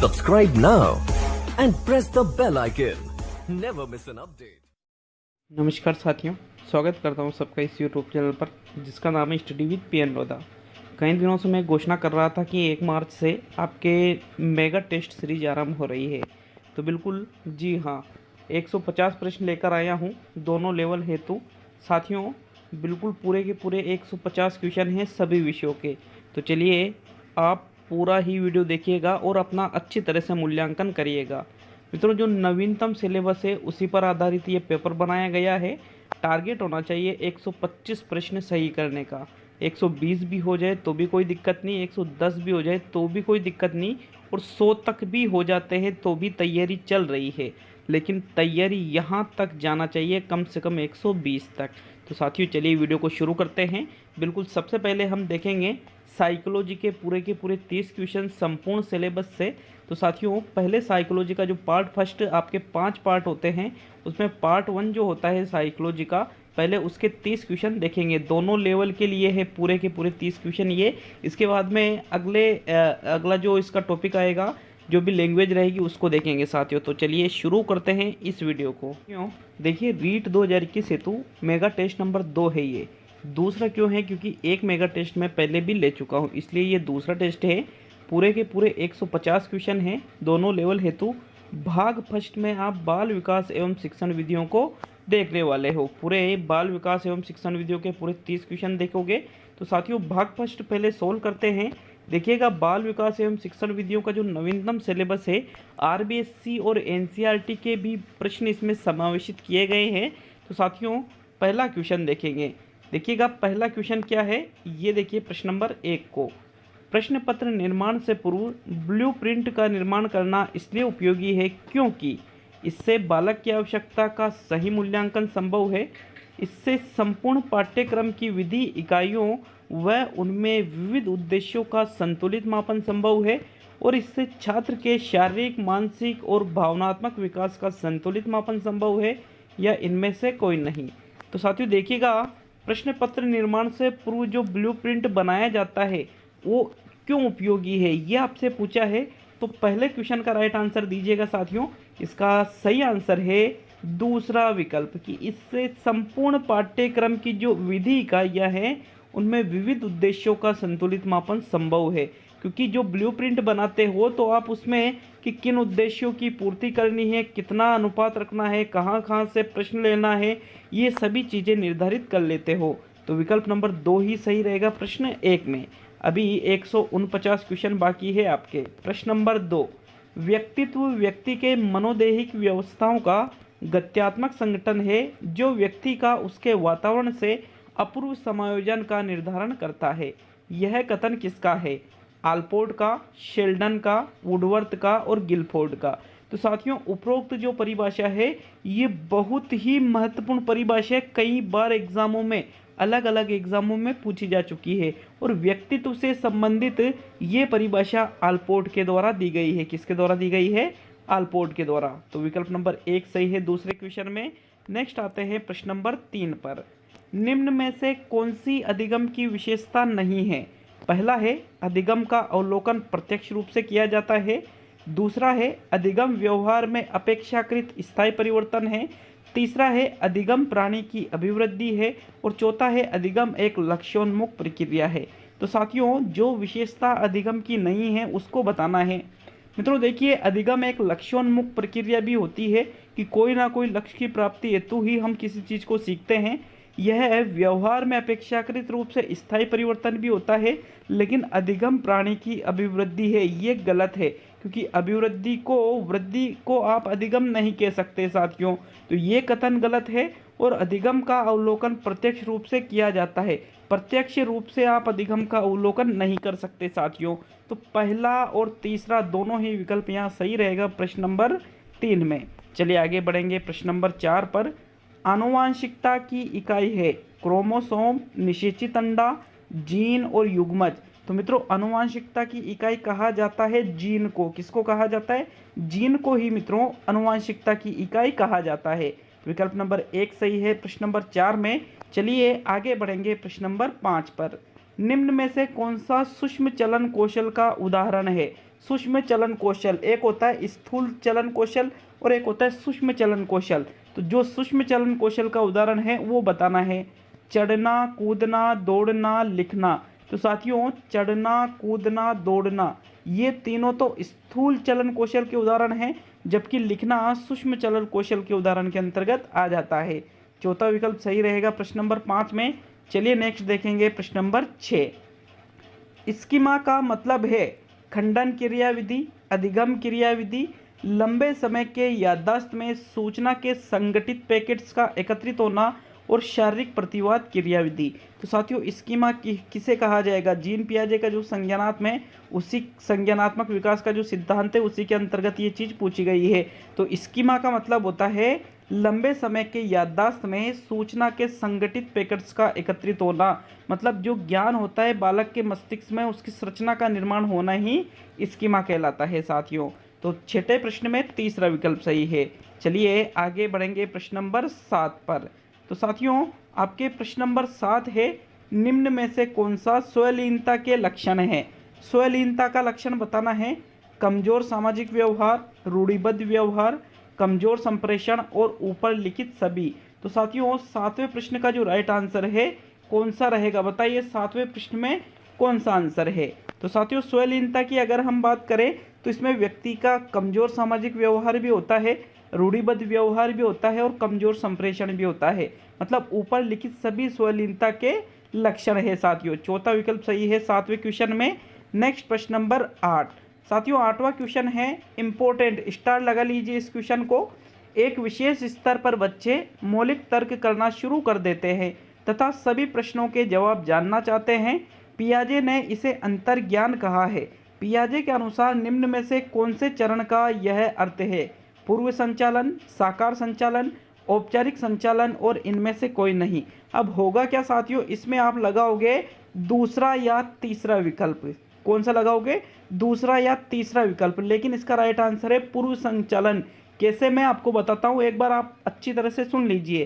Subscribe now and press the bell icon. Never miss an update. नमस्कार साथियों, स्वागत करता हूं सबका इस यूट्यूब चैनल पर जिसका नाम है स्टडी विद पीएन रोदा। कई दिनों से मैं घोषणा कर रहा था कि 1 मार्च से आपके मेगा टेस्ट सीरीज आरंभ हो रही है। तो बिल्कुल जी हाँ, 150 प्रश्न लेकर आया हूं दोनों लेवल हेतु। साथियों बिल्कुल पूरे के पूरे 150 क्वेश्चन हैं सभी विषयों के। तो चलिए आप पूरा ही वीडियो देखिएगा और अपना अच्छी तरह से मूल्यांकन करिएगा। मित्रों, जो नवीनतम सिलेबस है उसी पर आधारित ये पेपर बनाया गया है। टारगेट होना चाहिए 125 प्रश्न सही करने का। 120 भी हो जाए तो भी कोई दिक्कत नहीं, 110 भी हो जाए तो भी कोई दिक्कत नहीं, और 100 तक भी हो जाते हैं तो भी तैयारी चल रही है। लेकिन तैयारी यहाँ तक जाना चाहिए कम से कम 120 तक। तो साथियों चलिए वीडियो को शुरू करते हैं। बिल्कुल सबसे पहले हम देखेंगे साइकोलॉजी के पूरे 30 क्वेश्चन संपूर्ण सिलेबस से। तो साथियों पहले साइकोलॉजी का जो पार्ट फर्स्ट आपके 5 पार्ट होते हैं, उसमें पार्ट 1 जो होता है साइकोलॉजी का, पहले उसके 30 क्वेश्चन देखेंगे। दोनों लेवल के लिए है पूरे के पूरे 30 क्वेश्चन ये। इसके बाद में अगला जो इसका टॉपिक आएगा, जो भी लैंग्वेज रहेगी उसको देखेंगे साथियों। तो चलिए शुरू करते हैं इस वीडियो को। देखिए रीट 2021 हेतु मेगा टेस्ट नंबर 2 है ये। दूसरा क्यों है? क्योंकि एक मेगा टेस्ट मैं पहले भी ले चुका हूँ, इसलिए ये दूसरा टेस्ट है। पूरे के पूरे 150 क्वेश्चन हैं दोनों लेवल हेतु। भाग फर्स्ट में आप बाल विकास एवं शिक्षण विधियों को देखने वाले हो। पूरे बाल विकास एवं शिक्षण विधियों के पूरे 30 क्वेश्चन देखोगे। तो साथियों भाग फर्स्ट पहले सोल्व करते हैं। देखिएगा बाल विकास एवं शिक्षण विधियों का जो नवीनतम सिलेबस है, आरबीएससी और एनसीईआरटी के भी प्रश्न इसमें समावेशित किए गए हैं। तो साथियों पहला क्वेश्चन देखेंगे। देखिएगा पहला क्वेश्चन क्या है, ये देखिए प्रश्न नंबर 1 को। प्रश्न पत्र निर्माण से पूर्व ब्लूप्रिंट का निर्माण करना इसलिए उपयोगी है क्योंकि इससे बालक की आवश्यकता का सही मूल्यांकन संभव है, इससे संपूर्ण पाठ्यक्रम की विधि इकाइयों व उनमें विविध उद्देश्यों का संतुलित मापन संभव है, और इससे छात्र के शारीरिक, मानसिक और भावनात्मक विकास का संतुलित मापन संभव है, या इनमें से कोई नहीं। तो साथियों देखिएगा प्रश्न पत्र निर्माण से पूर्व जो ब्लूप्रिंट बनाया जाता है वो क्यों उपयोगी है, ये आपसे पूछा है। तो पहले क्वेश्चन का राइट आंसर दीजिएगा साथियों। इसका सही आंसर है दूसरा विकल्प, कि इससे संपूर्ण पाठ्यक्रम की जो विधि इकाइयाँ हैं उनमें विविध उद्देश्यों का संतुलित मापन संभव है। क्योंकि जो ब्लूप्रिंट बनाते हो तो आप उसमें कि किन उद्देश्यों की पूर्ति करनी है, कितना अनुपात रखना है, कहाँ से प्रश्न लेना है, ये सभी चीज़ें निर्धारित कर लेते हो। तो विकल्प नंबर 2 ही सही रहेगा प्रश्न 1 में। अभी 149 क्वेश्चन बाकी है आपके। प्रश्न नंबर 2, व्यक्तित्व व्यक्ति के मनोदैहिक व्यवस्थाओं का गत्यात्मक संगठन है जो व्यक्ति का उसके वातावरण से अपूर्व समायोजन का निर्धारण करता है। यह कथन किसका है? आल्पोर्ट का, शेल्डन का, वुडवर्थ का और गिलफोर्ड का। तो साथियों उपरोक्त जो परिभाषा है ये बहुत ही महत्वपूर्ण परिभाषा है, कई बार एग्जामों में अलग अलग एग्जामों में पूछी जा चुकी है, और व्यक्तित्व से संबंधित ये परिभाषा आल्पोर्ट के द्वारा दी गई है। किसके द्वारा दी गई है? आल्पोर्ट के द्वारा। तो विकल्प नंबर 1 सही है दूसरे क्वेश्चन में। नेक्स्ट आते हैं प्रश्न नंबर 3 पर। निम्न में से कौन सी अधिगम की विशेषता नहीं है? पहला है अधिगम का अवलोकन प्रत्यक्ष रूप से किया जाता है। दूसरा है अधिगम व्यवहार में अपेक्षाकृत स्थायी परिवर्तन है। तीसरा है अधिगम प्राणी की अभिवृद्धि है, और चौथा है अधिगम एक लक्ष्योन्मुख प्रक्रिया है। तो साथियों जो विशेषता अधिगम की नहीं है उसको बताना है। मित्रों देखिए अधिगम एक लक्ष्योन्मुख प्रक्रिया भी होती है कि कोई ना कोई लक्ष्य की प्राप्ति हेतु ही हम किसी चीज़ को सीखते हैं। यह व्यवहार में अपेक्षाकृत रूप से स्थायी परिवर्तन भी होता है, लेकिन अधिगम प्राणी की अभिवृद्धि है, ये गलत है। क्योंकि वृद्धि को आप अधिगम नहीं कह सकते साथियों। तो ये कथन गलत है। और अधिगम का अवलोकन प्रत्यक्ष रूप से किया जाता है, प्रत्यक्ष रूप से आप अधिगम का अवलोकन नहीं कर सकते साथियों। तो पहला और तीसरा दोनों ही विकल्प यहाँ सही रहेगा प्रश्न नंबर 3 में। चलिए आगे बढ़ेंगे प्रश्न नंबर 4 पर। आनुवांशिकता की इकाई है क्रोमोसोम, निषेचित अंडा, जीन और युग्मज। तो मित्रों आनुवांशिकता की इकाई कहा जाता है जीन को। किसको कहा जाता है? जीन को ही मित्रों आनुवांशिकता की इकाई कहा जाता है। विकल्प नंबर 1 सही है प्रश्न नंबर 4 में। चलिए आगे बढ़ेंगे प्रश्न नंबर 5 पर। निम्न में से कौन सा सूक्ष्म चलन कौशल का उदाहरण है? सूक्ष्म चलन कौशल। एक होता है स्थूल चलन कौशल और एक होता है सूक्ष्म चलन कौशल। तो जो सूक्ष्म चलन कौशल का उदाहरण है वो बताना है। चढ़ना, कूदना, दौड़ना, लिखना। तो साथियों चढ़ना, कूदना, दौड़ना ये तीनों तो स्थूल चलन कौशल के उदाहरण हैं, जबकि लिखना सूक्ष्म चलन कौशल के उदाहरण के अंतर्गत आ जाता है। चौथा विकल्प सही रहेगा प्रश्न नंबर 5 में। चलिए नेक्स्ट देखेंगे प्रश्न नंबर 6। स्कीमा का मतलब है खंडन क्रियाविधि, अधिगम क्रियाविधि, लंबे समय के याददाश्त में सूचना के संगठित पैकेट्स का एकत्रित होना और शारीरिक प्रतिवाद क्रियाविधि। तो साथियों स्कीमा किसे कहा जाएगा? जीन पियाजे का जो संज्ञानात्मक है उसी संज्ञानात्मक विकास का जो सिद्धांत है उसी के अंतर्गत ये चीज़ पूछी गई है। तो स्कीमा का मतलब होता है लंबे समय के याददाश्त में सूचना के संगठित पैकेट्स का एकत्रित होना। मतलब जो ज्ञान होता है बालक के मस्तिष्क में उसकी संरचना का निर्माण होना ही स्कीमा कहलाता है साथियों। तो छठे प्रश्न में तीसरा विकल्प सही है। चलिए आगे बढ़ेंगे प्रश्न नंबर 7 पर। तो साथियों आपके प्रश्न नंबर 7 है निम्न में से कौन सा स्वलीनता के लक्षण है? स्वलीनता का लक्षण बताना है कमजोर सामाजिक व्यवहार, रूढ़िबद्ध व्यवहार, कमजोर संप्रेषण और ऊपर लिखित सभी। तो साथियों 7वें प्रश्न का जो राइट आंसर है कौन सा रहेगा? बताइए 7वें प्रश्न में कौन सा आंसर है? तो साथियों स्वलीनता की अगर हम बात करें तो इसमें व्यक्ति का कमजोर सामाजिक व्यवहार भी होता है, रूढ़िबद्ध व्यवहार भी होता है और कमजोर संप्रेषण भी होता है। मतलब ऊपर लिखित सभी स्वलीनता के लक्षण है साथियों। चौथा विकल्प सही है 7वें क्वेश्चन में। नेक्स्ट प्रश्न नंबर 8। साथियों 8वां क्वेश्चन है इम्पोर्टेंट, स्टार लगा लीजिए इस क्वेश्चन को। एक विशेष स्तर पर बच्चे मौलिक तर्क करना शुरू कर देते हैं तथा सभी प्रश्नों के जवाब जानना चाहते हैं। पियाजे ने इसे अंतर्ज्ञान कहा है। पियाजे के अनुसार निम्न में से कौन से चरण का यह अर्थ है? पूर्व संचालन, साकार संचालन, औपचारिक संचालन और इनमें से कोई नहीं। अब होगा क्या साथियों? इसमें आप लगाओगे दूसरा या तीसरा विकल्प। कौन सा लगाओगे? दूसरा या तीसरा विकल्प। लेकिन इसका राइट आंसर है पूर्व संचालन। कैसे मैं आपको बताता हूँ, एक बार आप अच्छी तरह से सुन लीजिए।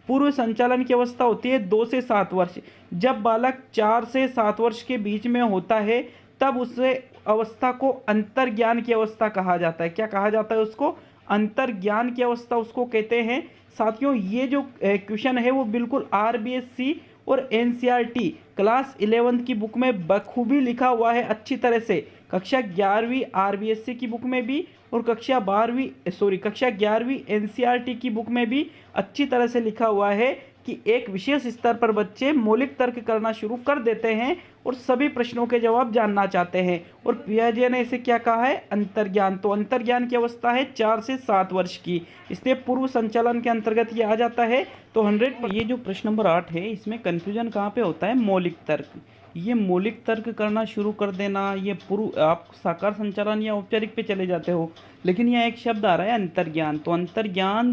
पूर्व संचालन की अवस्था होती है 2 से 7 वर्ष। जब बालक 4 से 7 वर्ष के बीच में होता है तब उसे अवस्था को अंतर्ज्ञान की अवस्था कहा जाता है। क्या कहा जाता है उसको? अंतर्ज्ञान की अवस्था उसको कहते हैं। साथियों ये जो क्वेश्चन है वो बिल्कुल RBSC और NCERT क्लास 11 की बुक में बखूबी लिखा हुआ है अच्छी तरह से। कक्षा 11वीं RBSC की बुक में भी और कक्षा 11वीं NCERT की बुक में भी अच्छी तरह से लिखा हुआ है कि एक विशेष स्तर पर बच्चे मौलिक तर्क करना शुरू कर देते हैं और सभी प्रश्नों के जवाब जानना चाहते हैं। और पियाजे ने इसे क्या कहा है? अंतर्ज्ञान। तो अंतर्ज्ञान की अवस्था है 4 से 7 वर्ष की, इसलिए पूर्व संचालन के अंतर्गत ये आ जाता है। तो 100 ये जो प्रश्न नंबर 8 है इसमें कन्फ्यूजन कहाँ पे होता है? मौलिक तर्क। ये मौलिक तर्क करना शुरू कर देना, ये पूर्व आप साकार संचालन या औपचारिक पे चले जाते हो, लेकिन यहाँ एक शब्द आ रहा है अंतर्ज्ञान। तो अंतर्ज्ञान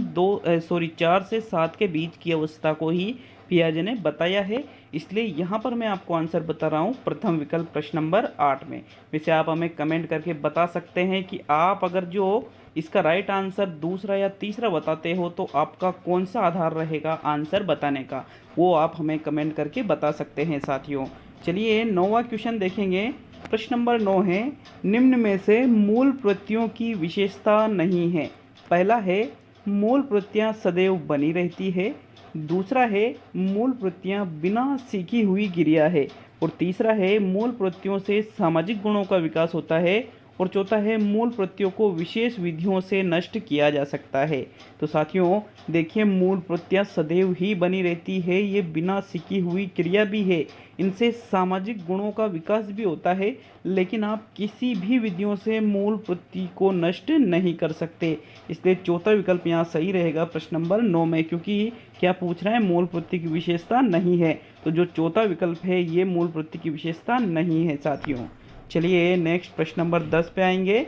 4 से 7 के बीच की अवस्था को ही पियाजे ने बताया है, इसलिए यहाँ पर मैं आपको आंसर बता रहा हूँ प्रथम विकल्प प्रश्न नंबर 8 में। वैसे आप हमें कमेंट करके बता सकते हैं कि आप अगर जो इसका राइट आंसर दूसरा या तीसरा बताते हो तो आपका कौन सा आधार रहेगा आंसर बताने का, वो आप हमें कमेंट करके बता सकते हैं साथियों। चलिए 9वां क्वेश्चन देखेंगे। प्रश्न नंबर 9 है निम्न में से मूल प्रवृत्तियों की विशेषता नहीं है। पहला है मूल प्रवृत्तियाँ सदैव बनी रहती है, दूसरा है मूल प्रवृत्तियाँ बिना सीखी हुई क्रिया है, और तीसरा है मूल प्रवृत्तियों से सामाजिक गुणों का विकास होता है, और चौथा है मूल प्रवृत्तियों को विशेष विधियों से नष्ट किया जा सकता है। तो साथियों देखिए मूल प्रवृत्तियाँ सदैव ही बनी रहती है, ये बिना सीखी हुई क्रिया भी है, इनसे सामाजिक गुणों का विकास भी होता है, लेकिन आप किसी भी विधियों से मूल प्रवृत्ति को नष्ट नहीं कर सकते। इसलिए चौथा विकल्प यहाँ सही रहेगा प्रश्न नंबर 9 में, क्योंकि क्या पूछ रहे हैं? मूल प्रवृत्ति की विशेषता नहीं है। तो जो चौथा विकल्प है ये मूल प्रवृत्ति की विशेषता नहीं है साथियों। चलिए नेक्स्ट प्रश्न नंबर 10 पे आएंगे।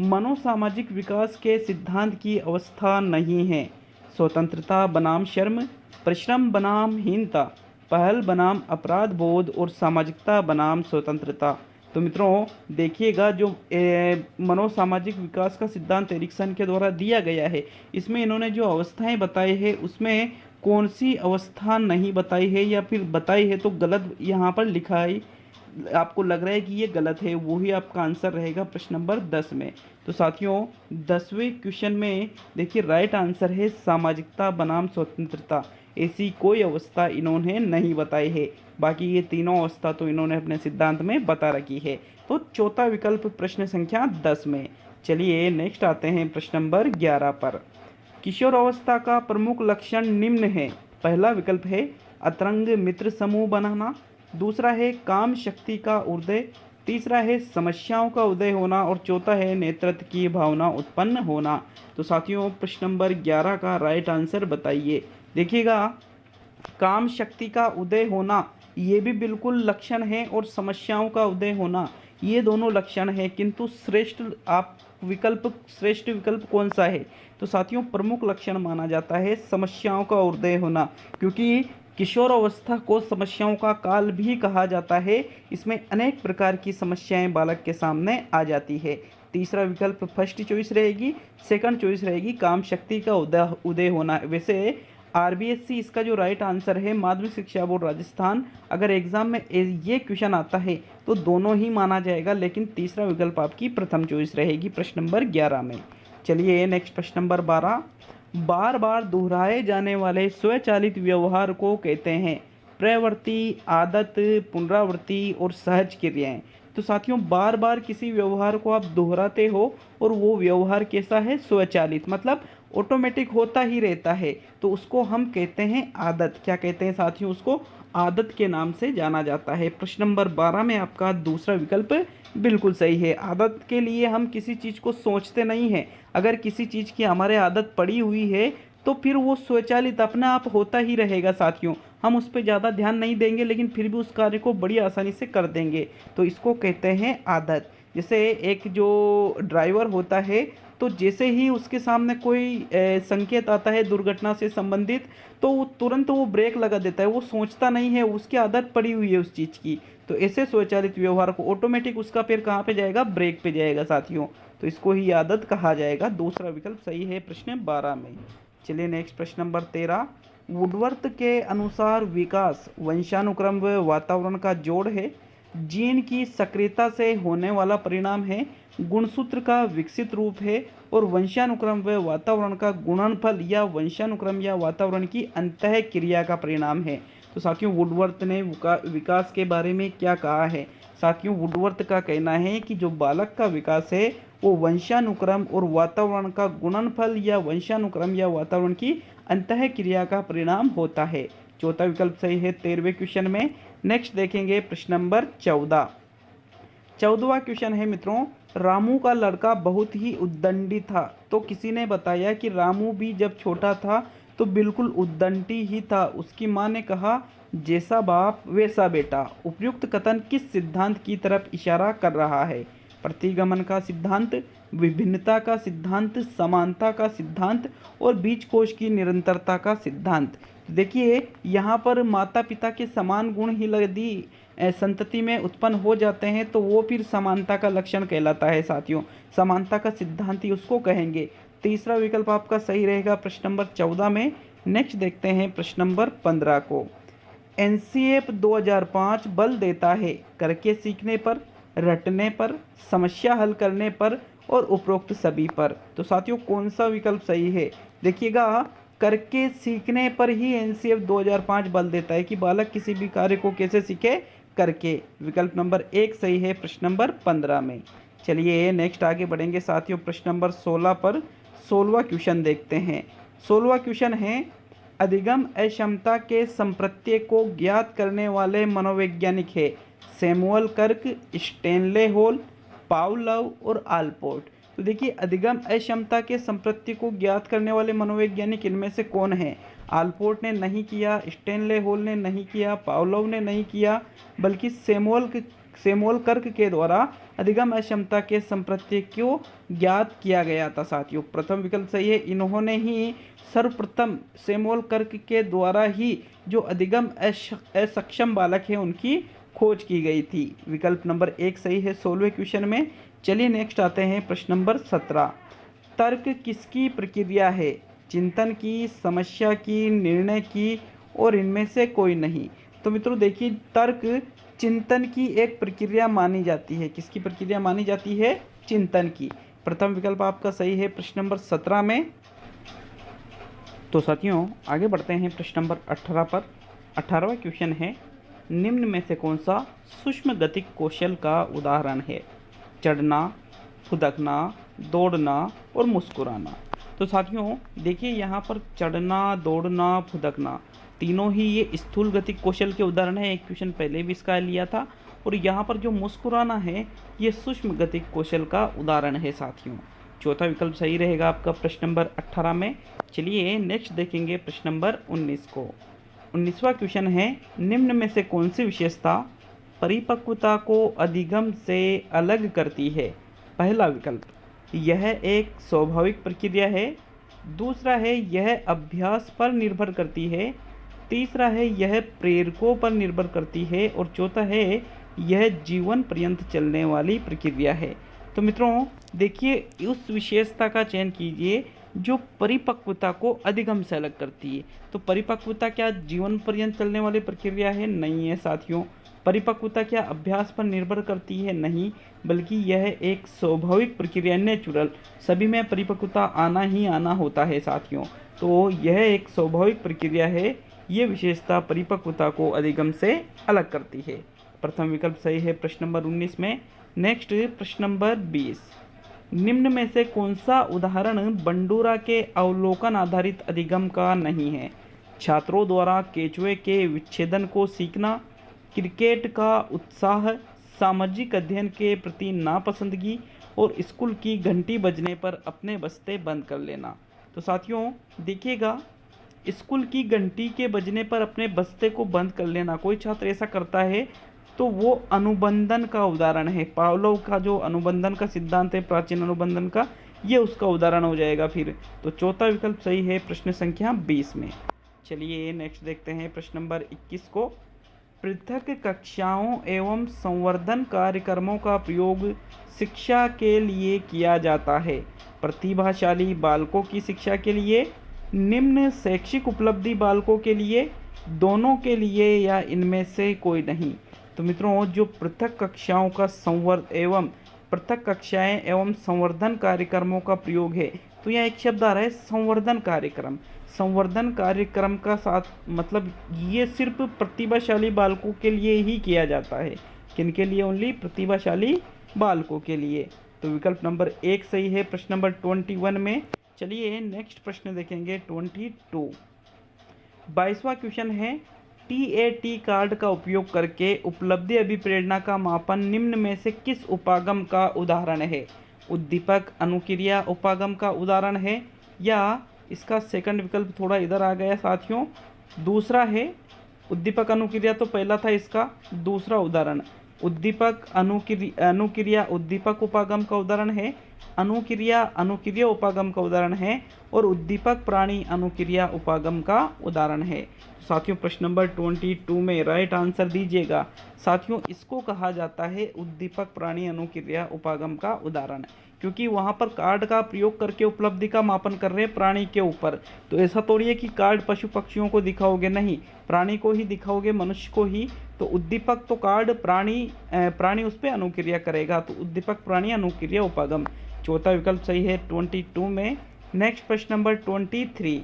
मनोसामाजिक विकास के सिद्धांत की अवस्था नहीं है। स्वतंत्रता बनाम शर्म, परिश्रम बनाम हीनता, पहल बनाम अपराध बोध और सामाजिकता बनाम स्वतंत्रता। तो मित्रों देखिएगा जो मनोसामाजिक विकास का सिद्धांत एरिक्सन के द्वारा दिया गया है, इसमें इन्होंने जो अवस्थाएं बताई है उसमें कौन सी अवस्था नहीं बताई है या फिर बताई है तो गलत यहाँ पर आपको लग रहा है कि ये गलत है, वही आपका आंसर रहेगा प्रश्न नंबर 10 में। तो साथियों 10वें क्वेश्चन में देखिए राइट आंसर है सामाजिकता बनाम स्वतंत्रता। ऐसी कोई अवस्था इन्होंने नहीं बताई है, बाकी ये तीनों अवस्था तो इन्होंने अपने सिद्धांत में बता रखी है। तो चौथा विकल्प प्रश्न संख्या 10 में। चलिए नेक्स्ट आते हैं प्रश्न नंबर 11 पर। किशोर अवस्था का प्रमुख लक्षण निम्न है। पहला विकल्प है अतरंग मित्र समूह बनाना, दूसरा है काम शक्ति का उदय, तीसरा है समस्याओं का उदय होना और चौथा है नेतृत्व की भावना उत्पन्न होना। तो साथियों प्रश्न नंबर 11 का राइट आंसर बताइए। देखिएगा काम शक्ति का उदय होना ये भी बिल्कुल लक्षण है और समस्याओं का उदय होना ये दोनों लक्षण है, किंतु श्रेष्ठ विकल्प कौन सा है? तो साथियों प्रमुख लक्षण माना जाता है समस्याओं का उदय होना, क्योंकि किशोर अवस्था को समस्याओं का काल भी कहा जाता है। इसमें अनेक प्रकार की समस्याएं बालक के सामने आ जाती है। तीसरा विकल्प फर्स्ट चॉइस रहेगी, सेकंड चॉइस रहेगी काम शक्ति का उदय होना। वैसे आरबीएससी इसका जो राइट आंसर है माध्यमिक शिक्षा बोर्ड राजस्थान, अगर एग्जाम में ये क्वेश्चन आता है तो दोनों ही माना जाएगा, लेकिन तीसरा विकल्प आपकी प्रथम चॉइस रहेगी प्रश्न नंबर 11 में। चलिए नेक्स्ट प्रश्न नंबर 12। बार बार दोहराए जाने वाले स्वचालित व्यवहार को कहते हैं प्रवृत्ति, आदत, पुनरावृत्ति और सहज क्रियाएं। तो साथियों बार बार किसी व्यवहार को आप दोहराते हो और वो व्यवहार कैसा है? स्वचालित, मतलब ऑटोमेटिक होता ही रहता है, तो उसको हम कहते हैं आदत। क्या कहते हैं साथियों? उसको आदत के नाम से जाना जाता है। प्रश्न नंबर 12 में आपका दूसरा विकल्प बिल्कुल सही है। आदत के लिए हम किसी चीज़ को सोचते नहीं हैं, अगर किसी चीज़ की हमारे आदत पड़ी हुई है तो फिर वो स्वचालित अपने आप होता ही रहेगा साथियों। हम उस पर ज़्यादा ध्यान नहीं देंगे, लेकिन फिर भी उस कार्य को बड़ी आसानी से कर देंगे, तो इसको कहते हैं आदत। जैसे एक जो ड्राइवर होता है, तो जैसे ही उसके सामने कोई संकेत आता है दुर्घटना से संबंधित, तो वो तुरंत वो ब्रेक लगा देता है, वो सोचता नहीं है, उसकी आदत पड़ी हुई है उस चीज़ की। तो ऐसे स्वचालित व्यवहार को ऑटोमेटिक उसका पैर कहाँ पे जाएगा? ब्रेक पे जाएगा साथियों, तो इसको ही आदत कहा जाएगा। दूसरा विकल्प सही है प्रश्न 12 में। चलिए नेक्स्ट प्रश्न नंबर 13। वुडवर्थ के अनुसार विकास वंशानुक्रम व वातावरण का जोड़ है, जीन की सक्रियता से होने वाला परिणाम है, गुणसूत्र का विकसित रूप है और वंशानुक्रम व वातावरण का गुणनफल या वंशानुक्रम या वातावरण की अंतः क्रिया का परिणाम है। तो साथियों वुडवर्थ ने विकास के बारे में क्या कहा है? साथियों वुडवर्थ का कहना है कि जो बालक का विकास है वो वंशानुक्रम और वातावरण का गुणनफल या वंशानुक्रम या वातावरण की अंतः क्रिया का परिणाम होता है। चौथा विकल्प सही है 13वें क्वेश्चन में। नेक्स्ट देखेंगे प्रश्न नंबर 14। 14वां क्वेश्चन है मित्रों, रामू का लड़का बहुत ही उद्दंडी था। तो किसी ने बताया कि रामू भी जब छोटा था तो बिल्कुल उद्दंडी ही था। उसकी माँ ने कहा जैसा बाप वैसा बेटा। उपयुक्त कथन किस सिद्धांत की तरफ इशारा कर रहा है? प्रतिगमन का सिद्धांत, विभिन्नता का सिद्धांत, समानता का सिद्धांत और बीज कोश की निरंतरता का सिद्धांत। देखिए यहाँ पर माता पिता के समान गुण ही यदि संतति में उत्पन्न हो जाते हैं तो वो फिर समानता का लक्षण कहलाता है साथियों। समानता का सिद्धांत ही उसको कहेंगे। तीसरा विकल्प आपका सही रहेगा प्रश्न नंबर 14 में। नेक्स्ट देखते हैं प्रश्न नंबर 15 को। एनसीएफ 2005 बल देता है करके सीखने पर, रटने पर, समस्या हल करने पर और उपरोक्त सभी पर। तो साथियों कौन सा विकल्प सही है? देखिएगा करके सीखने पर ही एनसीएफ 2005 बल देता है कि बालक किसी भी कार्य को कैसे सीखे? करके। विकल्प नंबर 1 सही है प्रश्न नंबर 15 में। चलिए नेक्स्ट आगे बढ़ेंगे साथियों प्रश्न नंबर 16 पर। 16वां क्वेश्चन देखते हैं। 16वां क्वेश्चन है अधिगम अक्षमता के संप्रत्यय को ज्ञात करने वाले मनोवैज्ञानिक है सैमुअल कर्क, स्टेनले होल, पावलोव और आलपोर्ट। तो देखिए अधिगम अक्षमता के संप्रत्यय को ज्ञात करने वाले मनोवैज्ञानिक इनमें से कौन है? आलपोर्ट ने नहीं किया, स्टेनले होल ने नहीं किया, पावलोव ने नहीं किया, बल्कि सैमुअल कर्क के द्वारा अधिगम अक्षमता के संप्रत्यय को ज्ञात किया गया था साथियों। प्रथम विकल्प सही है, इन्होंने ही सर्वप्रथम सैमुअल कर्क के द्वारा ही जो अधिगम असक्षम बालक है उनकी खोज की गई थी। विकल्प नंबर 1 सही है 16वें क्वेश्चन में। चलिए नेक्स्ट आते हैं प्रश्न नंबर 17। तर्क किसकी प्रक्रिया है? चिंतन की, समस्या की, निर्णय की और इनमें से कोई नहीं। तो मित्रों देखिए तर्क चिंतन की एक प्रक्रिया मानी जाती है? किसकी प्रक्रिया मानी जाती है? चिंतन की। प्रथम विकल्प आपका सही है प्रश्न नंबर 17 में। तो साथियों आगे बढ़ते हैं प्रश्न नंबर 18 पर। 18वां क्वेश्चन है, निम्न में से कौन सा सूक्ष्म गतिक कौशल का उदाहरण है? चढ़ना, फुदकना, दौड़ना और मुस्कुराना। तो साथियों देखिए यहाँ पर चढ़ना, दौड़ना, फुदकना तीनों ही ये स्थूल गतिक कौशल के उदाहरण है। एक क्वेश्चन पहले भी इसका लिया था। और यहाँ पर जो मुस्कुराना है ये सूक्ष्म गतिक कौशल का उदाहरण है साथियों। चौथा विकल्प सही रहेगा आपका प्रश्न नंबर 18 में। चलिए नेक्स्ट देखेंगे प्रश्न नंबर 19 को। 19वां क्वेश्चन है, निम्न में से कौन सी विशेषता परिपक्वता को अधिगम से अलग करती है? पहला विकल्प, यह एक स्वाभाविक प्रक्रिया है। दूसरा है यह अभ्यास पर निर्भर करती है। तीसरा है यह प्रेरकों पर निर्भर करती है। और चौथा है यह जीवन पर्यंत चलने वाली प्रक्रिया है। तो मित्रों देखिए उस विशेषता का चयन कीजिए जो परिपक्वता को अधिगम से अलग करती है। तो परिपक्वता क्या जीवन पर्यंत चलने वाली प्रक्रिया है? नहीं है साथियों। परिपक्वता क्या अभ्यास पर निर्भर करती है? नहीं, बल्कि यह एक स्वाभाविक प्रक्रिया, नेचुरल, सभी में परिपक्वता आना ही आना होता है साथियों। तो यह एक स्वाभाविक प्रक्रिया है। ये विशेषता परिपक्वता को अधिगम से अलग करती है। प्रथम विकल्प सही है प्रश्न नंबर 19 में। नेक्स्ट प्रश्न नंबर 20, निम्न में से कौन सा उदाहरण बंडूरा के अवलोकन आधारित अधिगम का नहीं है? छात्रों द्वारा केंचुए के विच्छेदन को सीखना, क्रिकेट का उत्साह, सामाजिक अध्ययन के प्रति नापसंदगी और स्कूल की घंटी बजने पर अपने बस्ते बंद कर लेना। तो साथियों देखिएगा, स्कूल की घंटी के बजने पर अपने बस्ते को बंद कर लेना, कोई छात्र ऐसा करता है तो वो अनुबंधन का उदाहरण है। पावलोव का जो अनुबंधन का सिद्धांत है, प्राचीन अनुबंधन का, ये उसका उदाहरण हो जाएगा फिर। तो चौथा विकल्प सही है प्रश्न संख्या 20 में। चलिए नेक्स्ट देखते हैं प्रश्न नंबर 21 को। पृथक कक्षाओं एवं संवर्धन कार्यक्रमों का प्रयोग शिक्षा के लिए किया जाता है। प्रतिभाशाली बालकों की शिक्षा के लिए, निम्न शैक्षिक उपलब्धि बालकों के लिए, दोनों के लिए या इनमें से कोई नहीं। तो मित्रों जो पृथक कक्षाओं का पृथक कक्षाएं एवं संवर्धन कार्यक्रमों का प्रयोग है, तो यहाँ एक शब्द आ रहा है संवर्धन कार्यक्रम। संवर्धन कार्यक्रम का साथ मतलब ये सिर्फ प्रतिभाशाली बालकों के लिए ही किया जाता है। किनके लिए? ओनली प्रतिभाशाली बालकों के लिए। तो विकल्प नंबर 1 सही है प्रश्न नंबर 21 में। चलिए नेक्स्ट प्रश्न देखेंगे 22। 22वां क्वेश्चन है, TAT कार्ड का उपयोग करके उपलब्धि अभिप्रेरणा का मापन निम्न में से किस उपागम का उदाहरण है? उद्दीपक अनुक्रिया उपागम का उदाहरण है, या इसका सेकंड विकल्प थोड़ा इधर आ गया साथियों, दूसरा है उद्दीपक अनुक्रिया, तो पहला था इसका, दूसरा उदाहरण उद्दीपक अनुक्रिया उद्दीपक उपागम का उदाहरण है, अनुक्रिया अनुक्रिय उपागम का उदाहरण है, और उद्दीपक प्राणी अनुक्रिया उपागम का उदाहरण है। साथियों प्रश्न नंबर 22 में राइट आंसर दीजिएगा। साथियों इसको कहा जाता है उद्दीपक प्राणी अनुक्रिया उपागम का उदाहरण, क्योंकि वहाँ पर कार्ड का प्रयोग करके उपलब्धि का मापन कर रहे हैं प्राणी के ऊपर। तो ऐसा थोड़ी है कि कार्ड पशु पक्षियों को दिखाओगे, नहीं, प्राणी को ही दिखाओगे, मनुष्य को ही। तो उद्दीपक तो कार्ड, प्राणी उस पर अनुक्रिया करेगा। तो उद्दीपक प्राणी अनुक्रिया उपागम, चौथा विकल्प सही है 22 में। नेक्स्ट प्रश्न नंबर 23,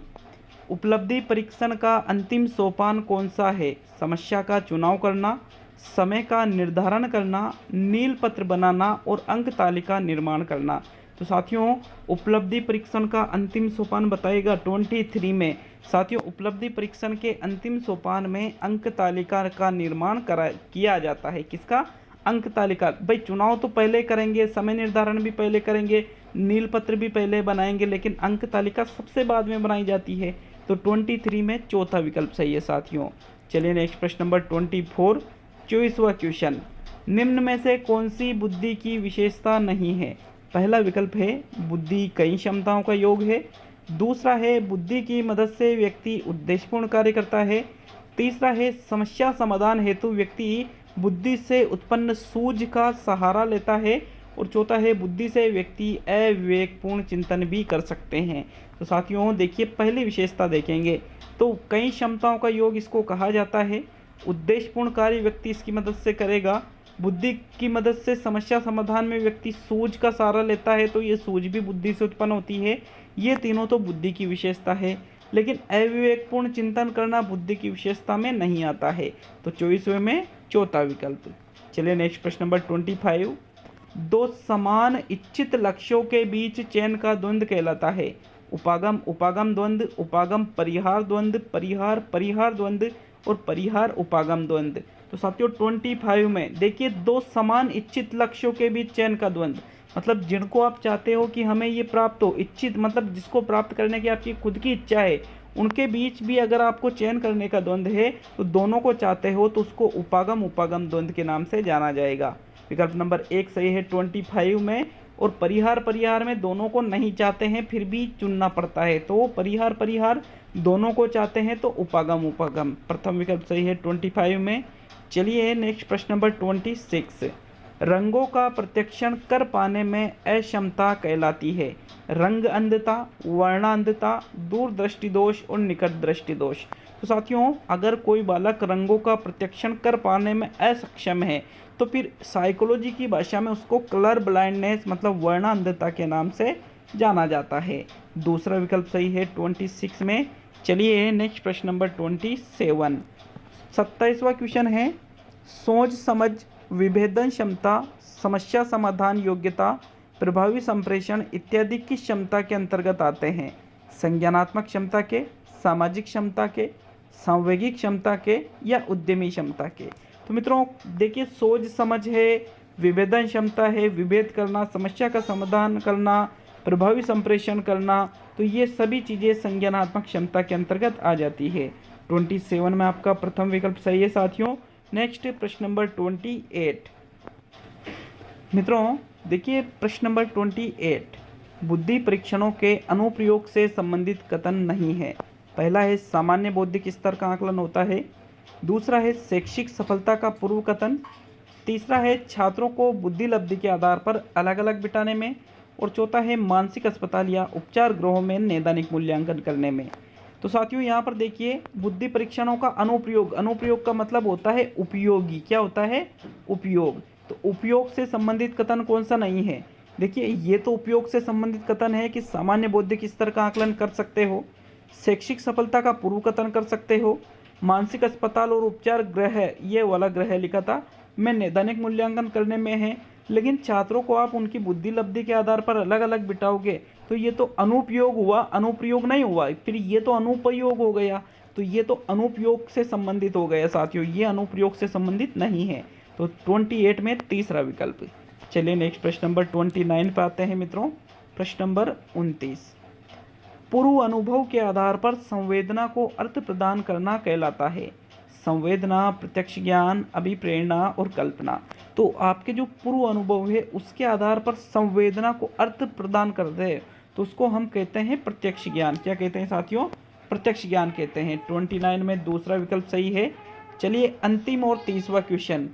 उपलब्धि परीक्षण का अंतिम सोपान कौन सा है? समस्या का चुनाव करना, समय का निर्धारण करना, नील पत्र बनाना और अंक तालिका निर्माण करना। तो साथियों उपलब्धि परीक्षण का अंतिम सोपान बताएगा 23 में। साथियों उपलब्धि परीक्षण के अंतिम सोपान में अंक तालिका का निर्माण किया जाता है। किसका? अंक तालिका। भाई चुनाव तो पहले करेंगे, समय निर्धारण भी पहले करेंगे, नील पत्र भी पहले बनाएंगे, लेकिन अंक तालिका सबसे बाद में बनाई जाती है। तो 23 में चौथा विकल्प सही है साथियों। चलिए नेक्स्ट प्रश्न नंबर 24, 24वां क्वेश्चन, निम्न में से कौन सी बुद्धि की विशेषता नहीं है? पहला विकल्प है बुद्धि कई क्षमताओं का योग है। दूसरा है बुद्धि की मदद से व्यक्ति उद्देश्यपूर्ण कार्य करता है। तीसरा है समस्या समाधान हेतु व्यक्ति बुद्धि से उत्पन्न सूझ का सहारा लेता है। और चौथा है बुद्धि से व्यक्ति अविवेकपूर्ण चिंतन भी कर सकते हैं। तो साथियों देखिए पहली विशेषता देखेंगे तो कई क्षमताओं का योग इसको कहा जाता है। उद्देश्यपूर्ण कार्य व्यक्ति इसकी मदद से करेगा। बुद्धि की मदद से समस्या समाधान में व्यक्ति सूझ का सहारा लेता है, तो ये सूझ भी बुद्धि से उत्पन्न होती है। ये तीनों तो बुद्धि की विशेषता है, लेकिन अविवेकपूर्ण चिंतन करना बुद्धि की विशेषता में नहीं आता है। तो 24वें में चौथा विकल्प। चलिए नेक्स्ट प्रश्न नंबर 25। दो समान इच्छित लक्ष्यों के बीच चयन का द्वंद्व कहलाता है। उपागम उपागम द्वंद्व, उपागम परिहार द्वंद्व, परिहार परिहार द्वंद्व और परिहार उपागम द्वंद्व। तो साथियों 25 में देखिए, दो समान इच्छित लक्ष्यों के बीच चयन का द्वंद्व, मतलब जिनको आप चाहते हो कि हमें ये प्राप्त हो, इच्छित मतलब जिसको प्राप्त करने की आपकी खुद की इच्छा है, उनके बीच भी अगर आपको चयन करने का द्वंद्व है तो दोनों को चाहते हो तो उसको उपागम उपागम द्वंद्व के नाम से जाना जाएगा। विकल्प नंबर 1 सही है 25 में। और परिहार परिहार में दोनों को नहीं चाहते हैं फिर भी चुनना पड़ता है, तो परिहार परिहार दोनों को चाहते हैं तो उपागम उपागम। प्रथम विकल्प सही है 25 में। चलिए नेक्स्ट प्रश्न नंबर 26। रंगों का प्रत्यक्षण कर पाने में अक्षमता कहलाती है। रंग अंधता, वर्णांधता, दूरदृष्टि दोष और निकट दृष्टि दोष। तो साथियों अगर कोई बालक रंगों का प्रत्यक्षण कर पाने में असक्षम है तो फिर साइकोलॉजी की भाषा में उसको कलर ब्लाइंडनेस मतलब वर्णांधता के नाम से जाना जाता है। दूसरा विकल्प सही है 26 में। चलिए नेक्स्ट प्रश्न नंबर 27। 27वां क्वेश्चन है, सोच समझ, विभेदन क्षमता, समस्या समाधान योग्यता, प्रभावी संप्रेषण इत्यादि की क्षमता के अंतर्गत आते हैं। संज्ञानात्मक क्षमता के, सामाजिक क्षमता के, सांवेगिक क्षमता के या उद्यमी क्षमता के। तो मित्रों देखिए, सोच समझ है, विभेदन क्षमता है, विभेद करना, समस्या का समाधान करना, प्रभावी संप्रेषण करना, तो ये सभी चीज़ें संज्ञानात्मक क्षमता के अंतर्गत आ जाती है। 27 में आपका प्रथम विकल्प सही है साथियों। नेक्स्ट प्रश्न नंबर 28। मित्रों देखिए प्रश्न नंबर 28 बुद्धि परीक्षणों के अनुप्रयोग से संबंधित कथन नहीं है। पहला है सामान्य बौद्धिक स्तर का आकलन होता है, दूसरा है शैक्षिक सफलता का पूर्व कथन, तीसरा है छात्रों को बुद्धि लब्धि के आधार पर अलग अलग बिठाने में, और चौथा है मानसिक अस्पताल या उपचार गृहों में नैदानिक मूल्यांकन करने में। तो साथियों यहाँ पर देखिए बुद्धि परीक्षणों का अनुप्रयोग, अनुप्रयोग का मतलब होता है उपयोगी। क्या होता है? उपयोग। तो उपयोग से संबंधित कथन कौन सा नहीं है? देखिए ये तो उपयोग से संबंधित कथन है कि सामान्य बौद्धिक स्तर का आकलन कर सकते हो, शैक्षिक सफलता का पूर्व कथन कर सकते हो, मानसिक अस्पताल और उपचार गृह, ये वाला गृह लिखा था, में नैदानिक मूल्यांकन करने में है। लेकिन छात्रों को आप उनकी बुद्धि लब्धि के आधार पर अलग अलग बिठाओगे तो ये तो अनुपयोग हुआ, अनुप्रयोग नहीं हुआ, फिर ये तो अनुपयोग हो गया, तो ये तो अनुपयोग से संबंधित हो गया साथियों, ये अनुप्रयोग से संबंधित नहीं है। तो 28 में तीसरा विकल्प। चलिए नेक्स्ट प्रश्न नंबर 29 पर आते हैं मित्रों। प्रश्न नंबर 29 पूर्व अनुभव के आधार पर संवेदना को अर्थ प्रदान करना कहलाता है। संवेदना, प्रत्यक्ष ज्ञान, अभिप्रेरणा और कल्पना। तो आपके जो पूर्व अनुभव है उसके आधार पर संवेदना को अर्थ प्रदान करते हैं तो उसको हम कहते हैं प्रत्यक्ष ज्ञान। क्या कहते हैं साथियों? प्रत्यक्ष ज्ञान कहते हैं। 29 में दूसरा विकल्प सही है। चलिए अंतिम और 30वां क्वेश्चन,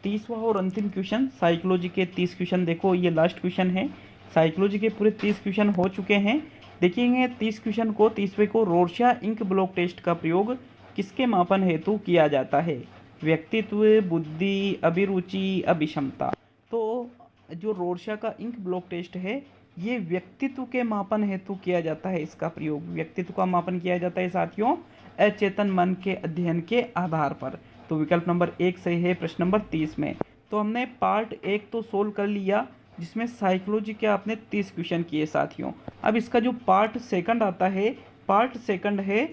30वां और अंतिम क्वेश्चन साइकोलॉजी के 30 क्वेश्चन। देखो ये लास्ट क्वेश्चन है, साइकोलॉजी के पूरे 30 क्वेश्चन हो चुके हैं। देखेंगे 30 क्वेश्चन को। 30वें को रोर्शा इंक ब्लॉक टेस्ट का प्रयोग किसके मापन हेतु किया जाता है? व्यक्तित्व, बुद्धि, अभिरुचि, अभिक्षमता। तो जो रोर्शा का इंक ब्लॉक टेस्ट है ये व्यक्तित्व के मापन हेतु किया जाता है। इसका प्रयोग व्यक्तित्व का मापन किया जाता है साथियों अचेतन मन के अध्ययन के आधार पर। तो विकल्प नंबर 1 सही है प्रश्न नंबर 30 में। तो हमने पार्ट 1 तो सोल्व कर लिया जिसमें साइकोलॉजी के आपने 30 क्वेश्चन किए साथियों। अब इसका जो पार्ट 2 आता है, पार्ट 2 है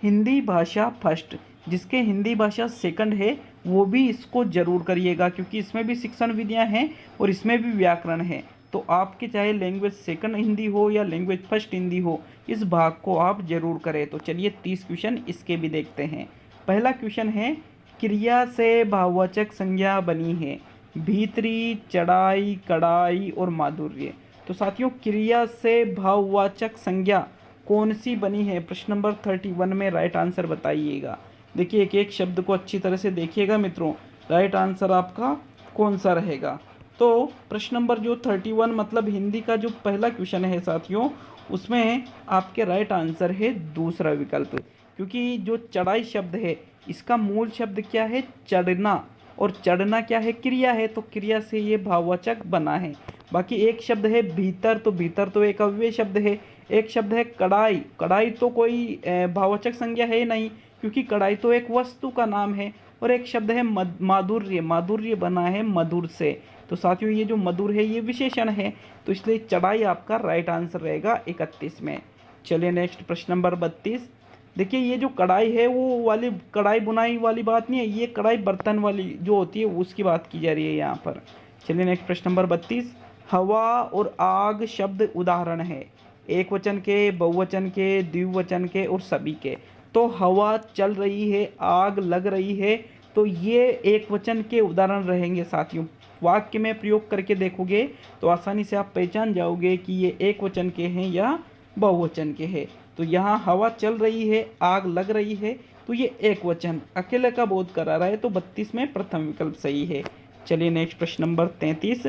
हिंदी भाषा फर्स्ट। जिसके हिंदी भाषा 2 है वो भी इसको जरूर करिएगा क्योंकि इसमें भी शिक्षण विधियां हैं और इसमें भी व्याकरण है। तो आपके चाहे लैंग्वेज 2 हिंदी हो या लैंग्वेज फर्स्ट हिंदी हो, इस भाग को आप जरूर करें। तो चलिए 30 क्वेश्चन इसके भी देखते हैं। पहला क्वेश्चन है क्रिया से भाववाचक संज्ञा बनी है, भीतरी, चढ़ाई, कड़ाई और माधुर्य। तो साथियों क्रिया से भाववाचक संज्ञा कौन सी बनी है? प्रश्न नंबर 31 में राइट आंसर बताइएगा। देखिए एक एक शब्द को अच्छी तरह से देखिएगा मित्रों, राइट आंसर आपका कौन सा रहेगा। तो प्रश्न नंबर जो 31 मतलब हिंदी का जो पहला क्वेश्चन है साथियों, उसमें आपके राइट आंसर है दूसरा विकल्प। क्योंकि जो चढ़ाई शब्द है इसका मूल शब्द क्या है, चढ़ना, और चढ़ना क्या है, क्रिया है, तो क्रिया से ये भाववाचक बना है। बाकी एक शब्द है भीतर, तो भीतर तो एक अव्यय शब्द है। एक शब्द है कढ़ाई, कढ़ाई तो कोई भाववाचक संज्ञा है नहीं, क्योंकि कढ़ाई तो एक वस्तु का नाम है। और एक शब्द है माधुर्य, माधुर्य बना है मधुर से, तो साथियों ये जो मधुर है ये विशेषण है, तो इसलिए चढ़ाई आपका राइट आंसर रहेगा 31 में। चलिए नेक्स्ट प्रश्न नंबर 32। देखिए ये जो कढ़ाई है वो वाली कढ़ाई बुनाई वाली बात नहीं है, ये कढ़ाई बर्तन वाली जो होती है उसकी बात की जा रही है यहाँ पर। चलिए नेक्स्ट प्रश्न नंबर 32। हवा और आग शब्द उदाहरण है, एक वचन के, बहुवचन के, द्विवचन के और सभी के। तो हवा चल रही है, आग लग रही है, तो ये एक वचन के उदाहरण रहेंगे साथियों। वाक्य में प्रयोग करके देखोगे तो आसानी से आप पहचान जाओगे कि ये एक वचन के हैं या बहुवचन के हैं। तो यहाँ हवा चल रही है, आग लग रही है, तो ये एक वचन अकेले का बोध करा रहा है, तो 32 में प्रथम विकल्प सही है। चलिए नेक्स्ट प्रश्न नंबर 33।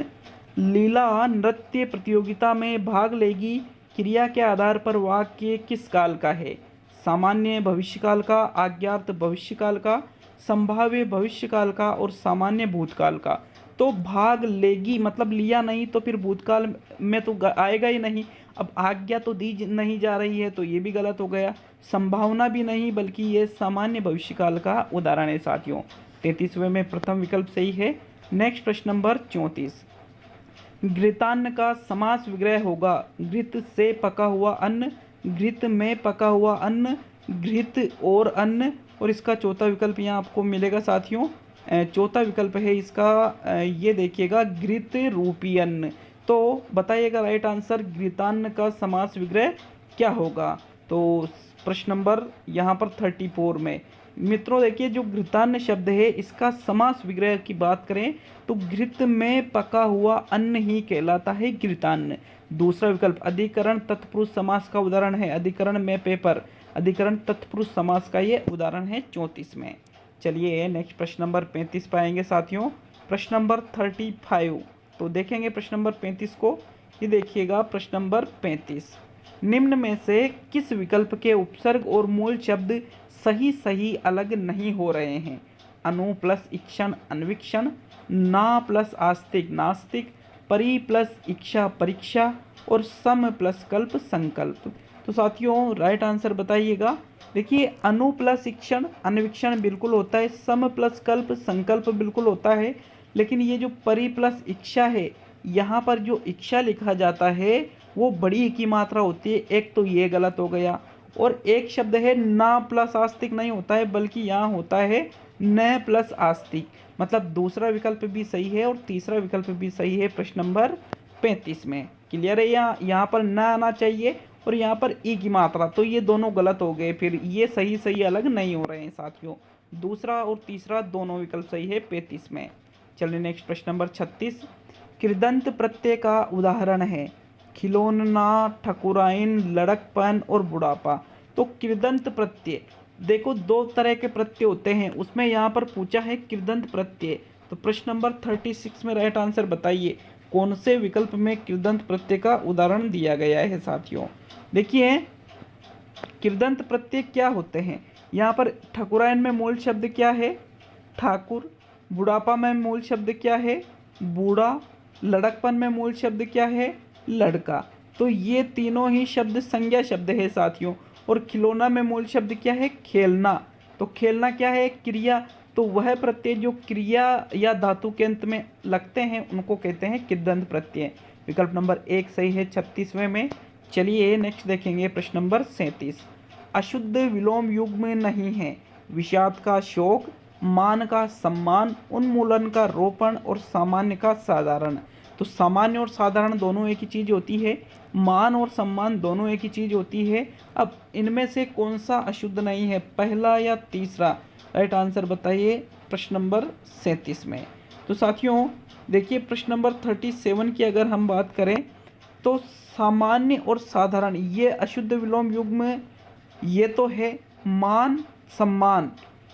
लीला नृत्य प्रतियोगिता में भाग लेगी, क्रिया के आधार पर वाक्य किस काल का है, सामान्य भविष्यकाल का, आज्ञार्थ भविष्यकाल का, संभाव्य भविष्यकाल का और सामान्य भूतकाल का। तो भाग लेगी मतलब लिया नहीं, तो फिर भूतकाल में तो आएगा ही नहीं। अब आज्ञा तो दी नहीं जा रही है, तो ये भी गलत हो गया। संभावना भी नहीं, बल्कि ये सामान्य भविष्यकाल का उदाहरण है साथियों। 33वें में प्रथम विकल्प सही है। नेक्स्ट प्रश्न नंबर 34। घृतान्न का समास विग्रह होगा, घृत से पका हुआ अन्न, घृत में पका हुआ अन्न, घृत और अन्न, और इसका चौथा विकल्प यहाँ आपको मिलेगा साथियों। चौथा विकल्प है इसका, ये देखिएगा, घृत रूपी अन्न। तो बताइएगा राइट आंसर घृतान्न का समास विग्रह क्या होगा। तो प्रश्न नंबर यहाँ पर 34 में मित्रों देखिए जो घृतान्न शब्द है इसका समास विग्रह की बात करें तो घृत में पका हुआ अन्न ही कहलाता है घृतान्न। दूसरा विकल्प अधिकरण तत्पुरुष समास का उदाहरण है, अधिकरण में पेपर, अधिकरण तत्पुरुष समास का ये उदाहरण है 34 में। चलिए नेक्स्ट प्रश्न नंबर 35 पाएंगे साथियों। प्रश्न नंबर 35 तो देखेंगे प्रश्न नंबर 35 को। ये देखिएगा प्रश्न नंबर 35, निम्न में से किस विकल्प के उपसर्ग और मूल शब्द सही सही अलग नहीं हो रहे हैं। अनु प्लस इक्षण अन्वीक्षण, ना प्लस आस्तिक नास्तिक, परि प्लस इच्छा परीक्षा और सम प्लस कल्प संकल्प। तो साथियों राइट आंसर बताइएगा। देखिए अनु प्लस इक्षण अन्वीक्षण बिल्कुल होता है, सम प्लस कल्प संकल्प बिल्कुल होता है, लेकिन ये जो परि प्लस इच्छा है यहाँ पर जो इच्छा लिखा जाता है वो बड़ी की मात्रा होती है, एक तो ये गलत हो गया। और एक शब्द है ना प्लस आस्तिक नहीं होता है बल्कि यहाँ होता है न प्लस आस्तिक, मतलब दूसरा विकल्प भी सही है और तीसरा विकल्प भी सही है प्रश्न नंबर 35 में। क्लियर है, यहाँ पर न आना चाहिए और यहाँ पर ई की मात्रा, तो ये दोनों गलत हो गए, फिर ये सही सही अलग नहीं हो रहे हैं साथियों। दूसरा और तीसरा दोनों विकल्प सही है 35 में। चलिए नेक्स्ट प्रश्न नंबर 36, कृदंत प्रत्यय का उदाहरण है खिलौना, ठकुराइन, लड़कपन और बुढ़ापा। तो कृदंत प्रत्यय देखो दो तरह के प्रत्यय होते हैं, उसमें यहाँ पर पूछा है कृदंत प्रत्यय। तो प्रश्न नंबर 36 में राइट आंसर बताइए कौन से विकल्प में कृदंत प्रत्यय का उदाहरण दिया गया है साथियों। देखिए कृदंत प्रत्यय क्या होते हैं, यहाँ पर ठकुराइन में मूल शब्द क्या है ठाकुर, बुढ़ापा में मूल शब्द क्या है बूढ़ा, लड़कपन में मूल शब्द क्या है लड़का। तो ये तीनों ही शब्द संज्ञा शब्द है साथियों। और खिलौना में मूल शब्द क्या है खेलना, तो खेलना क्या है क्रिया, तो वह प्रत्यय जो क्रिया या धातु के अंत में लगते हैं उनको कहते हैं कृदंत प्रत्यय। विकल्प नंबर 1 सही है 36वें में। चलिए नेक्स्ट देखेंगे प्रश्न नंबर 37, अशुद्ध विलोम युग्म नहीं है विषाद का शोक, मान का सम्मान, उन्मूलन का रोपण और सामान्य का साधारण। तो सामान्य और साधारण दोनों एक ही चीज़ होती है, मान और सम्मान दोनों एक ही चीज़ होती है। अब इनमें से कौन सा अशुद्ध नहीं है, पहला या तीसरा, राइट आंसर बताइए प्रश्न नंबर 37 में। तो साथियों देखिए प्रश्न नंबर 37 की अगर हम बात करें तो सामान्य और साधारण ये अशुद्ध विलोम युग्म ये तो है, मान सम्मान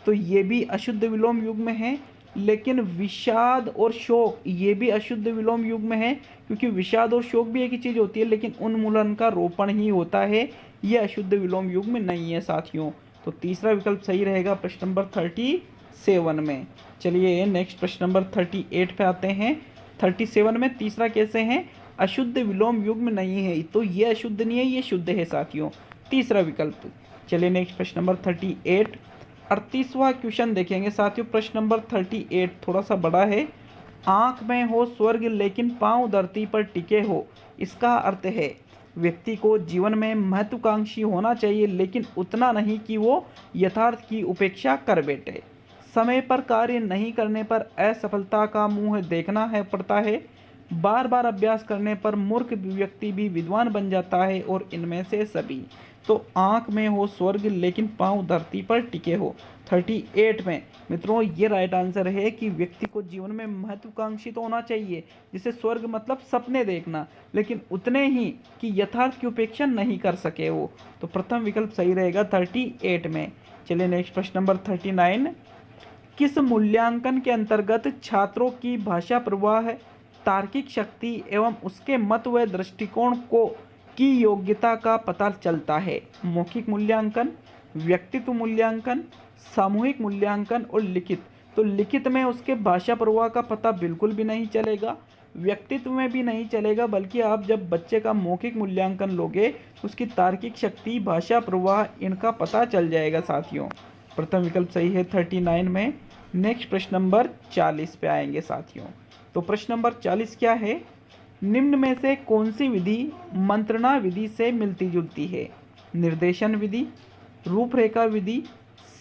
तो ये भी अशुद्ध विलोम युग्म है, लेकिन विषाद और शोक ये भी अशुद्ध विलोम युग्म है, क्योंकि विषाद और शोक भी एक ही चीज़ होती है, लेकिन उन्मूलन का रोपण ही होता है, ये अशुद्ध विलोम युग्म नहीं है साथियों। तो तीसरा विकल्प सही रहेगा प्रश्न नंबर 37 में। चलिए नेक्स्ट प्रश्न नंबर 38 पे आते हैं। 37 में तीसरा कैसे है, अशुद्ध विलोम युग्म नहीं है, तो ये अशुद्ध नहीं है, ये शुद्ध है साथियों, तीसरा विकल्प। चलिए नेक्स्ट प्रश्न नंबर 38, 38वां क्वेश्चन देखेंगे साथियों। प्रश्न नंबर 38 थोड़ा सा बड़ा है। आँख में हो स्वर्ग लेकिन पाँव धरती पर टिके हो, इसका अर्थ है व्यक्ति को जीवन में महत्वाकांक्षी होना चाहिए लेकिन उतना नहीं कि वो यथार्थ की उपेक्षा कर बैठे। समय पर कार्य नहीं करने पर असफलता का मुंह देखना है पड़ता है। बार बार अभ्यास करने पर मूर्ख व्यक्ति भी विद्वान बन जाता है और इनमें से सभी। तो आँख में हो स्वर्ग लेकिन पाँव धरती पर टिके हो, 38 में मित्रों ये राइट आंसर है कि व्यक्ति को जीवन में महत्वाकांक्षी तो होना चाहिए, जिसे स्वर्ग मतलब सपने देखना, लेकिन उतने ही कि यथार्थ की उपेक्षा नहीं कर सके वो। तो प्रथम विकल्प सही रहेगा 38 में। चलिए नेक्स्ट प्रश्न नंबर 39, किस मूल्यांकन के अंतर्गत छात्रों की भाषा प्रवाह, तार्किक शक्ति एवं उसके मत व दृष्टिकोण को की योग्यता का पता चलता है? मौखिक मूल्यांकन, व्यक्तित्व मूल्यांकन, सामूहिक मूल्यांकन और लिखित। तो लिखित में उसके भाषा प्रवाह का पता बिल्कुल भी नहीं चलेगा, व्यक्तित्व में भी नहीं चलेगा, बल्कि आप जब बच्चे का मौखिक मूल्यांकन लोगे उसकी तार्किक शक्ति, भाषा प्रवाह, इनका पता चल जाएगा साथियों। प्रथम विकल्प सही है 39 में। नेक्स्ट प्रश्न नंबर 40 पे आएंगे साथियों। तो प्रश्न नंबर 40 क्या है, निम्न में से कौन सी विधि मंत्रणा विधि से मिलती जुलती है? निर्देशन विधि, रूपरेखा विधि,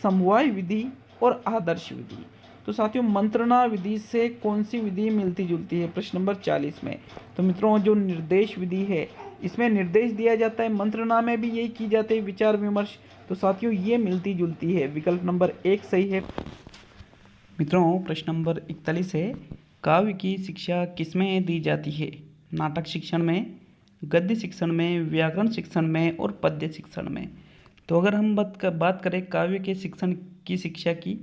समवाय विधि और आदर्श विधि। तो साथियों मंत्रणा विधि से कौन सी विधि मिलती जुलती है प्रश्न नंबर 40 में? तो मित्रों जो निर्देश विधि है इसमें निर्देश दिया जाता है, मंत्रणा में भी यही की जाती है विचार विमर्श। तो साथियों ये मिलती जुलती है, विकल्प नंबर 1 सही है। मित्रों प्रश्न नंबर 41 है, काव्य की शिक्षा किसमें दी जाती है? नाटक शिक्षण में, गद्य शिक्षण में, व्याकरण शिक्षण में और पद्य शिक्षण में। तो अगर हम बात करें काव्य के शिक्षण की शिक्षा की,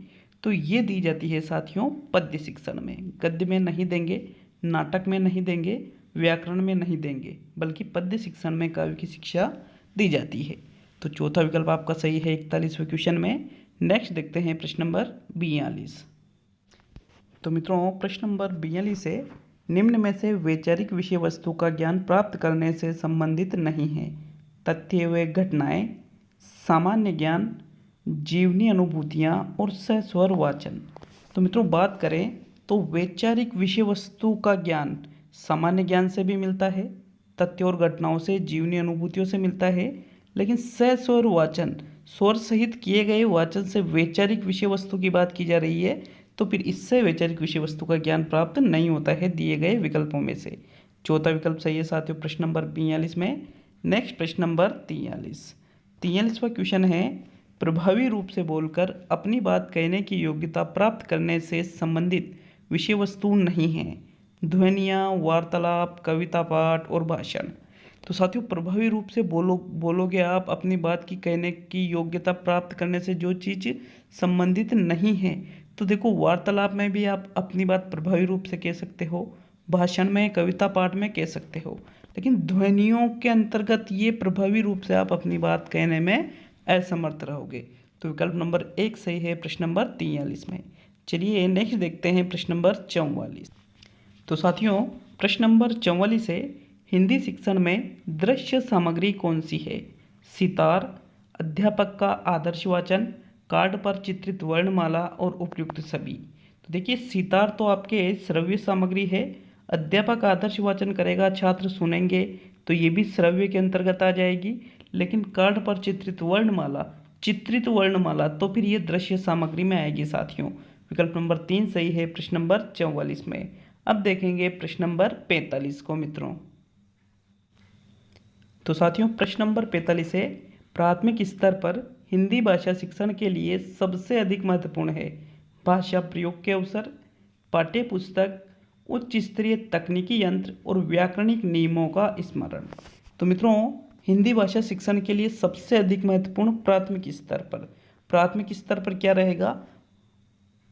तो ये दी जाती है साथियों पद्य शिक्षण में। गद्य में नहीं देंगे, नाटक में नहीं देंगे, व्याकरण में नहीं देंगे, बल्कि पद्य शिक्षण में काव्य की शिक्षा दी जाती है। तो चौथा विकल्प आपका सही है 41वें क्वेश्चन में। नेक्स्ट देखते हैं प्रश्न नंबर 42। तो मित्रों प्रश्न नंबर 42 है, निम्न में से वैचारिक विषय वस्तु का ज्ञान प्राप्त करने से संबंधित नहीं है? तथ्य व घटनाएं, सामान्य ज्ञान, जीवनी अनुभूतियाँ और सस्वर वाचन। तो मित्रों बात करें तो वैचारिक विषय वस्तु का ज्ञान सामान्य ज्ञान से भी मिलता है, तथ्य और घटनाओं से, जीवनी अनुभूतियों से मिलता है, लेकिन सस्वर वाचन, स्वर सहित किए गए वाचन से वैचारिक विषय वस्तु की बात की जा रही है, तो फिर इससे वैचारिक विषय वस्तु का ज्ञान प्राप्त नहीं होता है दिए गए विकल्पों में से। चौथा विकल्प सही है साथियों प्रश्न नंबर 42 में। नेक्स्ट प्रश्न नंबर 43वां क्वेश्चन है, प्रभावी रूप से बोलकर अपनी बात कहने की योग्यता प्राप्त करने से संबंधित विषय वस्तु नहीं है? ध्वनियाँ, वार्तालाप, कविता पाठ और भाषण। तो साथियों प्रभावी रूप से बोलोगे आप अपनी बात की कहने की योग्यता प्राप्त करने से जो चीज़ संबंधित नहीं है, तो देखो वार्तालाप में भी आप अपनी बात प्रभावी रूप से कह सकते हो, भाषण में, कविता पाठ में कह सकते हो, लेकिन ध्वनियों के अंतर्गत ये प्रभावी रूप से आप अपनी बात कहने में असमर्थ रहोगे। तो विकल्प नंबर 1 सही है प्रश्न नंबर 43 में। चलिए नेक्स्ट देखते हैं प्रश्न नंबर 44। तो साथियों प्रश्न नंबर 44 है, हिंदी शिक्षण में दृश्य सामग्री कौन सी है? सितार, अध्यापक का आदर्श वाचन, कार्ड पर चित्रित वर्णमाला और उपयुक्त सभी। तो देखिए सितार तो आपके श्रव्य सामग्री है, अध्यापक आदर्श वाचन करेगा, छात्र सुनेंगे, तो ये भी श्रव्य के अंतर्गत आ जाएगी, लेकिन कार्ड पर चित्रित वर्णमाला तो फिर ये दृश्य सामग्री में आएगी साथियों। विकल्प नंबर 3 सही है प्रश्न नंबर 44 में। अब देखेंगे प्रश्न नंबर 45 को मित्रों। तो साथियों प्रश्न नंबर 45 है, प्राथमिक स्तर पर हिंदी भाषा शिक्षण के लिए सबसे अधिक महत्वपूर्ण है? भाषा प्रयोग के अवसर, पाठ्य पुस्तक, उच्च स्तरीय तकनीकी यंत्र और व्याकरणिक नियमों का स्मरण। तो मित्रों हिंदी भाषा शिक्षण के लिए सबसे अधिक महत्वपूर्ण प्राथमिक स्तर पर क्या रहेगा?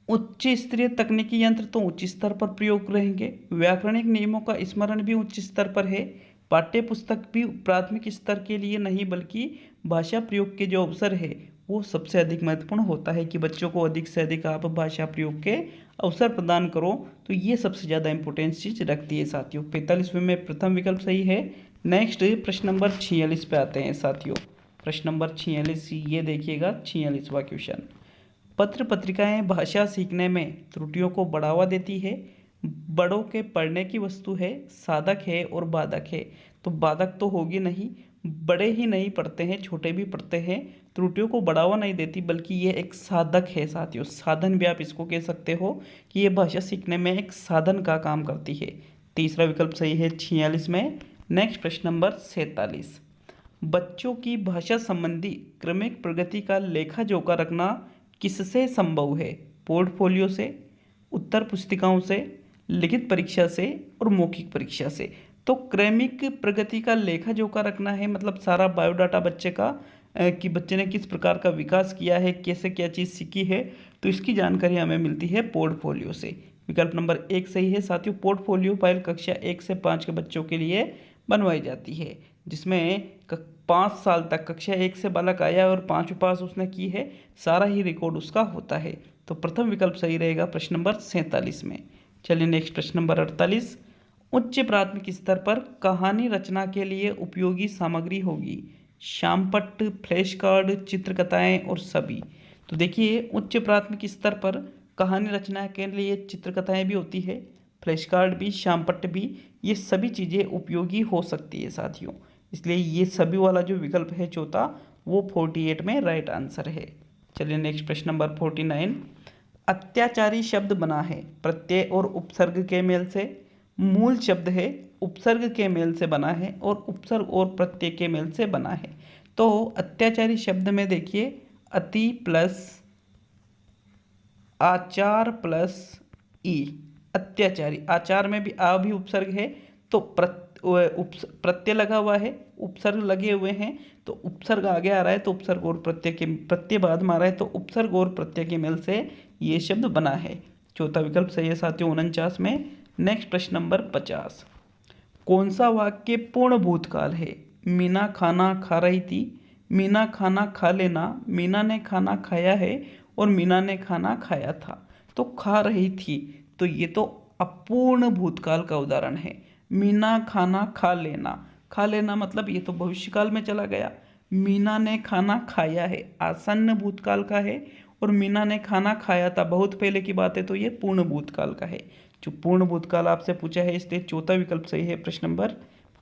उच्च स्तरीय तकनीकी यंत्र तो उच्च स्तर पर प्रयोग रहेंगे, व्याकरणिक नियमों का स्मरण भी उच्च स्तर पर है, पाठ्य पुस्तक भी प्राथमिक स्तर के लिए नहीं बल्कि भाषा प्रयोग के जो अवसर है वो सबसे अधिक महत्वपूर्ण होता है कि बच्चों को अधिक से अधिक आप भाषा प्रयोग के अवसर प्रदान करो, तो ये सबसे ज़्यादा इंपॉर्टेंस चीज़ रखती है साथियों। 45वें में प्रथम विकल्प सही है। नेक्स्ट प्रश्न नंबर 46 पे आते हैं साथियों। प्रश्न नंबर 46 ये देखिएगा, 46वां क्वेश्चन। पत्र पत्रिकाएं भाषा सीखने में त्रुटियों को बढ़ावा देती है, बड़ों के पढ़ने की वस्तु है, साधक है और बाधक है। तो बाधक तो होगी नहीं, बड़े ही नहीं पढ़ते हैं, छोटे भी पढ़ते हैं, त्रुटियों को बढ़ावा नहीं देती, बल्कि ये एक साधक है साथियों। साधन भी आप इसको कह सकते हो कि ये भाषा सीखने में एक साधन का काम करती है। तीसरा विकल्प सही है 46 में। नेक्स्ट प्रश्न नंबर 47। बच्चों की भाषा संबंधी क्रमिक प्रगति का लेखा जोखा रखना किससे संभव है? पोर्टफोलियो से, उत्तर पुस्तिकाओं से, लिखित परीक्षा से और मौखिक परीक्षा से। तो क्रमिक प्रगति का लेखा जोखा रखना है, मतलब सारा बायोडाटा बच्चे का कि बच्चे ने किस प्रकार का विकास किया है, कैसे क्या चीज़ सीखी है, तो इसकी जानकारी हमें मिलती है पोर्टफोलियो से। विकल्प नंबर 1 सही है साथियों। पोर्टफोलियो फाइल कक्षा 1 से 5 के बच्चों के लिए बनवाई जाती है, जिसमें 5 साल तक कक्षा 1 से बालक आया और 5वीं पास उसने की है, सारा ही रिकॉर्ड उसका होता है। तो प्रथम विकल्प सही रहेगा प्रश्न नंबर 47 में। चलिए नेक्स्ट प्रश्न नंबर 48। उच्च प्राथमिक स्तर पर कहानी रचना के लिए उपयोगी सामग्री होगी शामपट्ट, फ्लैश कार्ड, चित्रकथाएं और सभी। तो देखिए, उच्च प्राथमिक स्तर पर कहानी रचना के लिए चित्रकथाएं भी होती है, फ्लैश कार्ड भी, शामपट्ट भी, ये सभी चीज़ें उपयोगी हो सकती है साथियों। इसलिए ये सभी वाला जो विकल्प है चौथा, वो 48 में राइट आंसर है। चलिए नेक्स्ट प्रश्न नंबर 49। अत्याचारी शब्द बना है प्रत्यय और उपसर्ग के मेल से, मूल शब्द है उपसर्ग के मेल से बना है और उपसर्ग और प्रत्यय के मेल से बना है। तो अत्याचारी शब्द में देखिए, अति प्लस आचार प्लस ई, अत्याचारी। आचार में भी आ भी उपसर्ग है, तो प्रत्यय लगा हुआ है, उपसर्ग लगे हुए हैं, तो उपसर्ग आगे आ रहा है, तो उपसर्ग और प्रत्यय बाद में आ रहा है, तो उपसर्ग और प्रत्यय के मेल से ये शब्द बना है। चौथा विकल्प सही है साथियों 49 में। नेक्स्ट प्रश्न नंबर 50। कौन सा वाक्य पूर्ण भूतकाल है? मीना खाना खा रही थी, मीना खाना खा लेना, मीना ने खाना खाया है और मीना ने खाना खाया था। तो खा रही थी, तो ये तो अपूर्ण भूतकाल का उदाहरण है। मीना खाना खा लेना, खा लेना मतलब ये तो भविष्यकाल में चला गया। मीना ने खाना खाया है, आसन्न भूतकाल का है, और मीना ने खाना खाया था, बहुत पहले की बात है, तो ये पूर्ण भूतकाल का है। जो पूर्ण भूतकाल आपसे पूछा है, इसलिए चौथा विकल्प सही है प्रश्न नंबर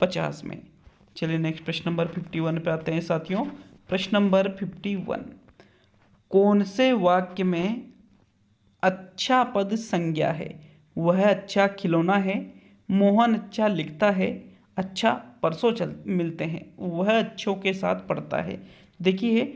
50 में। चलिए नेक्स्ट प्रश्न नंबर 51 पे आते हैं साथियों। प्रश्न नंबर 51। कौन से वाक्य में अच्छा पद संज्ञा है? वह अच्छा खिलौना है, मोहन अच्छा लिखता है, अच्छा परसों चल मिलते हैं, वह अच्छों के साथ पढ़ता है। देखिए,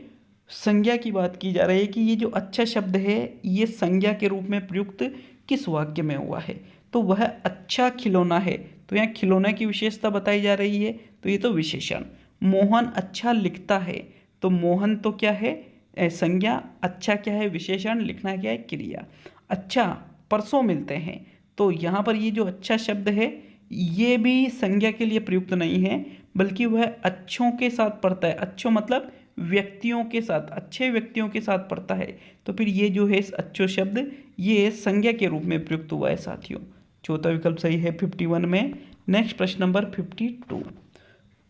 संज्ञा की बात की जा रही है कि ये जो अच्छा शब्द है, ये संज्ञा के रूप में प्रयुक्त किस वाक्य में हुआ है? तो वह अच्छा खिलौना है, तो यहाँ खिलौने की विशेषता बताई जा रही है, तो ये तो विशेषण। मोहन अच्छा लिखता है, तो मोहन तो क्या है? संज्ञा। अच्छा क्या है? विशेषण। लिखना क्या है? क्रिया। अच्छा परसों मिलते हैं, तो यहाँ पर ये जो अच्छा शब्द है, ये भी संज्ञा के लिए प्रयुक्त नहीं है, बल्कि वह अच्छों के साथ पढ़ता है। अच्छों मतलब व्यक्तियों के साथ, अच्छे व्यक्तियों के साथ पढ़ता है, तो फिर ये जो है अच्छो शब्द, ये संज्ञा के रूप में प्रयुक्त हुआ है साथियों। चौथा विकल्प सही है 51 में। नेक्स्ट प्रश्न नंबर 52।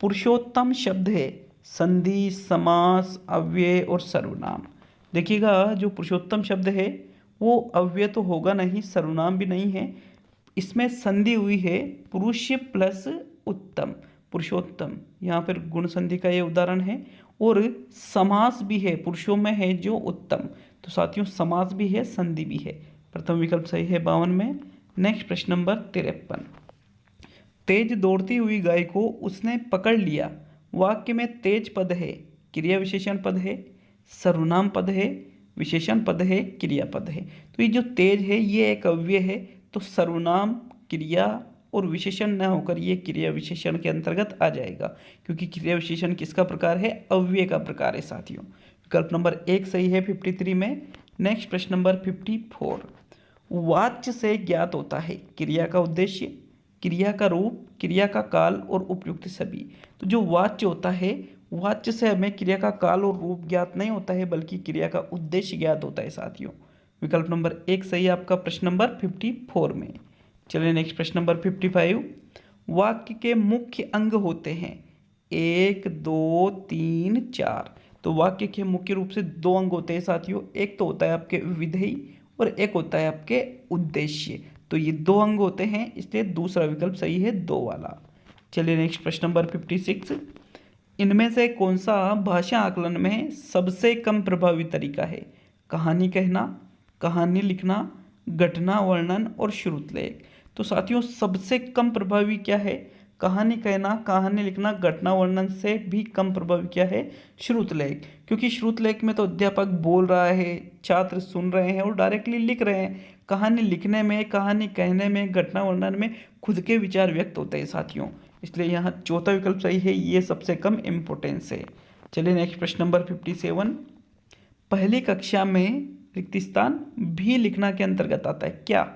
पुरुषोत्तम शब्द है संधि, समास, अव्यय और सर्वनाम। देखिएगा, जो पुरुषोत्तम शब्द है वो अव्यय तो होगा नहीं, सर्वनाम भी नहीं है, इसमें संधि हुई है पुरुष प्लस उत्तम, पुरुषोत्तम, यहाँ पर गुण संधि का ये उदाहरण है। और समास भी है, पुरुषों में है जो उत्तम, तो साथियों समास भी है, संधि भी है। प्रथम विकल्प सही है 52 में। नेक्स्ट प्रश्न नंबर 53। तेज दौड़ती हुई गाय को उसने पकड़ लिया। वाक्य में तेज पद है, क्रिया विशेषण पद है, सर्वनाम पद है, विशेषण पद है, क्रिया पद है। तो ये जो तेज है ये एक अव्यय है, तो सर्वनाम, क्रिया और विशेषण न होकर ये क्रिया विशेषण के अंतर्गत आ जाएगा, क्योंकि क्रिया विशेषण किसका प्रकार है? अव्यय का प्रकार है साथियों। विकल्प नंबर 1 सही है 53 में। नेक्स्ट प्रश्न नंबर 54। वाच्य से ज्ञात होता है क्रिया का उद्देश्य, क्रिया का रूप, क्रिया का काल और उपयुक्त सभी। तो जो वाच्य होता है वाच्य से हमें क्रिया का काल और रूप ज्ञात नहीं होता है, बल्कि क्रिया का उद्देश्य ज्ञात होता है साथियों। विकल्प नंबर 1 सही है आपका प्रश्न नंबर 54 में। चलिए नेक्स्ट प्रश्न नंबर 55। वाक्य के मुख्य अंग होते हैं 1, 2, 3, 4। तो वाक्य के मुख्य रूप से 2 अंग होते हैं साथियों। एक तो होता है आपके विधेय और एक होता है आपके उद्देश्य। तो ये 2 अंग होते हैं, इसलिए दूसरा विकल्प सही है 2 वाला। चलिए नेक्स्ट प्रश्न नंबर 56। इनमें से कौन सा भाषा आकलन में सबसे कम प्रभावी तरीका है? कहानी कहना, कहानी लिखना, घटना वर्णन और श्रुतलेख। तो साथियों सबसे कम प्रभावी क्या है? कहानी कहना, कहानी लिखना, घटना वर्णन से भी कम प्रभावी क्या है? श्रुतलेख। क्योंकि श्रुतलेख में तो अध्यापक बोल रहा है, छात्र सुन रहे हैं और डायरेक्टली लिख रहे हैं। कहानी लिखने में, कहानी कहने में, घटना वर्णन में खुद के विचार व्यक्त होते हैं साथियों। इसलिए यहाँ चौथा विकल्प सही है, ये सबसे कम इम्पोर्टेंस है। चलिए नेक्स्ट प्रश्न नंबर 57। पहली कक्षा में रिक्त स्थान भी लिखना के अंतर्गत आता है क्या?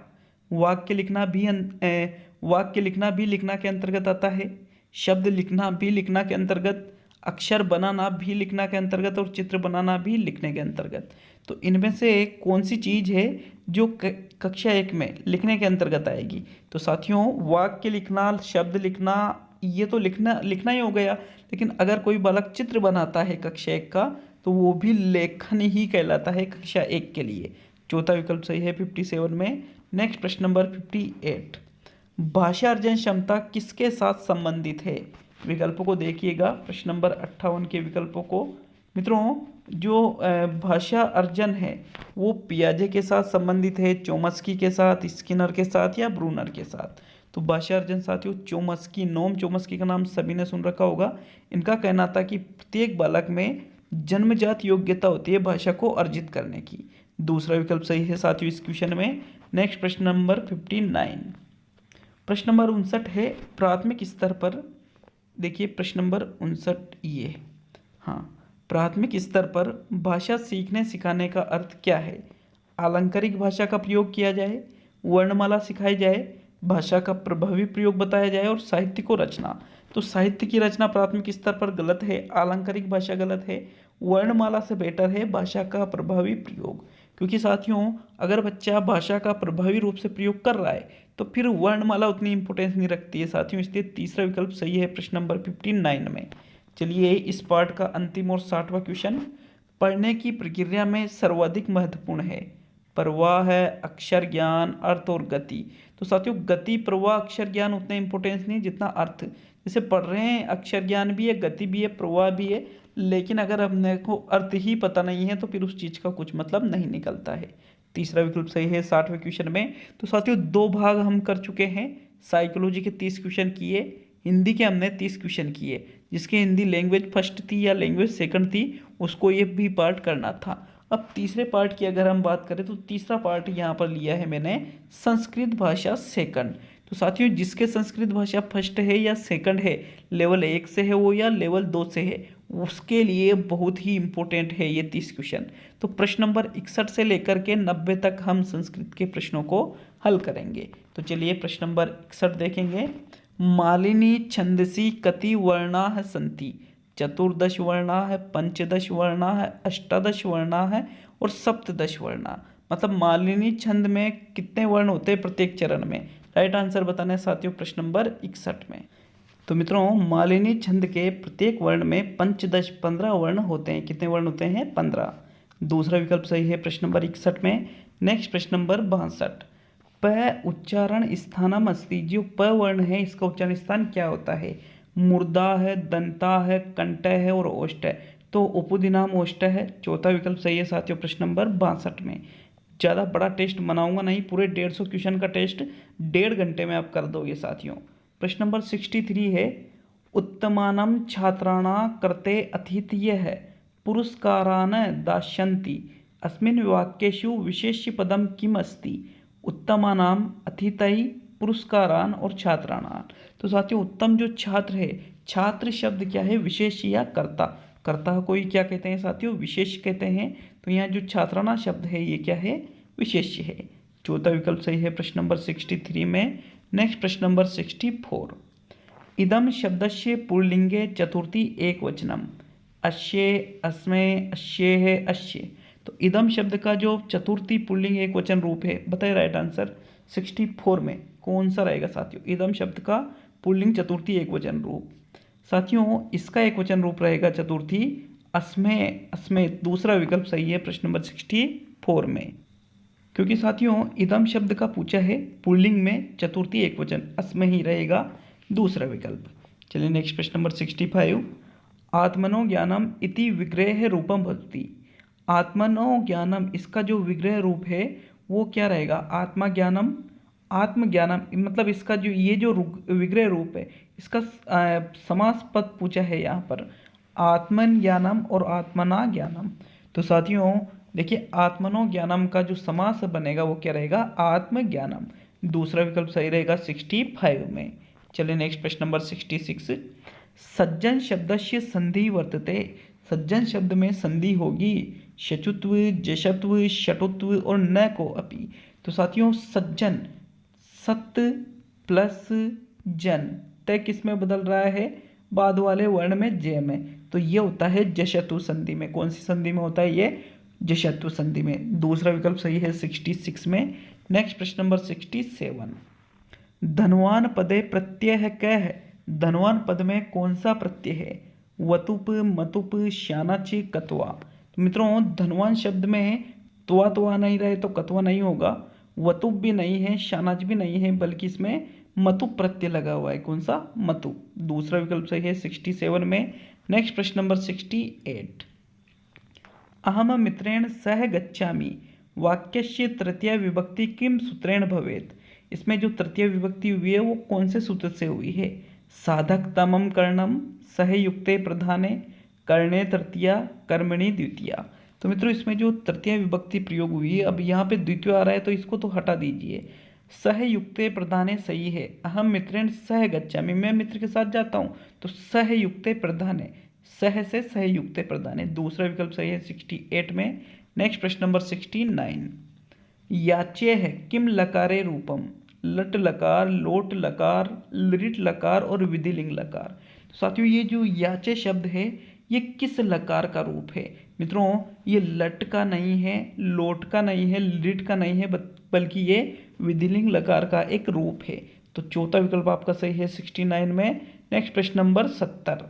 वाक्य लिखना भी लिखना के अंतर्गत आता है, शब्द लिखना भी लिखना के अंतर्गत, अक्षर बनाना भी लिखना के अंतर्गत और चित्र बनाना भी लिखने के अंतर्गत। तो इनमें से कौन सी चीज़ है जो कक्षा 1 में लिखने के अंतर्गत आएगी? तो साथियों वाक्य लिखना, शब्द लिखना, ये तो लिखना ही हो गया। लेकिन अगर कोई बालक चित्र बनाता है कक्षा 1 का, तो वो भी लेखन ही कहलाता है कक्षा 1 के लिए। चौथा विकल्प सही है 57 में। नेक्स्ट प्रश्न नंबर 58। भाषा अर्जन क्षमता किसके साथ संबंधित है? विकल्पों को देखिएगा, प्रश्न नंबर 58 के विकल्पों को। मित्रों जो भाषा अर्जन है वो पियाजे के साथ संबंधित है, चोम्स्की के साथ, स्किनर के साथ या ब्रूनर के साथ। तो भाषा अर्जन साथियों चोम्स्की, नोम चोम्स्की का नाम सभी ने सुन रखा होगा। इनका कहना था कि प्रत्येक बालक में जन्मजात योग्यता होती है भाषा को अर्जित करने की। दूसरा विकल्प सही है साथियों इस क्वेश्चन में। नेक्स्ट प्रश्न नंबर 59। प्रश्न नंबर 59 है प्राथमिक स्तर पर। देखिए प्रश्न नंबर 59 ये, हाँ, प्राथमिक स्तर पर भाषा सीखने सिखाने का अर्थ क्या है? आलंकारिक भाषा का प्रयोग किया जाए, वर्णमाला सिखाई जाए, भाषा का प्रभावी प्रयोग बताया जाए और साहित्य को रचना। तो साहित्य की रचना प्राथमिक स्तर पर गलत है, आलंकारिक भाषा गलत है, वर्णमाला से बेटर है भाषा का प्रभावी प्रयोग। क्योंकि साथियों अगर बच्चा भाषा का प्रभावी रूप से प्रयोग कर रहा है तो फिर वर्णमाला उतनी इंपॉर्टेंस नहीं रखती है साथियों। इसलिए तीसरा विकल्प सही है प्रश्न नंबर 59 में। चलिए इस पार्ट का अंतिम और 60वां क्वेश्चन। पढ़ने की प्रक्रिया में सर्वाधिक महत्वपूर्ण है प्रवाह है, अक्षर ज्ञान, अर्थ और गति। तो साथियों गति, प्रवाह, अक्षर ज्ञान उतने इंपॉर्टेंस नहीं जितना अर्थ। जैसे पढ़ रहे हैं अक्षर ज्ञान भी है, गति भी है, प्रवाह भी है, लेकिन अगर हमने को अर्थ ही पता नहीं है तो फिर उस चीज़ का कुछ मतलब नहीं निकलता है। तीसरा विकल्प सही है 60वें क्वेश्चन में। तो साथियों 2 भाग हम कर चुके हैं। साइकोलॉजी के 30 क्वेश्चन किए, हिंदी के हमने 30 क्वेश्चन किए। जिसकी हिंदी लैंग्वेज फर्स्ट थी या लैंग्वेज सेकंड थी उसको ये भी पार्ट करना था। अब तीसरे पार्ट की अगर हम बात करें तो तीसरा पार्ट यहाँ पर लिया है मैंने संस्कृत भाषा सेकंड। तो साथियों जिसके संस्कृत भाषा फर्स्ट है या सेकंड है, लेवल 1 से है वो या लेवल 2 से है, उसके लिए बहुत ही इम्पोर्टेंट है ये 30 क्वेश्चन। तो प्रश्न नंबर 61 से लेकर के 90 तक हम संस्कृत के प्रश्नों को हल करेंगे। तो चलिए प्रश्न नंबर 61 देखेंगे। मालिनी छंदसी कति वर्णा सन्ति? चतुर्दश वर्णा है, पंचदश वर्णा है, अष्टादश वर्णा है और सप्तदश वर्णा। मतलब मालिनी छंद में कितने वर्ण होते हैं प्रत्येक चरण में? राइट आंसर बताना है साथियों प्रश्न नंबर 61 में। तो मित्रों मालिनी छंद के प्रत्येक वर्ण में पंचदश 15 वर्ण होते हैं। कितने वर्ण होते हैं? 15। दूसरा विकल्प सही है प्रश्न नंबर 61 में। नेक्स्ट प्रश्न नंबर 62। प उच्चारण स्थानम अस्ति। जो प वर्ण है इसका उच्चारण स्थान क्या होता है? मुर्दा है, दंता है, कंठ है और ओष्ठ है। तो उपदिनाम ओष्ठ है। चौथा विकल्प सही है साथियों प्रश्न नंबर 62 में। ज़्यादा बड़ा टेस्ट बनाऊंगा नहीं, पूरे 150 क्वेश्चन का टेस्ट 1.5 घंटे में आप कर दोगे साथियों। प्रश्न नंबर 63 है उत्तमानम छात्राणा कृते अतिथ्य है पुरस्कारान दास्यन्ति अस्मिन् वाक्येषु विशेष्य पदम किम अस्ति? उत्तमानाम, अतिथि, पुरस्कारान और छात्राणां। तो साथियों उत्तम जो छात्र है, छात्र शब्द क्या है? विशेष या कर्ता। कर्ता को ही क्या कहते हैं साथियों? विशेष कहते हैं। तो यहाँ जो छात्राणा शब्द है ये क्या है? विशेष्य है। चौथा विकल्प सही है प्रश्न नंबर 63 में। नेक्स्ट प्रश्न नंबर 64। इदम शब्दस्य पुल्लिंगे चतुर्थी एकवचनम। अश्ये, अस्मय, अश्ये है, अश्ये। तो इदम शब्द का जो चतुर्थी पुल्लिंग एक वचन रूप है, बताइए राइट आंसर 64 में कौन सा रहेगा साथियों? इदम शब्द का पुल्लिंग चतुर्थी एक वचन रूप साथियों, इसका एक वचन रूप रहेगा चतुर्थी अस्मय, अस्मय। दूसरा विकल्प सही है प्रश्न नंबर 64 में, क्योंकि साथियों इदम शब्द का पूछा है पुल्लिंग में चतुर्थी एक वचन, अस्मय ही रहेगा दूसरा विकल्प। चलिए नेक्स्ट प्रश्न नंबर 65। आत्मनो ज्ञानम इति विग्रह रूपम भवति। आत्मनो ज्ञानम, इसका जो विग्रह रूप है वो क्या रहेगा? आत्मा ज्ञानम, आत्मज्ञानम, मतलब इसका जो ये जो विग्रह रूप है इसका समास पद पूछा है यहाँ पर, आत्मन ज्ञानम और आत्मना ज्ञानम। तो साथियों देखिए आत्मनो ज्ञानम का जो समास बनेगा वो क्या रहेगा? आत्मज्ञानम। दूसरा विकल्प सही रहेगा 65 में। चलिए नेक्स्ट प्रश्न नंबर 66। सज्जन शब्दस्य संधि वर्तते। सज्जन शब्द में संधि होगी शचुत्व, जशत्व, शटुत्व और न को अपि। तो साथियों सज्जन, सत प्लस जन, तय किस में बदल रहा है? बाद वाले वर्ण में, जे में। तो ये होता है जशतु संधि में। कौन सी संधि में होता है ये? जशतु संधि में। दूसरा विकल्प सही है 66 में। नेक्स्ट प्रश्न नंबर 67। धनवान पदे प्रत्यय है क है। धनवान पद में कौन सा प्रत्यय है? वतुप, मतुप, श्यानाच, कत्वा। तो मित्रों धनवान शब्द में त्वा त्वा नहीं रहे तो कत्वा नहीं होगा, वतुप भी नहीं है, शानाच भी नहीं है, बल्कि इसमें मतुप प्रत्यय लगा हुआ है। कौन सा? मतुप। दूसरा विकल्प सही है 67 में। नेक्स्ट प्रश्न नंबर 68। अहम मित्रेण सह गच्छामि। वाक्यस्य तृतीया विभक्ति किम सूत्रेण भवेत्। इसमें जो तृतीय विभक्ति हुई है वो कौन से सूत्र से हुई है? साधक तमम कर्णम, सहयुक्ते प्रधाने, कर्णे तृतीया, कर्मणि द्वितीया। तो मित्रों इसमें जो तृतीय विभक्ति प्रयोग हुई है, अब यहाँ पे द्वितीय आ रहा है तो इसको तो हटा दीजिए। सहयुक्ते प्रधाने सही है। अहम मित्रेण सह गच्छामि, मैं मित्र के साथ जाता हूँ, तो सहयुक्ते प्रधाने, सह से सहयुक्ते प्रधाने। दूसरा विकल्प सही है 68 में। नेक्स्ट प्रश्न नंबर 69। याचे है किम लकारे रूपम। लट लकार, लोट लकार, लिट लकार और विधिलिंग लकार। तो साथियों ये जो याचे शब्द है ये किस लकार का रूप है? मित्रों ये लट का नहीं है, लोट का नहीं है, लिट का नहीं है, बल्कि ये विधिलिंग लकार का एक रूप है। तो चौथा विकल्प आपका सही है 69 में। नेक्स्ट प्रश्न नंबर 70।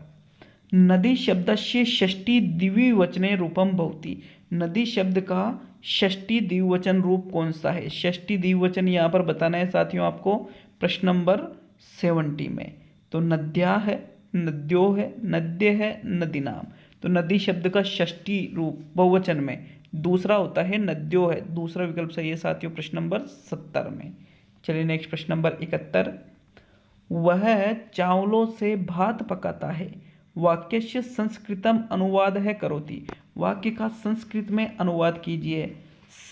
नदी शब्दस्य षष्ठी द्विवचने रूपम भवति। नदी शब्द का षष्ठी द्विवचन रूप कौन सा है? षष्ठी द्विवचन यहाँ पर बताना है साथियों आपको प्रश्न नंबर 70 में। तो नद्या है, नद्यो है, नद्य है, नदीनाम। तो नदी शब्द का षष्ठी रूप बहुवचन में दूसरा होता है नद्यो है। दूसरा विकल्प सही है साथियों प्रश्न नंबर 70 में। चलिए नेक्स्ट प्रश्न नंबर 71। वह चावलों से भात पकाता है। वाक्यस्य संस्कृतम अनुवाद है करोति। वाक्य का संस्कृत में अनुवाद कीजिए।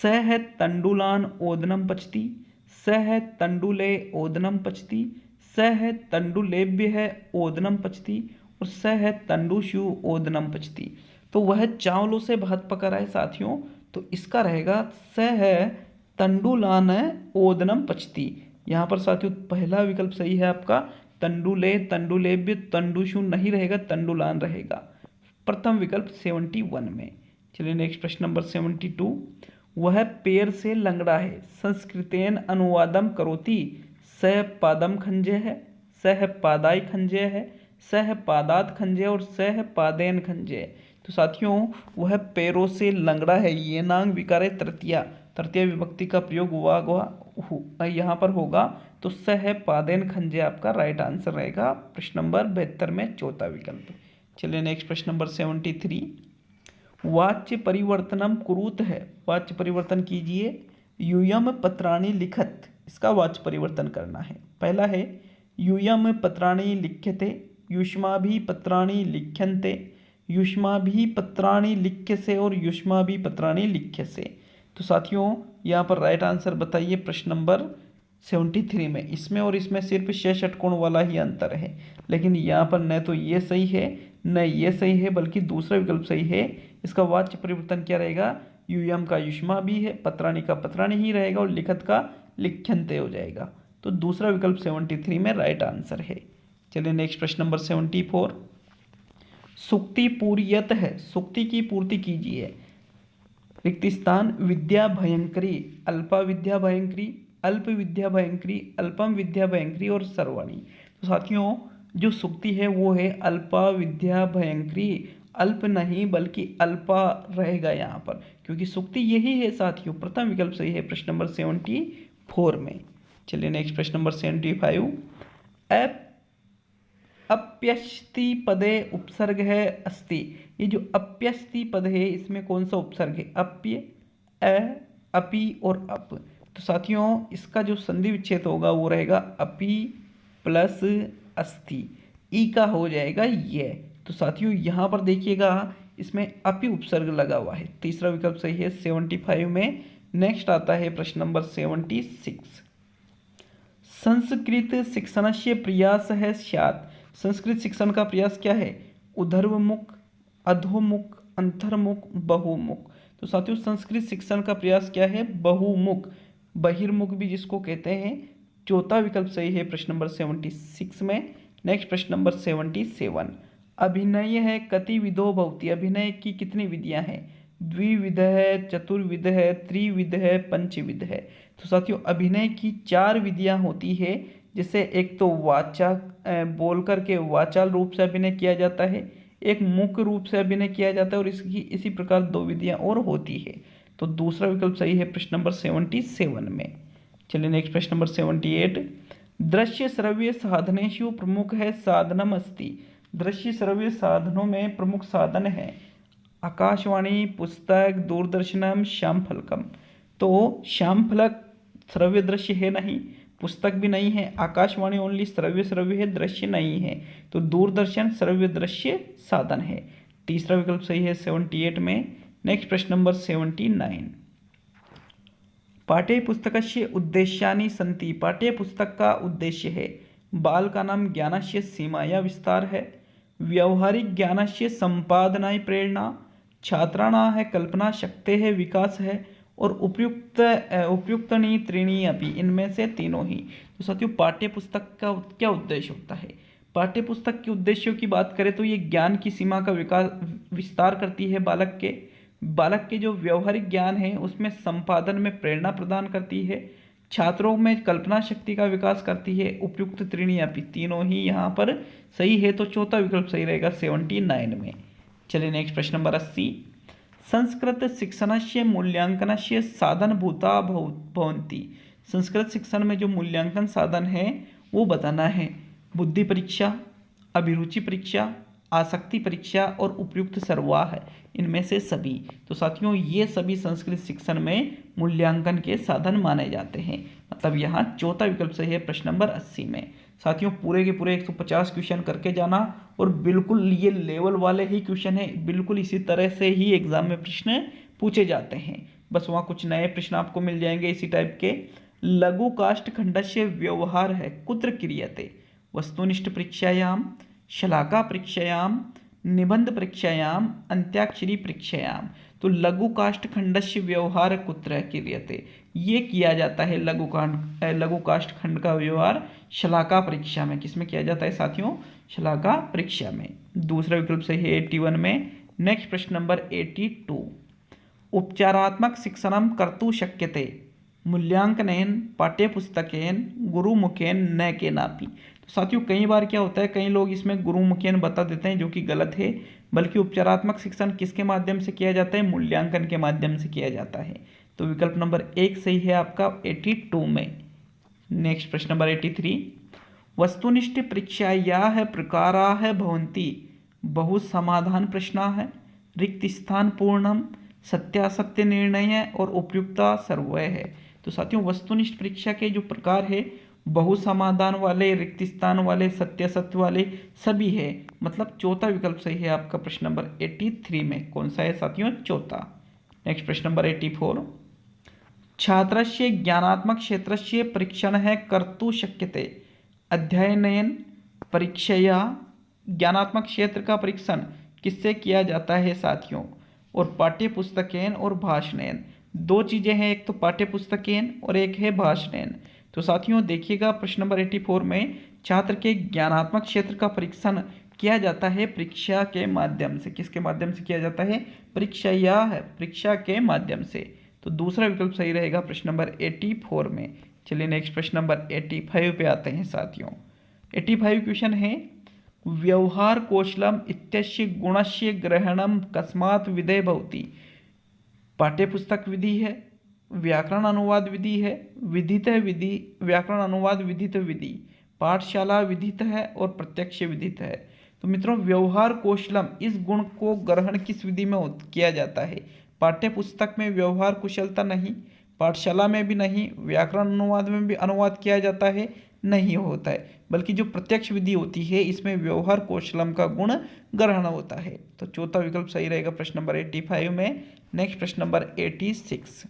सह तंडुलान ओदनम पचती, सह तंडुले ओदनम पचती, सह तंडुलेभ्य है ओदनम पचती और सह तंडुषु ओदनम पचती। तो वह चावलों से भात पका रहा है साथियों, तो इसका रहेगा सह तंडुलान ओदनम पचती। यहाँ पर साथियों पहला विकल्प सही है आपका, तंडुले, तंडुलेभ्य, तंडुषु नहीं रहेगा, तंडुलान रहेगा। प्रथम विकल्प 71 में। चलिए नेक्स्ट प्रश्न नंबर 72। वह पैर से लंगड़ा है। संस्कृतेन अनुवादम करोति। सह पादम खंजे है, सह पादाई खंजे है, सह पादात खंजे और सह पादेन खंजे। तो साथियों वह पैरों से लंगड़ा है, ये नांग विकारे तृतीया, तृतीय विभक्ति का प्रयोग हुआ यहाँ पर होगा। तो सह पादेन खंजे आपका राइट आंसर रहेगा प्रश्न नंबर 72 में, चौथा विकल्प। चलिए नेक्स्ट प्रश्न नंबर 73। वाच्य परिवर्तनम कुरुत है। वाच्य परिवर्तन कीजिए। यूयम पत्राणि लिखत, इसका वाच्य परिवर्तन करना है। पहला है यूयम पत्राणि लिख्यते, युष्माभि पत्राणि लिख्यन्ते, युष्माभि पत्राणि लिख्यसे और युष्माभि पत्राणि लिख्यसे। तो साथियों यहाँ पर राइट आंसर बताइए प्रश्न नंबर 73 में। इसमें और इसमें सिर्फ शेष षटकोण वाला ही अंतर है, लेकिन यहाँ पर न तो ये सही है न ये सही है, बल्कि दूसरा विकल्प सही है। इसका वाच्य परिवर्तन क्या रहेगा? यूयम का युष्मा भी है, पत्राणि का पत्राणि ही रहेगा और लिखत का लिख्यन्ते हो जाएगा। तो दूसरा विकल्प 73 में राइट आंसर है। चलिए नेक्स्ट प्रश्न नंबर 74। सुक्ति पूर्यत है, सुक्ति की पूर्ति कीजिए। रिक्त स्थान विद्या भयंकरी, अल्पा विद्या भयंकरी, अल्प विद्या भयंकरी, अल्पम विद्या भयंकरी और सर्वाणी। तो साथियों जो सुक्ति है वो है अल्पा विद्या भयंकरी, अल्प नहीं बल्कि अल्पा रहेगा यहाँ पर, क्योंकि सुक्ति यही है साथियों। प्रथम विकल्प सही है प्रश्न नंबर 74 में। चलिए नेक्स्ट प्रश्न नंबर 75। अप्यस्ति पदे उपसर्ग है अस्ति। ये जो अप्यस्ति पद है इसमें कौन सा उपसर्ग है? अप्य, अ, अपि और अप। तो साथियों इसका जो संधि विच्छेद होगा वो रहेगा अपि प्लस अस्ति, ई का हो जाएगा ये। तो साथियों यहाँ पर देखिएगा इसमें अपि उपसर्ग लगा हुआ है। तीसरा विकल्प सही है 75 में। नेक्स्ट आता है प्रश्न नंबर 76। संस्कृत शिक्षणस्य प्रयास है स्यात्। संस्कृत शिक्षण का प्रयास क्या है? उधर्वमुख, अधोमुख, अंतर्मुख, बहुमुख। तो साथियों संस्कृत शिक्षण का प्रयास क्या है? बहुमुख, बहिर्मुख भी जिसको कहते हैं। चौथा विकल्प सही है प्रश्न नंबर 76 में। नेक्स्ट प्रश्न नंबर 77। अभिनय है कति विधो भवति। अभिनय की कितनी विधियां हैं? द्विविध है, चतुर्विध है, त्रिविध है, पंचविध है। तो साथियों अभिनय की 4 विधियां होती है। जैसे एक तो वाचा बोल करके वाचाल रूप से अभिनय किया जाता है, एक मुख रूप से अभिनय किया जाता है, और इसकी इसी प्रकार 2 विधियां और होती है। तो दूसरा विकल्प सही है प्रश्न नंबर 77 में। चलिए नेक्स्ट प्रश्न नंबर 78। दृश्य श्रव्य साधनेषु प्रमुख है साधनम अस्ति। दृश्य श्रव्य साधनों में प्रमुख साधन है आकाशवाणी, पुस्तक, दूरदर्शनम, श्यामफलकम। तो श्यामफलक श्रव्य दृश्य है नहीं, पुस्तक भी नहीं है, आकाशवाणी ओनली श्रव्य है, दृश्य नहीं है। तो दूरदर्शन श्रव्य दृश्य साधन है। तीसरा विकल्प सही है 78 में। नेक्स्ट प्रश्न नंबर 79। पाठ्य पुस्तकस्य उद्देश्यानि सन्ति। पाठ्य पुस्तक का उद्देश्य है बाल का नाम ज्ञानस्य सीमाया विस्तार है, व्यवहारिक ज्ञानस्य संपादनाय प्रेरणा, छात्राणा है कल्पना शक्ति है विकास है, और उपयुक्तनी त्रीणी अपि। इनमें से तीनों ही। तो साथियों पाठ्य पुस्तक का क्या उद्देश्य होता है? पाठ्य पुस्तक के उद्देश्यों की बात करें तो ये ज्ञान की सीमा का विस्तार करती है बालक के जो व्यवहारिक ज्ञान है उसमें संपादन में प्रेरणा प्रदान करती है, छात्रों में कल्पना शक्ति का विकास करती है, उपयुक्त त्रीणी अपि। तीनों ही यहाँ पर सही है। तो चौथा विकल्प सही रहेगा 79 में। चलिए नेक्स्ट प्रश्न नंबर 80। संस्कृत शिक्षणस्य मूल्यांकनस्य साधनभूता भवन्ति। संस्कृत शिक्षण में जो मूल्यांकन साधन है वो बताना है बुद्धि परीक्षा, अभिरुचि परीक्षा, आसक्ति परीक्षा और उपयुक्त सर्वाह। इनमें से सभी। तो साथियों ये सभी संस्कृत शिक्षण में मूल्यांकन के साधन माने जाते हैं। मतलब यहाँ चौथा विकल्प सही है प्रश्न नंबर 80 में। साथियों पूरे के पूरे 150 क्वेश्चन करके जाना, और बिल्कुल ये लेवल वाले ही क्वेश्चन है, बिल्कुल इसी तरह से ही एग्जाम में प्रश्न पूछे जाते हैं। बस वहाँ कुछ नए प्रश्न आपको मिल जाएंगे इसी टाइप के। लघु काष्ठ खंडस्य व्यवहार है कुत्र क्रियते। वस्तुनिष्ठ परीक्षायाम, शलाका परीक्षायाम, निबंध परीक्षायाम, अंत्याक्षरी परीक्षायाम। तो लघु काष्ठ खंडस्य व्यवहार कुत्र क्रियते, ये किया जाता है लघु काष्ठ खंड का व्यवहार शलाका परीक्षा में। किसमें किया जाता है साथियों? शलाका परीक्षा में। दूसरा विकल्प सही है 81 में। नेक्स्ट प्रश्न नंबर 82। उपचारात्मक शिक्षणम कर्तुं शक्यते मूल्यांकनेन पाठ्यपुस्तकेन गुरुमुखेन न केनापि। तो साथियों कई बार क्या होता है, कई लोग इसमें गुरुमुखेन बता देते हैं जो कि गलत है, बल्कि उपचारात्मक शिक्षण किसके माध्यम से किया जाता है? मूल्यांकन के माध्यम से किया जाता है। तो विकल्प नंबर 1 सही है आपका 82 में। नेक्स्ट प्रश्न नंबर 83। वस्तुनिष्ठ परीक्षायाः प्रकाराः भवन्ति बहुसमाधान प्रश्नाः, रिक्त स्थान पूर्णम, सत्यासत्य निर्णय और उपयुक्ता सर्वय है। तो साथियों वस्तुनिष्ठ परीक्षा के जो प्रकार है बहुसमाधान वाले, रिक्त स्थान वाले, सत्यासत्य वाले सभी है। मतलब चौथा विकल्प सही है आपका प्रश्न नंबर 83 में। कौन सा है साथियों? चौथा। नेक्स्ट प्रश्न नंबर 84। छात्रस्य ज्ञानात्मक क्षेत्रस्य परीक्षण है कर्तुं शक्यते अध्ययनेन परीक्षया। ज्ञानात्मक क्षेत्र का परीक्षण किससे किया जाता है साथियों? और पाठ्यपुस्तकेन और भाषणेन। 2 चीज़ें हैं, एक तो पाठ्यपुस्तकेन और एक है भाषणेन। तो साथियों देखिएगा प्रश्न नंबर 84 में छात्र के ज्ञानात्मक क्षेत्र का परीक्षण किया जाता है परीक्षा के माध्यम से। किसके माध्यम से किया जाता है? परीक्षा के माध्यम से। तो दूसरा विकल्प सही रहेगा प्रश्न नंबर 84 में। चलिए नेक्स्ट प्रश्न नंबर 85 पे आते हैं साथियों। 85 क्वेश्चन है, व्यवहार कौशलम इत्यस्य गुणस्य ग्रहणम कस्मात् विधेय भवति। पाठ्यपुस्तक विधि है, व्याकरण अनुवाद विधि है, विधित विधि, व्याकरण अनुवाद विधित विधि, पाठशाला विधित है और प्रत्यक्ष विधित है। तो मित्रों, व्यवहार कौशलम इस गुण को ग्रहण किस विधि में किया जाता है? पाठ्यपुस्तक में व्यवहार कुशलता नहीं, पाठशाला में भी नहीं, व्याकरण अनुवाद में भी अनुवाद किया जाता है नहीं होता है, बल्कि जो प्रत्यक्ष विधि होती है इसमें व्यवहार कौशलम का गुण ग्रहण होता है। तो चौथा विकल्प सही रहेगा प्रश्न नंबर 85 में। नेक्स्ट प्रश्न नंबर 86,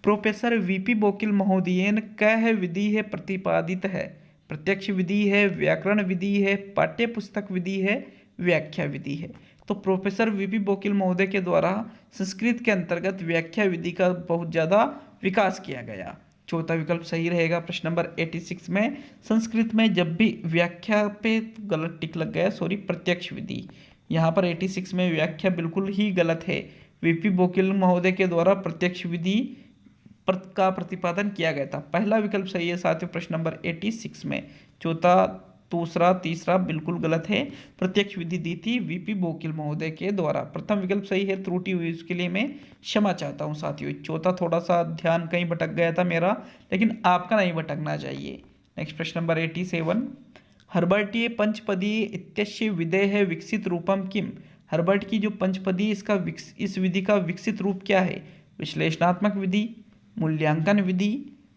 प्रोफेसर वीपी बोकिल महोदयन कह विधि है प्रतिपादित है? प्रत्यक्ष विधि है, व्याकरण विधि है, पाठ्यपुस्तक विधि है, व्याख्या विधि है। तो प्रोफेसर वीपी बोकिल महोदय के द्वारा संस्कृत के अंतर्गत व्याख्या विधि का बहुत ज़्यादा विकास किया गया। चौथा विकल्प सही रहेगा प्रश्न नंबर 86 में। संस्कृत में जब भी व्याख्या पे गलत टिक लग गया, सॉरी, प्रत्यक्ष विधि। यहाँ पर 86 में व्याख्या बिल्कुल ही गलत है। वीपी बोकिल महोदय के द्वारा प्रत्यक्ष विधि का प्रतिपादन किया गया था। पहला विकल्प सही है साथियों प्रश्न नंबर 86 में। चौथा, दूसरा, तीसरा बिल्कुल गलत है। प्रत्यक्ष विधि दी थी वीपी बोकिल महोदय के द्वारा। प्रथम विकल्प सही है, त्रुटि हुई उसके लिए मैं क्षमा चाहता हूँ साथियों। चौथा थोड़ा सा ध्यान कहीं भटक गया था मेरा, लेकिन आपका नहीं भटकना चाहिए। नेक्स्ट प्रश्न नंबर 87, हर्बर्टीय पंचपदी इत्यस्य विधेय विकसित रूपम किम? हर्बर्ट की जो पंचपदी इस विधि का विकसित रूप क्या है? विश्लेषणात्मक विधि, मूल्यांकन विधि,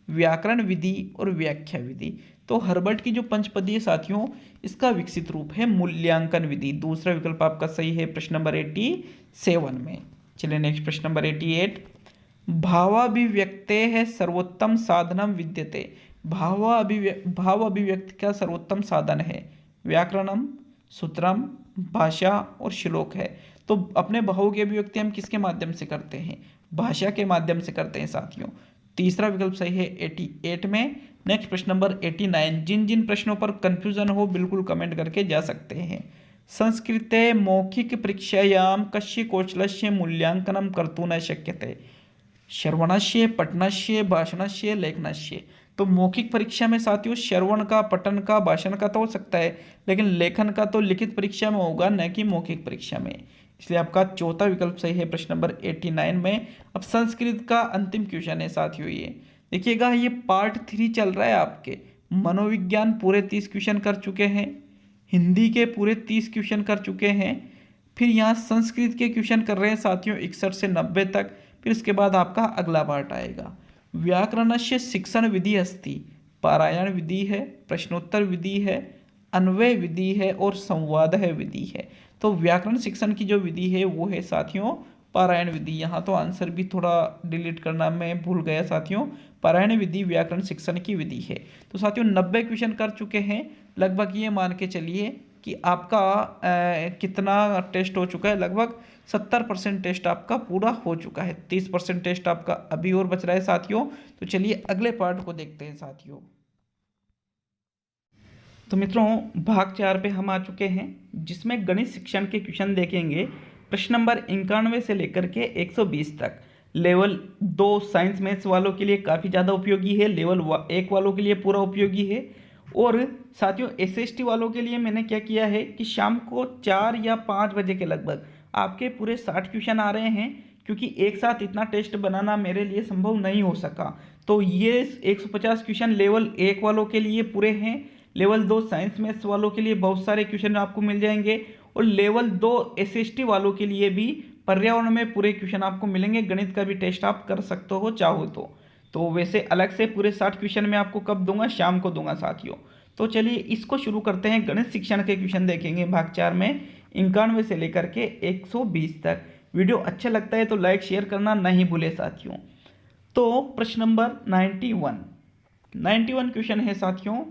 व्याकरण विधि और व्याख्या विधि। तो हर्बर्ट की जो पंचपदी साथियों, इसका विकसित रूप है मूल्यांकन विधि। दूसरा विकल्प आपका सही है प्रश्न नंबर 87 में। चलिए नेक्स्ट प्रश्न नंबर 88, भावाभिव्यक्ते है सर्वोत्तम साधनम विद्यते। भाव अभिव्यक्ति का सर्वोत्तम साधन है व्याकरणम, सूत्रम, भाषा और श्लोक है। तो अपने भावों की अभिव्यक्ति हम किसके माध्यम से करते हैं? भाषा के माध्यम से करते हैं साथियों। तीसरा विकल्प सही है 88 में। नेक्स्ट प्रश्न नंबर 89, जिन जिन प्रश्नों पर कंफ्यूजन हो बिल्कुल कमेंट करके जा सकते हैं। संस्कृते मौखिक परीक्षायां कस्य कौशलस्य मूल्यांकनं कर्तुं न शक्यते? श्रवणस्य, पठनस्य, भाषणस्य, लेखनस्य। तो मौखिक परीक्षा में साथियों श्रवण का, पठन का, भाषण का तो हो सकता है, लेकिन लेखन का तो लिखित परीक्षा में होगा, न कि मौखिक परीक्षा में। इसलिए आपका चौथा विकल्प सही है प्रश्न नंबर 89 में। अब संस्कृत का अंतिम क्वेश्चन है साथियों। ये देखिएगा, ये पार्ट 3 चल रहा है आपके। मनोविज्ञान पूरे 30 क्वेश्चन कर चुके हैं, हिंदी के पूरे 30 क्वेश्चन कर चुके हैं, फिर यहाँ संस्कृत के क्वेश्चन कर रहे हैं साथियों 61 से 90 तक। फिर इसके बाद आपका अगला पार्ट आएगा। व्याकरणस्य शिक्षण विधि अस्ति, पारायण विधि है, प्रश्नोत्तर विधि है, अन्वय विधि है और संवाद है विधि है। तो व्याकरण शिक्षण की जो विधि है वो है साथियों पारायण विधि। यहाँ तो आंसर भी थोड़ा डिलीट करना मैं भूल गया साथियों। पारायण विधि व्याकरण शिक्षण की विधि है। तो साथियों 90 क्वेश्चन कर चुके हैं लगभग। ये मान के चलिए कि आपका कितना टेस्ट हो चुका है, लगभग 70% टेस्ट आपका पूरा हो चुका है। 30% टेस्ट आपका अभी और बच रहा है साथियों। तो चलिए अगले पार्ट को देखते हैं साथियों। तो मित्रों, भाग 4 पे हम आ चुके हैं, जिसमें गणित शिक्षण के क्वेश्चन देखेंगे प्रश्न नंबर 91 से लेकर के 120 तक। लेवल 2 साइंस मैथ्स वालों के लिए काफ़ी ज़्यादा उपयोगी है, लेवल 1 वालों के लिए पूरा उपयोगी है। और साथियों SST वालों के लिए मैंने क्या किया है कि शाम को 4 या 5 बजे के लगभग आपके पूरे 60 क्वेश्चन आ रहे हैं, क्योंकि एक साथ इतना टेस्ट बनाना मेरे लिए संभव नहीं हो सका। तो ये 150 क्वेश्चन लेवल 1 वालों के लिए पूरे हैं, लेवल 2 साइंस मैथ्स वालों के लिए बहुत सारे क्वेश्चन आपको मिल जाएंगे, और लेवल 2 SST वालों के लिए भी पर्यावरण में पूरे क्वेश्चन आपको मिलेंगे। गणित का भी टेस्ट आप कर सकते हो चाहो तो वैसे अलग से पूरे 60 क्वेश्चन मैं आपको कब दूंगा? शाम को दूंगा साथियों। तो चलिए इसको शुरू करते हैं। गणित शिक्षण के क्वेश्चन देखेंगे भाग 4 में 91 से लेकर के 120 तक। वीडियो अच्छा लगता है तो लाइक शेयर करना नहीं भूले साथियों। तो प्रश्न नंबर 91 क्वेश्चन है साथियों,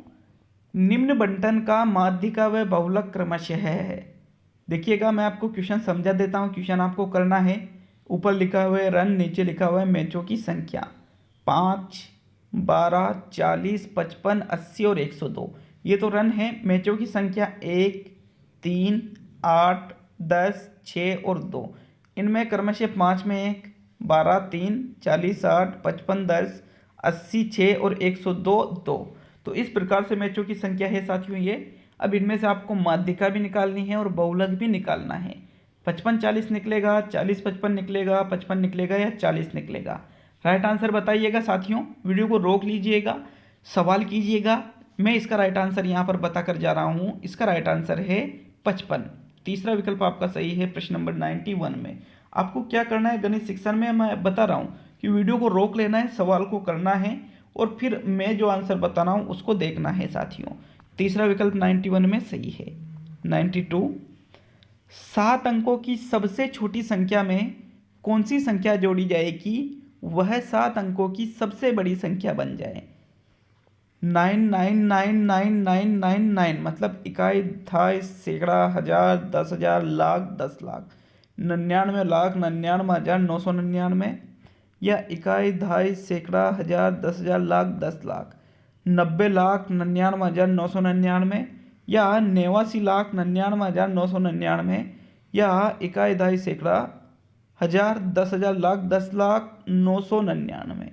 निम्न बंटन का माध्यिका व बहुलक क्रमशः है। देखिएगा, मैं आपको क्वेश्चन समझा देता हूँ। क्वेश्चन आपको करना है, ऊपर लिखा हुआ है रन, नीचे लिखा हुआ है मैचों की संख्या 5, 12, 40, 55, 80 और 102। ये तो रन है। मैचों की संख्या 1, 3, 8, 10, 6 और 2। इनमें क्रमशः 5 में 1, 12, 3, 40, 60, 55, 10, 80, 6 और 102, 2। तो इस प्रकार से मैचों की संख्या है साथियों ये। अब इनमें से आपको माध्यिका भी निकालनी है और बहुलक भी निकालना है। 55 40 निकलेगा, 40 55 निकलेगा, 55 निकलेगा या 40 निकलेगा। राइट आंसर बताइएगा साथियों। वीडियो को रोक लीजिएगा, सवाल कीजिएगा। मैं इसका राइट आंसर यहाँ पर बताकर जा रहा हूँ। इसका राइट आंसर है 55। तीसरा विकल्प आपका सही है प्रश्न नंबर 91 में। आपको क्या करना है गणित शिक्षण में मैं बता रहा हूँ कि वीडियो को रोक लेना है, सवाल को करना है और फिर मैं जो आंसर बता रहा हूँ उसको देखना है साथियों। तीसरा विकल्प 91 में सही है। 92, 7 अंकों की सबसे छोटी संख्या में कौन सी संख्या जोड़ी जाएगी वह 7 अंकों की सबसे बड़ी संख्या बन जाए। 99999999 मतलब इकाई, दहाई, सैकड़ा, हजार, 10,000, लाख, 10 लाख। 99,99,99,999 या इकाई, दहाई, सैकड़ा, हजार, 10,000, लाख, 10 लाख। 90,99,999 या 89,99,999 या इकाई, दहाई, सैकड़ा, हजार, 10,000, लाख, 10 लाख, 999।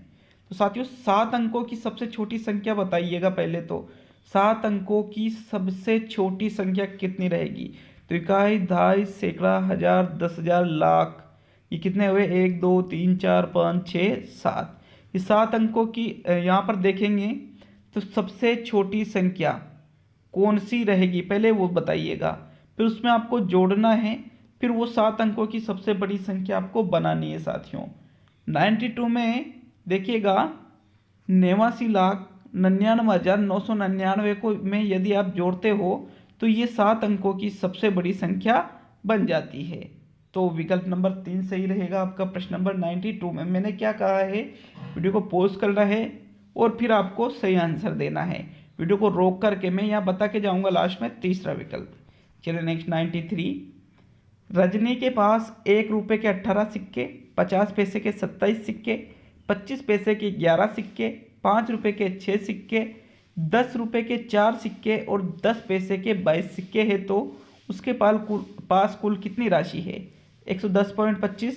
तो साथियों 7 अंकों की सबसे छोटी संख्या बताइएगा। पहले तो 7 अंकों की सबसे छोटी संख्या कितनी रहेगी। तो इकाई, दहाई, सैकड़ा, हजार, 10,000, लाख, ये कितने हुए 1 2 3 4 5 6 7। ये 7 अंकों की यहाँ पर देखेंगे तो सबसे छोटी संख्या कौन सी रहेगी पहले वो बताइएगा। फिर उसमें आपको जोड़ना है, फिर वो 7 अंकों की सबसे बड़ी संख्या आपको बनानी है साथियों। 92 में देखिएगा 89,99,999 को में यदि आप जोड़ते हो तो ये 7 अंकों की सबसे बड़ी संख्या बन जाती है। तो विकल्प नंबर 3 सही रहेगा आपका प्रश्न नंबर 92 में। मैंने क्या कहा है, वीडियो को पॉज करना है और फिर आपको सही आंसर देना है। वीडियो को रोक करके मैं यहाँ बता के जाऊँगा लास्ट में तीसरा विकल्प। चलिए नेक्स्ट 93, रजनी के पास 1 रुपये के 18 सिक्के, 50 पैसे के 27 सिक्के, 25 पैसे के 11 सिक्के, 5 रुपये के 6 सिक्के, 10 रुपये के 4 सिक्के और 10 पैसे के 22 सिक्के है तो उसके पास कुल कितनी राशि है। 110.25,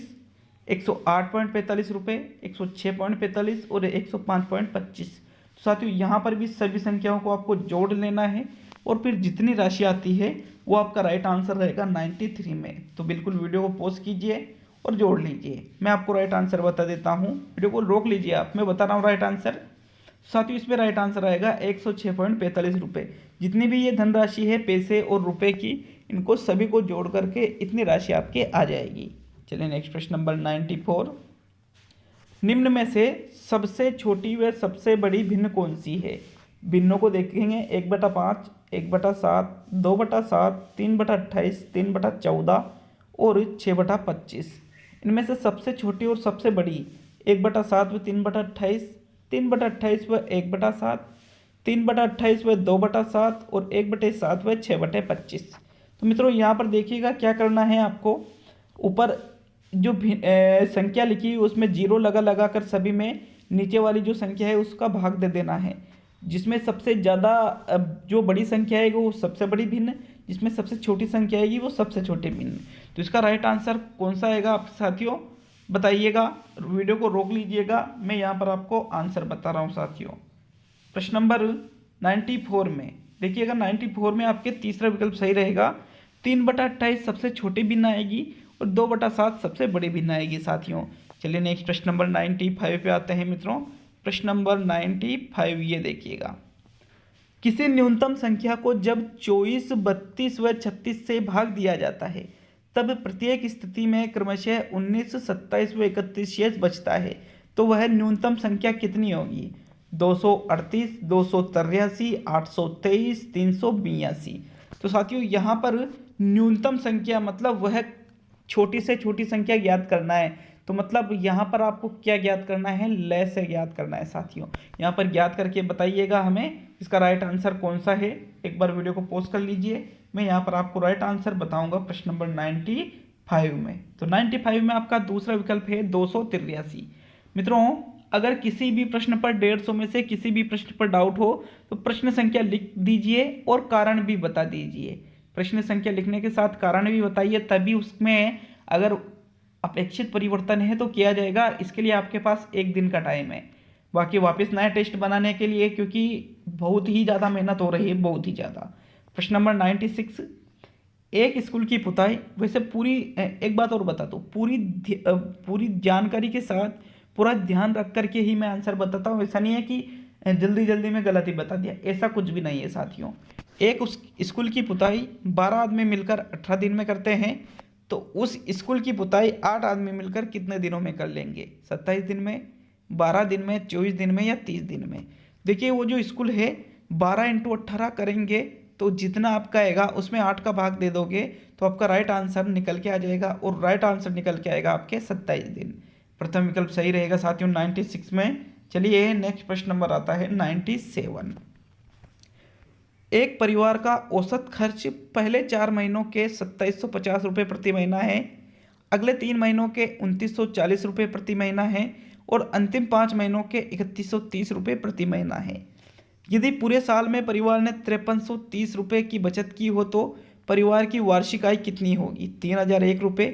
108.45 रुपये, 106.45 और 105.25। तो साथियों यहाँ पर भी सभी संख्याओं को आपको जोड़ लेना है और फिर जितनी राशि आती है वो आपका राइट आंसर रहेगा 93 में। तो बिल्कुल वीडियो को पॉज कीजिए और जोड़ लीजिए। मैं आपको राइट आंसर बता देता हूँ, वीडियो को रोक लीजिए आप, मैं बता रहा हूँ राइट आंसर। साथियों इसमें राइट आंसर आएगा 106.45 रुपये। जितनी भी ये धनराशि है पैसे और रुपए की, इनको सभी को जोड़ करके इतनी राशि आपके आ जाएगी। चलिए नेक्स्ट प्रश्न नंबर 94, निम्न में से सबसे छोटी व सबसे बड़ी भिन्न कौन सी है। भिन्नों को देखेंगे 1/5, 1/7, 2/7, 3/28, 3/14 और 6/25। इनमें से सबसे छोटी और सबसे बड़ी 1/7 व 3/28, 3/28 व 1/7, 3/28 व 2/7 और 1/7 व 6/25। तो मित्रों यहाँ पर देखिएगा क्या करना है आपको। ऊपर जो संख्या लिखी है उसमें 0 लगा कर सभी में नीचे वाली जो संख्या है उसका भाग दे देना है। जिसमें सबसे ज़्यादा जो बड़ी संख्या है वो सबसे बड़ी भिन्न, जिसमें सबसे छोटी संख्या आएगी वो सबसे छोटी भिन्न। तो इसका राइट आंसर कौन सा आएगा आप साथियों बताइएगा। वीडियो को रोक लीजिएगा, मैं यहाँ पर आपको आंसर बता रहा हूँ साथियों। प्रश्न नंबर 94 में देखिएगा, 94 में आपके तीसरा विकल्प सही रहेगा। 3/28 सबसे छोटी भिन्न आएगी और 2/7 सबसे बड़ी भिन्न आएगी साथियों। चलिए नेक्स्ट प्रश्न नंबर 95 पे आते हैं मित्रों। प्रश्न नंबर 95 ये देखिएगा, किसी न्यूनतम संख्या को जब 24, 32 व 36 से भाग दिया जाता है तब प्रत्येक स्थिति में क्रमशः 19, 27 व 31 शेष बचता है तो वह न्यूनतम संख्या कितनी होगी। 238, 283, 823, 382। तो साथियों यहाँ पर न्यूनतम संख्या मतलब वह छोटी से छोटी संख्या ज्ञात करना है। तो मतलब यहाँ पर आपको क्या ज्ञात करना है, लय से ज्ञात करना है साथियों। यहाँ पर ज्ञात करके बताइएगा हमें इसका राइट आंसर कौन सा है। एक बार वीडियो को पॉज कर लीजिए, मैं यहाँ पर आपको राइट आंसर बताऊंगा प्रश्न नंबर 95 में। तो 95 में आपका दूसरा विकल्प है 283। मित्रों अगर किसी भी प्रश्न पर 150 में से किसी भी प्रश्न पर डाउट हो तो प्रश्न संख्या लिख दीजिए और कारण भी बता दीजिए। प्रश्न संख्या लिखने के साथ कारण भी बताइए, तभी उसमें अगर अपेक्षित परिवर्तन है तो किया जाएगा। इसके लिए आपके पास 1 दिन का टाइम है। बाकी वापस नया टेस्ट बनाने के लिए, क्योंकि बहुत ही ज़्यादा मेहनत हो रही है, बहुत ही ज़्यादा। प्रश्न नंबर 96, एक स्कूल की पुताई, वैसे पूरी एक बात और बता दो, पूरी जानकारी के साथ पूरा ध्यान रख करके ही मैं आंसर बताता हूँ। ऐसा नहीं है कि जल्दी जल्दी में गलती बता दिया, ऐसा कुछ भी नहीं है साथियों। एक उस स्कूल की पुताई 12 आदमी मिलकर 18 दिन में करते हैं, तो उस स्कूल की पुताई 8 आदमी मिलकर कितने दिनों में कर लेंगे? 27 दिन में, 12 दिन में, 24 दिन में या 30 दिन में? देखिए वो जो स्कूल है 12 × 18 करेंगे तो जितना आपका आएगा उसमें 8 का भाग दे दोगे तो आपका राइट आंसर निकल के आ जाएगा, और राइट आंसर निकल के आएगा आपके 27 दिन। प्रथम विकल्प सही रहेगा साथियों 96 में। चलिए नेक्स्ट प्रश्न नंबर आता है 97। एक परिवार का औसत खर्च पहले 4 महीनों के 2750 रुपये प्रति महीना है, अगले 3 महीनों के 2940 रुपये प्रति महीना है, और अंतिम 5 महीनों के 3130 रुपये प्रति महीना है। यदि पूरे साल में परिवार ने 5330 रुपये की बचत की हो तो परिवार की वार्षिक आय कितनी होगी? 3001 रुपये,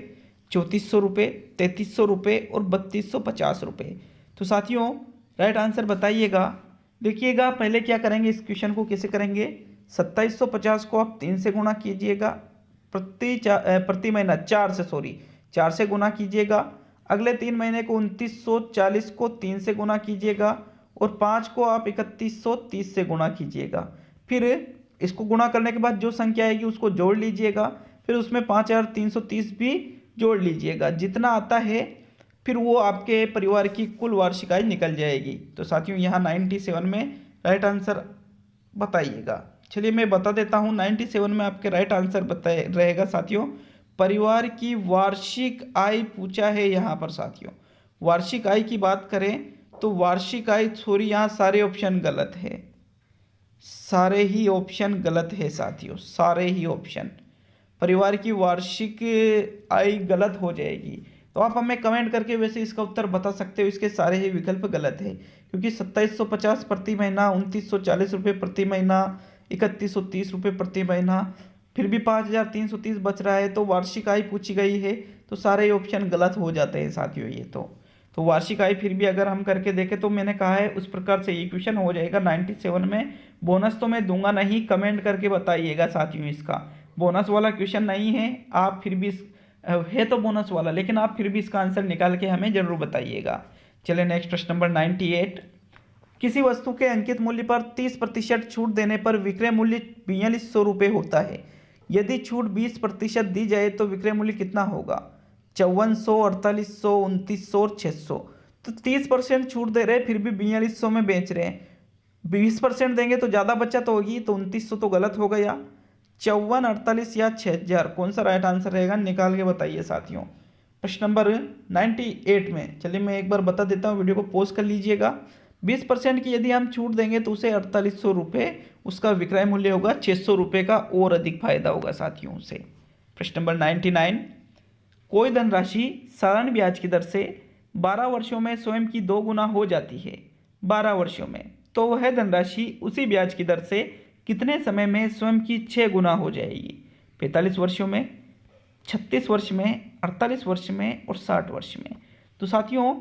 3400 रुपये, 3300 रुपये और 3250 रुपये। तो साथियों राइट आंसर बताइएगा। देखिएगा पहले क्या करेंगे, इस क्वेश्चन को कैसे करेंगे। 2750 को आप 3 से गुणा कीजिएगा, प्रति महीना 4 से गुणा कीजिएगा। अगले 3 महीने को 2940 को 3 से गुणा कीजिएगा, और 5 को आप 3130 से गुणा कीजिएगा। फिर इसको गुणा करने के बाद जो संख्या आएगी उसको जोड़ लीजिएगा, फिर उसमें 5330 भी जोड़ लीजिएगा। जितना आता है फिर वो आपके परिवार की कुल वार्षिक आय निकल जाएगी। तो साथियों यहाँ 97 में राइट आंसर बताइएगा। चलिए मैं बता देता हूँ 97 में आपके राइट आंसर रहेगा साथियों, परिवार की वार्षिक आय पूछा है यहाँ पर साथियों। वार्षिक आय की बात करें तो वार्षिक आय, सॉरी यहाँ सारे ऑप्शन गलत है, सारे ही ऑप्शन गलत है साथियों, सारे ही ऑप्शन। परिवार की वार्षिक आय गलत हो जाएगी, तो आप हमें कमेंट करके वैसे इसका उत्तर बता सकते हो। इसके सारे ही विकल्प गलत है, क्योंकि 2750 प्रति महीना, 2940 रुपये प्रति महीना, 3130 रुपये प्रति महीना, फिर भी 5330 बच रहा है, तो वार्षिक आय पूछी गई है, तो सारे ऑप्शन गलत हो जाते हैं साथियों ये तो वार्षिक आय फिर भी अगर हम करके देखें तो मैंने कहा है उस प्रकार से ये क्वेश्चन हो जाएगा 97 में। बोनस तो मैं दूंगा नहीं, कमेंट करके बताइएगा साथियों। इसका बोनस वाला क्वेश्चन नहीं है, आप फिर भी है तो बोनस वाला, लेकिन आप फिर भी इसका आंसर निकाल के हमें जरूर बताइएगा। चलिए नेक्स्ट प्रश्न नंबर 98। किसी वस्तु के अंकित मूल्य पर 30% छूट देने पर विक्रय मूल्य 4200 रुपये होता है। यदि छूट 20% दी जाए तो विक्रय मूल्य कितना होगा? 5400, 4800, 2900 और 600। तो 30% छूट दे रहे हैं फिर भी 4200 में बेच रहे हैं। 20% देंगे तो ज़्यादा बचत होगी, तो 2900 तो गलत हो गया। 54, 48 या 6000, कौन सा राइट आंसर रहेगा निकाल के बताइए साथियों। प्रश्न नंबर 98 में चलिए मैं एक बार बता देता हूँ, वीडियो को पॉज कर लीजिएगा। 20% की यदि हम छूट देंगे तो उसे 4800 रुपये उसका विक्रय मूल्य होगा, 600 रुपये का और अधिक फायदा होगा साथियों से। प्रश्न नंबर 99। कोई धनराशि साधारण ब्याज की दर से 12 वर्षों में स्वयं की 2 गुना हो जाती है 12 वर्षों में, तो वह धनराशि उसी ब्याज की दर से कितने समय में स्वयं की 6 गुना हो जाएगी? 45 वर्षों में, 36 वर्ष में, 48 वर्ष में और 60 वर्ष में। तो साथियों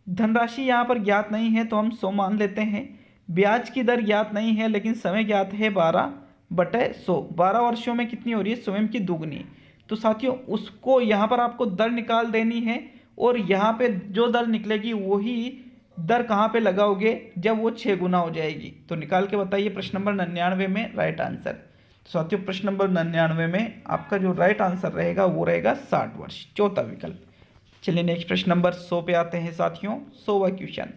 धनराशि यहाँ पर ज्ञात नहीं है तो हम 100 मान लेते हैं। ब्याज की दर ज्ञात नहीं है लेकिन समय ज्ञात है 12/100। 12 वर्षों में कितनी हो रही है? स्वयं की दुगनी। तो साथियों उसको यहाँ पर आपको दर निकाल देनी है, और यहाँ पे जो दर निकलेगी वही दर कहाँ पे लगाओगे? जब वो 6 गुना हो जाएगी। तो निकाल के बताइए प्रश्न नंबर 99 में राइट आंसर। तो साथियों प्रश्न नंबर 99 में आपका जो राइट आंसर रहेगा वो रहेगा 60 वर्ष, चौथा विकल्प। चलिए नेक्स्ट प्रश्न नंबर 100 पे आते हैं साथियों। 100वां क्वेश्चन।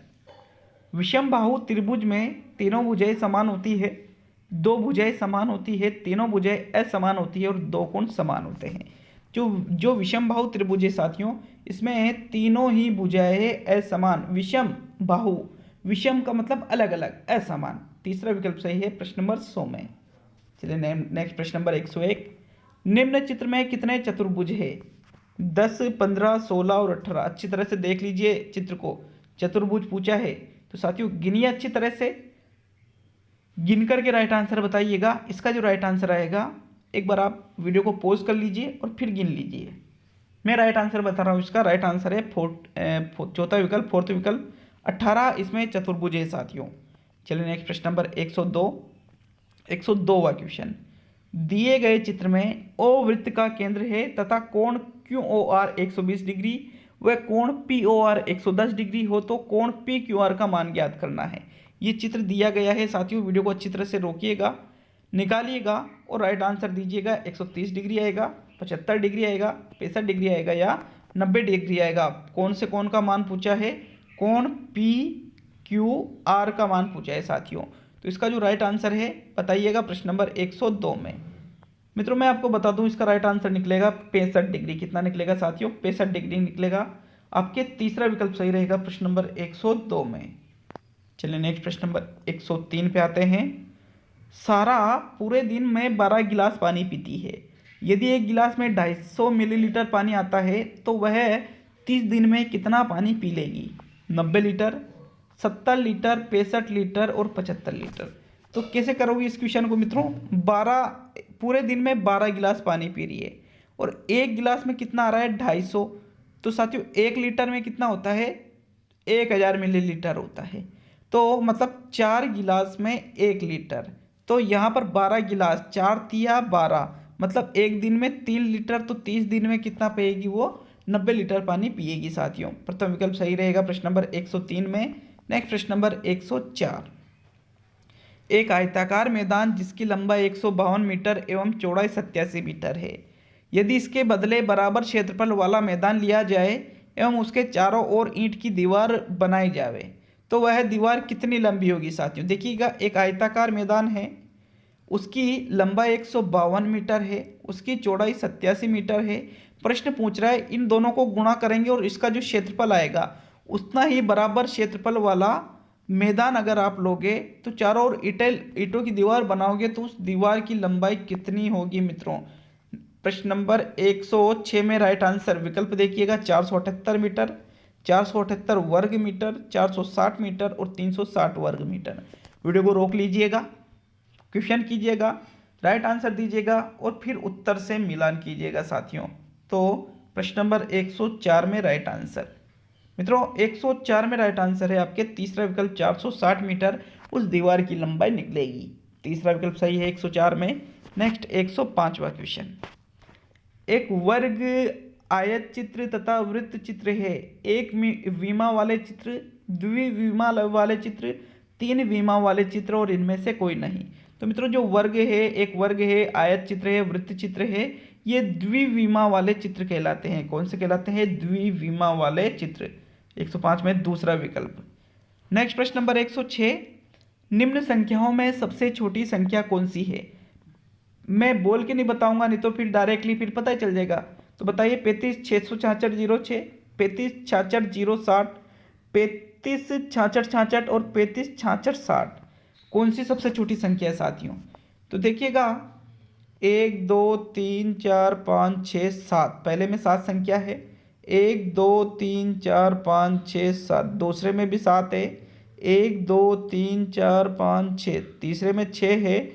विषम बाहु त्रिभुज में तीनों भुजाएं समान होती है, 2 भुजाएं समान होती है, तीनों भुजाएं असमान होती है और 2 कोण समान होते हैं। जो विषम बाहु त्रिभुज है साथियों, इसमें तीनों ही भुजाएं असमान। विषम बाहु, विषम का मतलब अलग अलग, असमान। तीसरा विकल्प सही है प्रश्न नंबर 100 में। चलिए नेक्स्ट प्रश्न नंबर 101। निम्न चित्र में कितने चतुर्भुज है? 10, 15, 16 और 18। अच्छी तरह से देख लीजिए चित्र को, चतुर्भुज पूछा है तो साथियों गिनिए अच्छी तरह से, गिन करके राइट आंसर बताइएगा। इसका जो राइट आंसर आएगा एक बार आप वीडियो को पॉज कर लीजिए और फिर गिन लीजिए। मैं राइट आंसर बता रहा हूँ, इसका राइट आंसर है चौथा विकल्प, फोर्थ विकल्प 18 इसमें चतुर्भुज है साथियों। चलिए नेक्स्ट प्रश्न नंबर 102वां क्वेश्चन। दिए गए चित्र में ओ वृत्त का केंद्र है तथा कोण QOR 120 डिग्री व कोण POR 110 डिग्री हो तो कोण PQR का मान ज्ञात करना है। ये चित्र दिया गया है साथियों, वीडियो को अच्छी तरह से रोकिएगा, निकालिएगा और राइट आंसर दीजिएगा। 130 डिग्री आएगा, 75 डिग्री आएगा, 65 डिग्री आएगा या 90 डिग्री आएगा। कौन से कोण का मान पूछा है? कोण PQR का मान पूछा है साथियों। तो इसका जो राइट आंसर है बताइएगा प्रश्न नंबर 102 में। मित्रों मैं आपको बता दूं, इसका राइट आंसर निकलेगा 65 डिग्री। कितना निकलेगा साथियों? 65 डिग्री निकलेगा। आपके तीसरा विकल्प सही रहेगा प्रश्न नंबर 102 में। चलिए नेक्स्ट प्रश्न नंबर 103 पे आते हैं। सारा पूरे दिन में 12 गिलास पानी पीती है। यदि एक गिलास में 250 मिलीलीटर पानी आता है तो वह 30 दिन में कितना पानी पी लेगी? 90 लीटर, 70 लीटर, 65 लीटर और 75 लीटर। तो कैसे करोगे इस क्वेश्चन को मित्रों? 12 पूरे दिन में 12 गिलास पानी पी रही है और एक गिलास में कितना आ रहा है? 250। तो साथियों 1 लीटर में कितना होता है? 1000 मिलीलीटर होता है। तो मतलब 4 गिलास में 1 लीटर। तो यहाँ पर 12 गिलास, 4 तिया 12, मतलब एक दिन में 3 लीटर। तो 30 दिन में कितना पिएगी वो? 90 लीटर पानी पिएगी साथियों। प्रथम विकल्प सही रहेगा प्रश्न नंबर 103 में। नेक्स्ट प्रश्न नंबर 104। एक आयताकार मैदान जिसकी लंबाई 152 मीटर एवं चौड़ाई 87 मीटर है। यदि इसके बदले बराबर क्षेत्रफल वाला मैदान लिया जाए एवं उसके चारों ओर ईंट की दीवार बनाई जाए तो वह दीवार कितनी लंबी होगी साथियों? देखिएगा, एक आयताकार मैदान है, उसकी लंबाई 152 मीटर है, उसकी चौड़ाई 87 मीटर है। प्रश्न पूछ रहा है इन दोनों को गुणा करेंगे और इसका जो क्षेत्रफल आएगा उतना ही बराबर क्षेत्रफल वाला मैदान अगर आप लोगे तो चारों ओर ईंटों की दीवार बनाओगे तो उस दीवार की लंबाई कितनी होगी मित्रों? प्रश्न नंबर 106 में राइट आंसर विकल्प देखिएगा 478 मीटर, 478 वर्ग मीटर, 460 मीटर और 360 वर्ग मीटर। वीडियो को रोक लीजिएगा, क्वेश्चन कीजिएगा, राइट आंसर दीजिएगा और फिर उत्तर से मिलान कीजिएगा साथियों। तो प्रश्न नंबर 104 में राइट आंसर मित्रों 104 में राइट आंसर है आपके तीसरा विकल्प 460 मीटर उस दीवार की लंबाई निकलेगी। तीसरा विकल्प सही है 104 में। नेक्स्ट 105वां क्वेश्चन। एक वर्ग आयत चित्र तथा वृत्त चित्र है। एक विमा वाले चित्र, द्विविमा वाले चित्र, 3 विमा वाले चित्र और इनमें से कोई नहीं। तो मित्रों जो वर्ग है, एक वर्ग है, आयत चित्र है, वृत्त चित्र है, ये द्विविमा वाले चित्र कहलाते हैं। कौन से कहलाते हैं? द्विविमा वाले चित्र। 105 में दूसरा विकल्प। नेक्स्ट प्रश्न नंबर 106। निम्न संख्याओं में सबसे छोटी संख्या कौन सी है? मैं बोल के नहीं बताऊंगा, नहीं तो फिर डायरेक्टली फिर पता ही चल जाएगा। तो बताइए 35 666 06, 35 66 060, 35 66 66 और 35 66 60 कौन सी सबसे छोटी संख्या है साथियों? तो देखिएगा 1 2 3 4 5 6 7, पहले में 7 संख्या है। 1 2 3 4 5 6 7, दूसरे में भी 7 है। 1 2 3 4 5 6, तीसरे में 6 है।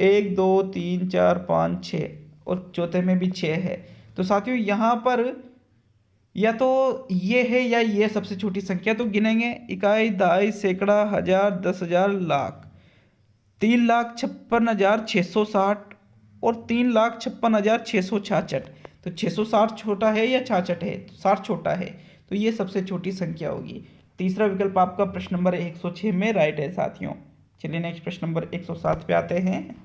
1 2 3 4 5 6 और चौथे में भी 6 है। तो साथियों यहाँ पर या तो ये है या ये सबसे छोटी संख्या। तो गिनेंगे इकाई, दहाई, सैकड़ा, हजार, 10,000, लाख। 3,56,660 और 3,56,666। तो 660 छोटा है या 66 है? 60 छोटा है, तो ये सबसे छोटी संख्या होगी। तीसरा विकल्प आपका प्रश्न नंबर 106 में राइट है साथियों। चलिए नेक्स्ट प्रश्न नंबर 107 पे आते हैं।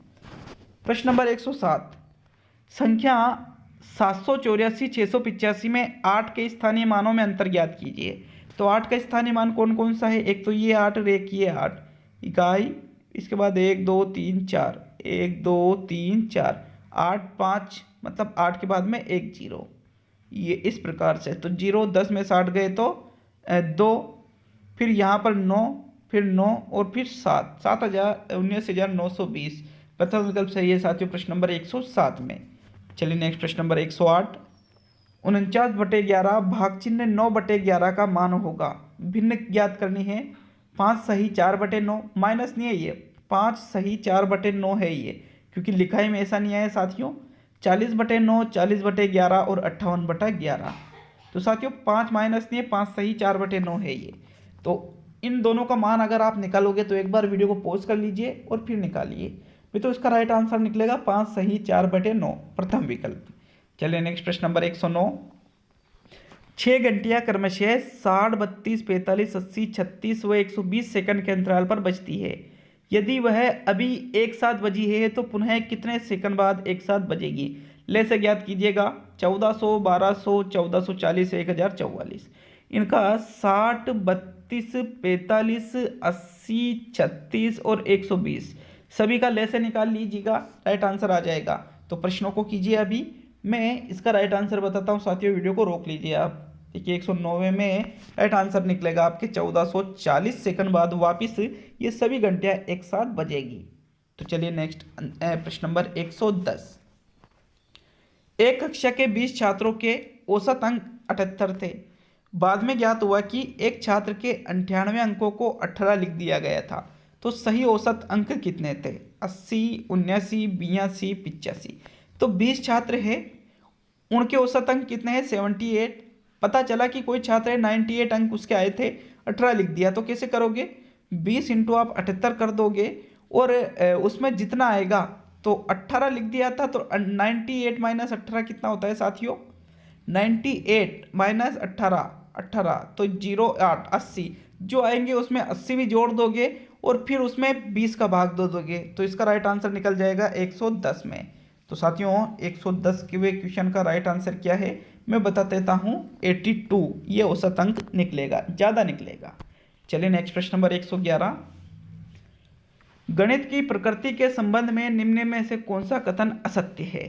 प्रश्न नंबर 107। संख्या 784 685 में 8 के स्थानीय मानों में अंतर ज्ञात कीजिए। तो 8 का स्थानीय मान कौन कौन सा है? एक तो ये 8 और एक ये 8 इकाई, इसके बाद 1 2 3 4, 1 2 3 4, 8 5, मतलब 8 के बाद में एक 0, ये इस प्रकार से। तो 0 10 में 60 गए तो 2, फिर यहाँ पर 9, फिर 9 और फिर 7, 19,920। प्रथम विकल्प सही है साथियों प्रश्न नंबर 107 में। चलिए नेक्स्ट प्रश्न नंबर 108। 49/11 भाग चिन्ह 9/11 का मान होगा। भिन्न ज्ञात करनी है। 5 सही 4/9, माइनस नहीं है ये, 5 सही 4/9 है ये, क्योंकि लिखाई में ऐसा नहीं आया साथियों। 40/9, 40/11 और 58/11। तो साथियों 5 माइनस नहीं है, 5 सही, 4/9 है ये। तो इन दोनों का मान अगर आप निकालोगे तो एक बार वीडियो को पॉज कर लीजिए और फिर निकालिए। तो इसका राइट आंसर निकलेगा 5 सही, 4/9, प्रथम विकल्प। चलिए नेक्स्ट प्रश्न नंबर 109। 6 घंटियां क्रमशः 60, 32, 45, 80, 36 व 120 सेकंड के अंतराल पर बजती है। यदि वह अभी एक साथ बजी है तो पुनः कितने सेकंड बाद एक साथ बजेगी? ले से ज्ञात कीजिएगा। 1400, 1200, 1440, 1044। इनका 60, 32, 45, 80, 36 और 120 सभी का ले से निकाल लीजिएगा, राइट आंसर आ जाएगा। तो प्रश्नों को कीजिए। अभी मैं इसका राइट आंसर बताता हूँ साथियों, वीडियो को रोक लीजिए आप। देखिए 109 में राइट आंसर निकलेगा आपके 1440 सेकंड बाद वापिस ये सभी घंटियां एक साथ बजेगी। तो चलिए नेक्स्ट प्रश्न नंबर 110। एक कक्षा के 20 छात्रों के औसत अंक 78 थे। बाद में ज्ञात हुआ कि एक छात्र के 98 अंकों को 18 लिख दिया गया था। तो सही औसत अंक कितने थे? 80, 79, 82, 85। तो 20 छात्र हैं, उनके औसत अंक कितने हैं? 78। पता चला कि कोई छात्र है 98 अंक उसके आए थे, 18 लिख दिया। तो कैसे करोगे? 20 इंटू आप 78 कर दोगे और उसमें जितना आएगा, तो 18 लिख दिया था तो 98 माइनस 18 कितना होता है साथियों? 98 माइनस 18, 18 तो 08, 80 जो आएंगे उसमें 80 भी जोड़ दोगे और फिर उसमें 20 का भाग दे दोगे। तो इसका राइट आंसर निकल जाएगा 110 में। तो साथियों 110 के वे क्वेश्चन का राइट आंसर क्या है मैं बता देता हूँ, 82 ये औसत अंक निकलेगा, ज़्यादा निकलेगा। चलिए नेक्स्ट प्रश्न नंबर 111। गणित की प्रकृति के संबंध में निम्न में से कौन सा कथन असत्य है?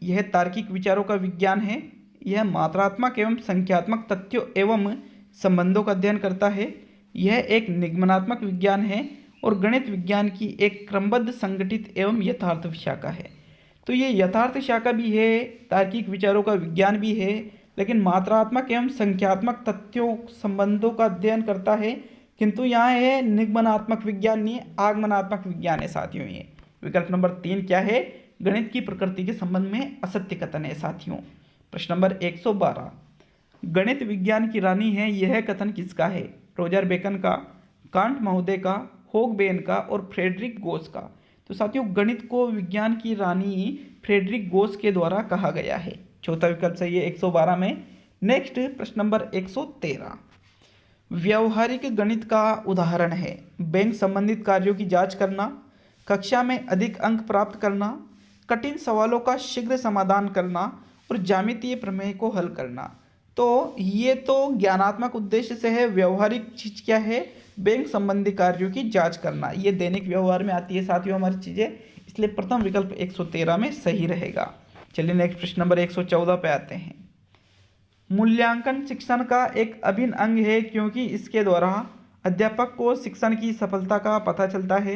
यह तार्किक विचारों का विज्ञान है, यह मात्रात्मक एवं संख्यात्मक तथ्यों एवं संबंधों का अध्ययन करता है, यह एक निगमनात्मक विज्ञान है और गणित विज्ञान की एक क्रमबद्ध, संगठित एवं यथार्थ शाखा है। तो ये यथार्थ शाखा भी है, तार्किक विचारों का विज्ञान भी है, लेकिन मात्रात्मक एवं संख्यात्मक तथ्यों संबंधों का अध्ययन करता है। किंतु यहाँ है निगमनात्मक विज्ञान नहीं, आगमनात्मक विज्ञान है साथियों। ये विकल्प नंबर 3 क्या है? गणित की प्रकृति के संबंध में असत्य कथन है साथियों। प्रश्न नंबर 112। गणित विज्ञान की रानी है, यह कथन किसका है? रोजर बेकन का, कांट महोदय का, होगबेन का और फ्रेडरिक गोस का। तो साथियों गणित को विज्ञान की रानी फ्रेडरिक गोस के द्वारा कहा गया है। चौथा विकल्प सही है 112 में। नेक्स्ट प्रश्न नंबर 113। व्यवहारिक गणित का उदाहरण है बैंक संबंधित कार्यों की जांच करना, कक्षा में अधिक अंक प्राप्त करना, कठिन सवालों का शीघ्र समाधान करना और ज्यामितीय प्रमेय को हल करना। तो ये तो ज्ञानात्मक उद्देश्य से है। व्यवहारिक चीज क्या है? बैंक संबंधी कार्यों की जांच करना। ये दैनिक व्यवहार में आती है साथियों हमारी चीजें, इसलिए प्रथम विकल्प 113 में सही रहेगा। चलिए नेक्स्ट प्रश्न नंबर 114 पे आते हैं। मूल्यांकन शिक्षण का एक अभिन्न अंग है क्योंकि इसके द्वारा अध्यापक को शिक्षण की सफलता का पता चलता है,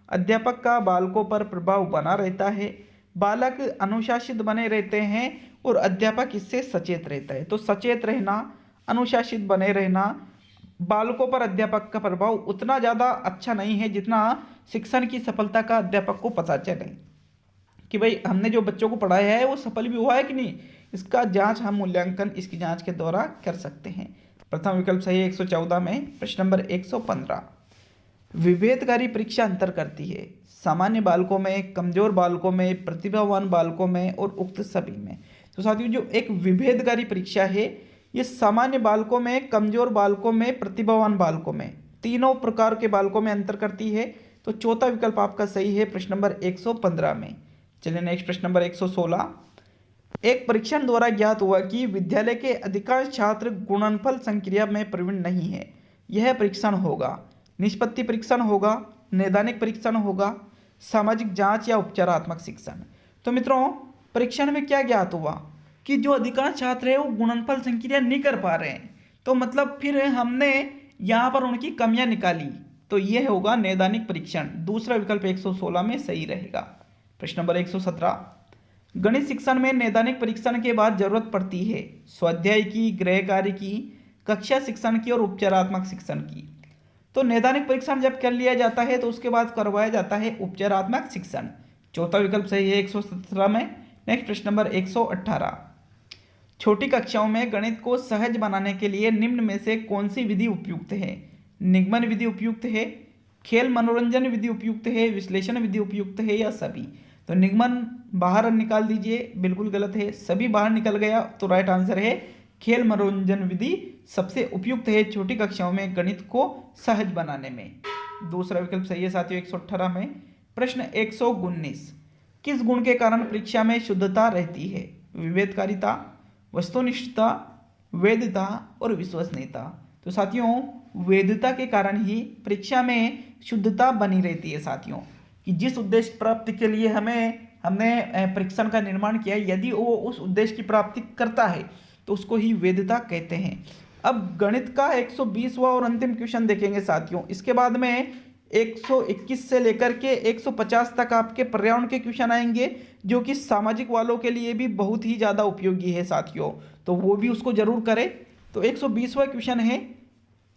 अध्यापक का बालकों पर प्रभाव बना रहता है, बालक अनुशासित बने रहते हैं और अध्यापक इससे सचेत रहता है। तो सचेत रहना, अनुशासित बने रहना, बालकों पर अध्यापक का प्रभाव उतना ज़्यादा अच्छा नहीं है जितना शिक्षण की सफलता का अध्यापक को पता चले कि भाई हमने जो बच्चों को पढ़ाया है वो सफल भी हुआ है कि नहीं। इसका जांच हम मूल्यांकन इसकी जांच के द्वारा कर सकते हैं। प्रथम विकल्प सही है 114 में। प्रश्न नंबर 115। विभेदकारी परीक्षा अंतर करती है सामान्य बालकों में, कमजोर बालकों में, प्रतिभावान बालकों में और उक्त सभी में। तो साथियों जो एक विभेदकारी परीक्षा है ये सामान्य बालकों में, कमजोर बालकों में, प्रतिभावान बालकों में, तीनों प्रकार के बालकों में अंतर करती है। तो चौथा विकल्प आपका सही है प्रश्न नंबर 115 में। चलिए नेक्स्ट प्रश्न नंबर 116। एक परीक्षण द्वारा ज्ञात हुआ कि विद्यालय के अधिकांश छात्र गुणनफल संक्रिया में प्रवीण नहीं है। यह परीक्षण होगा निष्पत्ति परीक्षण होगा, नैदानिक परीक्षण होगा, सामाजिक जांच या उपचारात्मक शिक्षण। तो मित्रों परीक्षण में क्या ज्ञात हुआ कि जो अधिकांश छात्र हैं वो गुणनफल संक्रिया नहीं कर पा रहे हैं। तो मतलब फिर हमने यहाँ पर उनकी कमियां निकाली, तो यह होगा नैदानिक परीक्षण। दूसरा विकल्प 116 में सही रहेगा। प्रश्न नंबर 117। गणित शिक्षण में नैदानिक परीक्षण के बाद जरूरत पड़ती है स्वाध्याय की, गृह कार्य की, कक्षा शिक्षण की और उपचारात्मक शिक्षण की। तो नैदानिक परीक्षण जब कर लिया जाता है तो उसके बाद करवाया जाता है उपचारात्मक शिक्षण। चौथा विकल्प सही है 117 में। नेक्स्ट प्रश्न नंबर 118, छोटी कक्षाओं में गणित को सहज बनाने के लिए निम्न में से कौन सी विधि उपयुक्त है? निगमन विधि उपयुक्त है, खेल मनोरंजन विधि उपयुक्त है, विश्लेषण विधि उपयुक्त है या सभी? तो निगमन बाहर निकाल दीजिए, बिल्कुल गलत है। सभी बाहर निकल गया तो राइट आंसर है खेल मनोरंजन विधि सबसे उपयुक्त है छोटी कक्षाओं में गणित को सहज बनाने में। दूसरा विकल्प सही है साथियों 118 में। प्रश्न 119, किस गुण के कारण परीक्षा में शुद्धता रहती है? विवेककारिता, वस्तुनिष्ठता, वैधता और विश्वसनीयता। तो साथियों वैधता के कारण ही परीक्षा में शुद्धता बनी रहती है साथियों, कि जिस उद्देश्य प्राप्ति के लिए हमने परीक्षण का निर्माण किया है, यदि वो उस उद्देश्य की प्राप्ति करता है तो उसको ही वैधता कहते हैं। अब गणित का 120वां और अंतिम क्वेश्चन देखेंगे साथियों। इसके बाद में 121 से लेकर के 150 तक आपके पर्यावरण के क्वेश्चन आएंगे, जो कि सामाजिक वालों के लिए भी बहुत ही ज़्यादा उपयोगी है साथियों, तो वो भी उसको जरूर करें। तो 120वां क्वेश्चन है,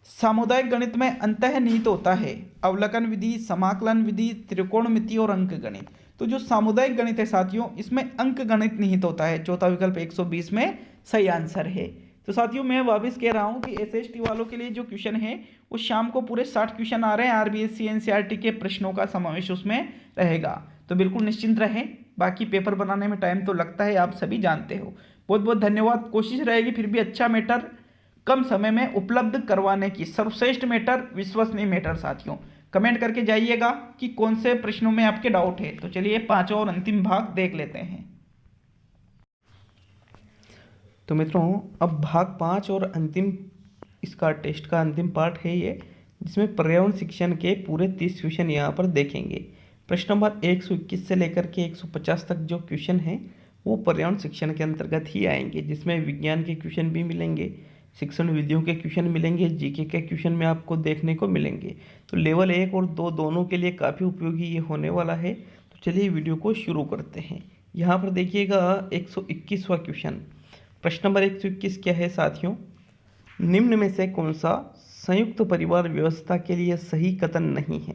सामुदायिक गणित में अंतःनिहित होता है अवलोकन विधि, समाकलन विधि, त्रिकोणमिति और अंक गणित। तो जो सामुदायिक गणित है साथियों, इसमें अंक गणित निहित होता है। चौथा विकल्प 120 में सही आंसर है। तो साथियों मैं वापस कह रहा हूँ कि एसएसटी वालों के लिए जो क्वेश्चन है वो शाम को पूरे 60 क्वेश्चन आ रहे हैं। आरबीएससी एनसीईआरटी के प्रश्नों का समावेश उसमें रहेगा, तो बिल्कुल निश्चिंत रहें। बाकी पेपर बनाने में टाइम तो लगता है, आप सभी जानते हो। बहुत बहुत धन्यवाद। कोशिश रहेगी फिर भी अच्छा मैटर कम समय में उपलब्ध करवाने की। सर्वश्रेष्ठ मैटर, विश्वसनीय मैटर साथियों। कमेंट करके जाइएगा कि कौन से प्रश्नों में आपके डाउट है। तो चलिए पांचवा और अंतिम भाग देख लेते हैं। तो मित्रों अब भाग 5 और अंतिम इसका टेस्ट का अंतिम पार्ट है ये, जिसमें पर्यावरण शिक्षण के पूरे 30 क्वेश्चन यहाँ पर देखेंगे। प्रश्न नंबर 121 से लेकर के 150 तक जो क्वेश्चन हैं वो पर्यावरण शिक्षण के अंतर्गत ही आएंगे, जिसमें विज्ञान के क्वेश्चन भी मिलेंगे, शिक्षण विधियों के क्वेश्चन मिलेंगे, जीके के क्वेश्चन में आपको देखने को मिलेंगे। तो लेवल 1 और 2 दोनों के लिए काफ़ी उपयोगी ये होने वाला है। तो चलिए वीडियो को शुरू करते हैं। यहाँ पर देखिएगा 121वां क्वेश्चन। प्रश्न नंबर 121 क्या है साथियों? निम्न में से कौन सा संयुक्त परिवार व्यवस्था के लिए सही कथन नहीं है?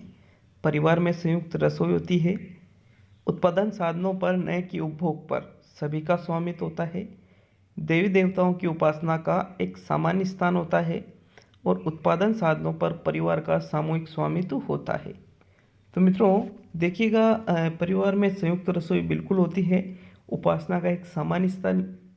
परिवार में संयुक्त रसोई होती है, उत्पादन साधनों पर न कि उपभोग पर सभी का स्वामित्व होता है, देवी देवताओं की उपासना का एक सामान्य स्थान होता है और उत्पादन साधनों पर परिवार का सामूहिक स्वामित्व होता है। तो मित्रों देखिएगा परिवार में संयुक्त रसोई बिल्कुल होती है, उपासना का एक सामान्य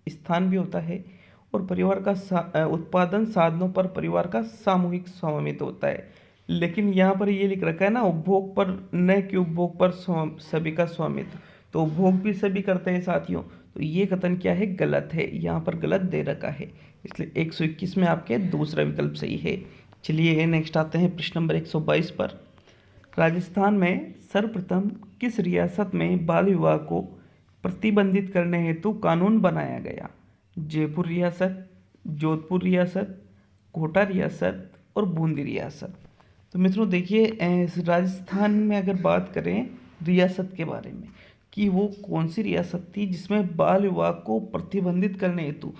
स्थान भी होता है और परिवार का उत्पादन साधनों पर परिवार का सामूहिक स्वामित्व होता है। लेकिन यहाँ पर ये लिख रखा है ना, उपभोग पर न कि उपभोग पर सभी का स्वामित्व, तो उपभोग भी सभी करते हैं साथियों। तो ये कथन क्या है? गलत है, यहाँ पर गलत दे रखा है, इसलिए 121 में आपके दूसरा विकल्प सही है। चलिए नेक्स्ट आते हैं प्रश्न नंबर 122 पर। राजस्थान में सर्वप्रथम किस रियासत में बाल विवाह को प्रतिबंधित करने हेतु कानून बनाया गया? जयपुर रियासत, जोधपुर रियासत, कोटा रियासत और बूंदी रियासत। तो मित्रों देखिए राजस्थान में अगर बात करें रियासत के बारे में कि वो कौन सी रियासत थी जिसमें बाल विवाह को प्रतिबंधित करने हेतु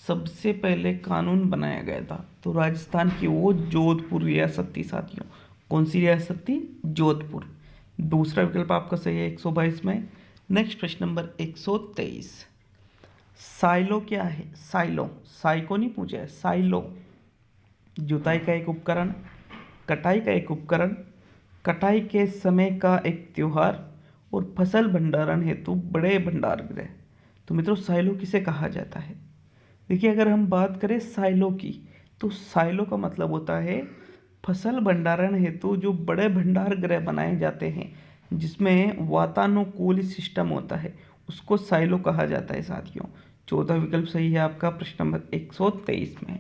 सबसे पहले कानून बनाया गया था, तो राजस्थान की वो जोधपुर रियासत थी साथियों। कौन सी रियासत थी? जोधपुर। दूसरा विकल्प आपका सही है 122 में। नेक्स्ट प्रश्न नंबर 123। साइलो क्या है? साइलो, साई को नहीं पूछा है, साइलो जुताई का एक उपकरण, कटाई का एक उपकरण, कटाई के समय का एक त्योहार और फसल भंडारण हेतु बड़े भंडार गृह। तो मित्रों साइलो किसे कहा जाता है? देखिए अगर हम बात करें साइलो की, तो साइलो का मतलब होता है फसल भंडारण हेतु जो बड़े भंडार गृह बनाए जाते हैं जिसमें वातानुकूलित सिस्टम होता है, उसको साइलो कहा जाता है साथियों। चौथा विकल्प सही है आपका प्रश्न नंबर 123 में।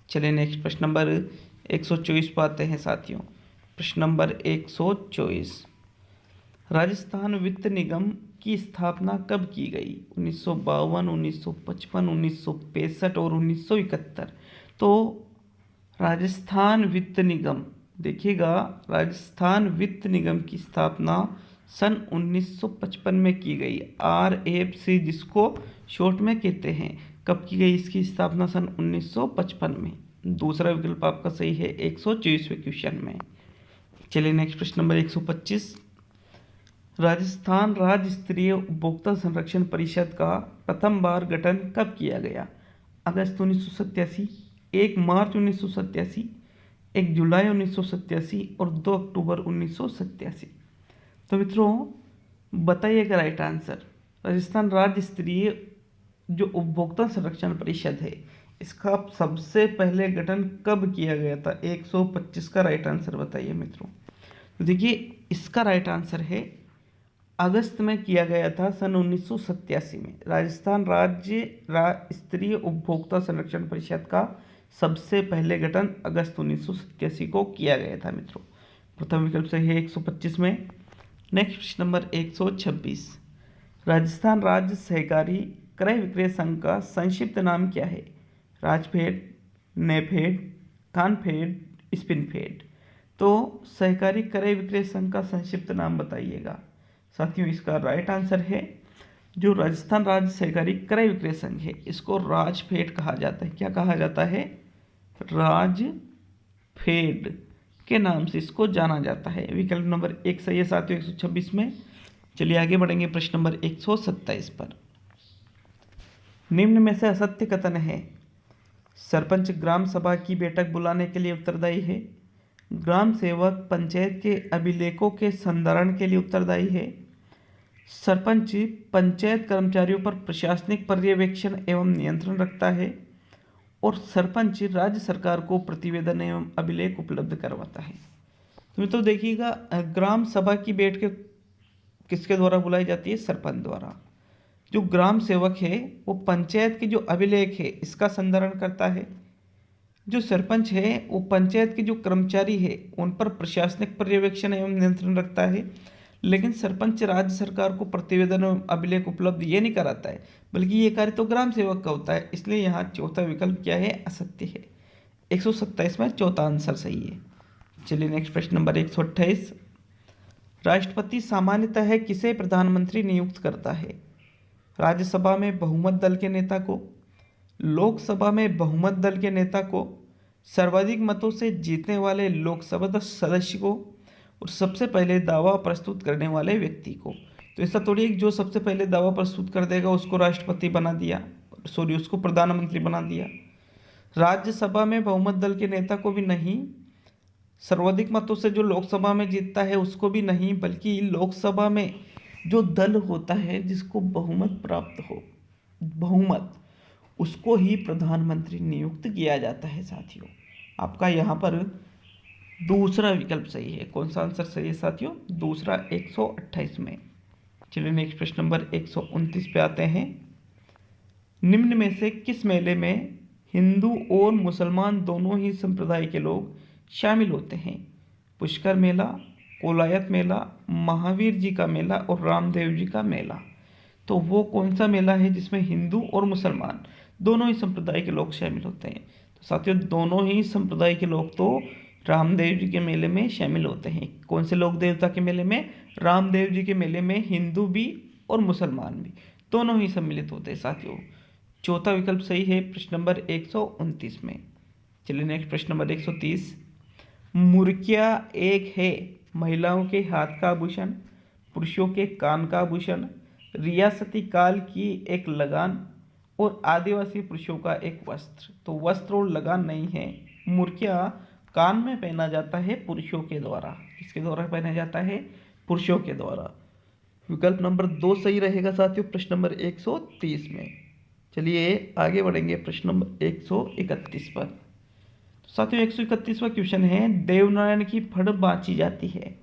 चलिए नेक्स्ट प्रश्न नंबर 124 पर आते हैं साथियों। प्रश्न नंबर 124। राजस्थान वित्त निगम की स्थापना कब की गई? 1952, 1955, 1965 और 1971। तो राजस्थान वित्त निगम, देखिएगा राजस्थान वित्त निगम की स्थापना सन 1955 में की गई। RFC जिसको शॉर्ट में कहते हैं। कब की गई इसकी स्थापना? सन 1955 में। दूसरा विकल्प आपका सही है 124वें क्वेश्चन में। चलिए नेक्स्ट प्रश्न नंबर 125। राजस्थान राज्य स्तरीय उपभोक्ता संरक्षण परिषद का प्रथम बार गठन कब किया गया? अगस्त 1987, 1 मार्च 1987, 1 जुलाई 1987 और 2 अक्टूबर 1987। तो मित्रों बताइएगा राइट आंसर। राजस्थान राज्य स्तरीय जो उपभोक्ता संरक्षण परिषद है, इसका सबसे पहले गठन कब किया गया था? 125 का राइट आंसर बताइए मित्रों। तो देखिए इसका राइट आंसर है अगस्त में किया गया था, सन 1987 में। राजस्थान राज्य स्तरीय उपभोक्ता संरक्षण परिषद का सबसे पहले गठन अगस्त 1987 को किया गया था मित्रों। प्रथम विकल्प सही है 125 में। नेक्स्ट प्रश्न नंबर 126, राजस्थान राज्य सहकारी क्रय विक्रय संघ का संक्षिप्त नाम क्या है? राजफेड, नेफेड, कानफेड, स्पिनफेड। तो सहकारी क्रय विक्रय संघ का संक्षिप्त नाम बताइएगा साथियों। इसका राइट आंसर है जो राजस्थान राज्य सहकारी क्रय विक्रय संघ है, इसको राजफेड कहा जाता है। क्या कहा जाता है? राजफेड के नाम से इसको जाना जाता है। विकल्प नंबर 1 सही है साथियों 126 में। चलिए आगे बढ़ेंगे प्रश्न नंबर 127 पर। निम्न में से असत्य कथन है। सरपंच ग्राम सभा की बैठक बुलाने के लिए उत्तरदायी है। ग्राम सेवक पंचायत के अभिलेखों के संधारण के लिए उत्तरदायी है। सरपंच पंचायत कर्मचारियों पर प्रशासनिक पर्यवेक्षण एवं नियंत्रण रखता है। और सरपंच राज्य सरकार को प्रतिवेदन एवं अभिलेख उपलब्ध करवाता है। तो देखिएगा ग्राम सभा की बैठक किसके द्वारा बुलाई जाती है? सरपंच द्वारा। जो ग्राम सेवक है वो पंचायत के जो अभिलेख है इसका संधारण करता है। जो सरपंच है वो पंचायत के जो कर्मचारी है उन पर प्रशासनिक पर्यवेक्षण एवं नियंत्रण रखता है। लेकिन सरपंच राज्य सरकार को प्रतिवेदन एवं अभिलेख उपलब्ध ये नहीं कराता है, बल्कि ये कार्य तो ग्राम सेवक का होता है। इसलिए यहाँ चौथा विकल्प क्या है? असत्य है। 127 में चौथा आंसर सही है। चलिए नेक्स्ट प्रश्न नंबर 128, राष्ट्रपति सामान्यतः किसे प्रधानमंत्री नियुक्त करता है? राज्यसभा में बहुमत दल के नेता को, लोकसभा में बहुमत दल के नेता को, सर्वाधिक मतों से जीतने वाले लोकसभा सदस्य को, और सबसे पहले दावा प्रस्तुत करने वाले व्यक्ति को। तो ऐसा थोड़ी एक जो सबसे पहले दावा प्रस्तुत कर देगा उसको राष्ट्रपति बना दिया, उसको प्रधानमंत्री बना दिया। राज्यसभा में बहुमत दल के नेता को भी नहीं, सर्वाधिक मतों से जो लोकसभा में जीतता है उसको भी नहीं, बल्कि लोकसभा में जो दल होता है जिसको बहुमत प्राप्त हो, बहुमत, उसको ही प्रधानमंत्री नियुक्त किया जाता है साथियों। आपका यहाँ पर दूसरा विकल्प सही है। कौन सा आंसर सही है साथियों? दूसरा 128 में। चलिए नेक्स्ट प्रश्न नंबर 129 पे आते हैं। निम्न में से किस मेले में हिंदू और मुसलमान दोनों ही संप्रदाय के लोग शामिल होते हैं? पुष्कर मेला, कोलायत मेला, महावीर जी का मेला और रामदेव जी का मेला। तो वो कौन सा मेला है जिसमें हिंदू और मुसलमान दोनों ही संप्रदाय के लोग शामिल होते हैं? तो साथियों दोनों ही संप्रदाय के लोग तो रामदेव जी के मेले में शामिल होते हैं। कौन से लोक देवता के मेले में? रामदेव जी के मेले में हिंदू भी और मुसलमान भी दोनों ही सम्मिलित होते हैं साथियों। चौथा विकल्प सही है प्रश्न नंबर 129 में। चलिए नेक्स्ट प्रश्न नंबर 130, मुर्किया एक है महिलाओं के हाथ का आभूषण, पुरुषों के कान का आभूषण, रियासती काल की एक लगान और आदिवासी पुरुषों का एक वस्त्र। तो वस्त्र और लगान नहीं है। मुर्किया कान में पहना जाता है पुरुषों के द्वारा। किसके द्वारा पहना जाता है? पुरुषों के द्वारा। विकल्प नंबर 2 सही रहेगा साथियों प्रश्न नंबर 130 में। चलिए आगे बढ़ेंगे प्रश्न नंबर 131 पर। तो साथियों 131वां क्वेश्चन है, देवनारायण की फड़ बाँची जाती है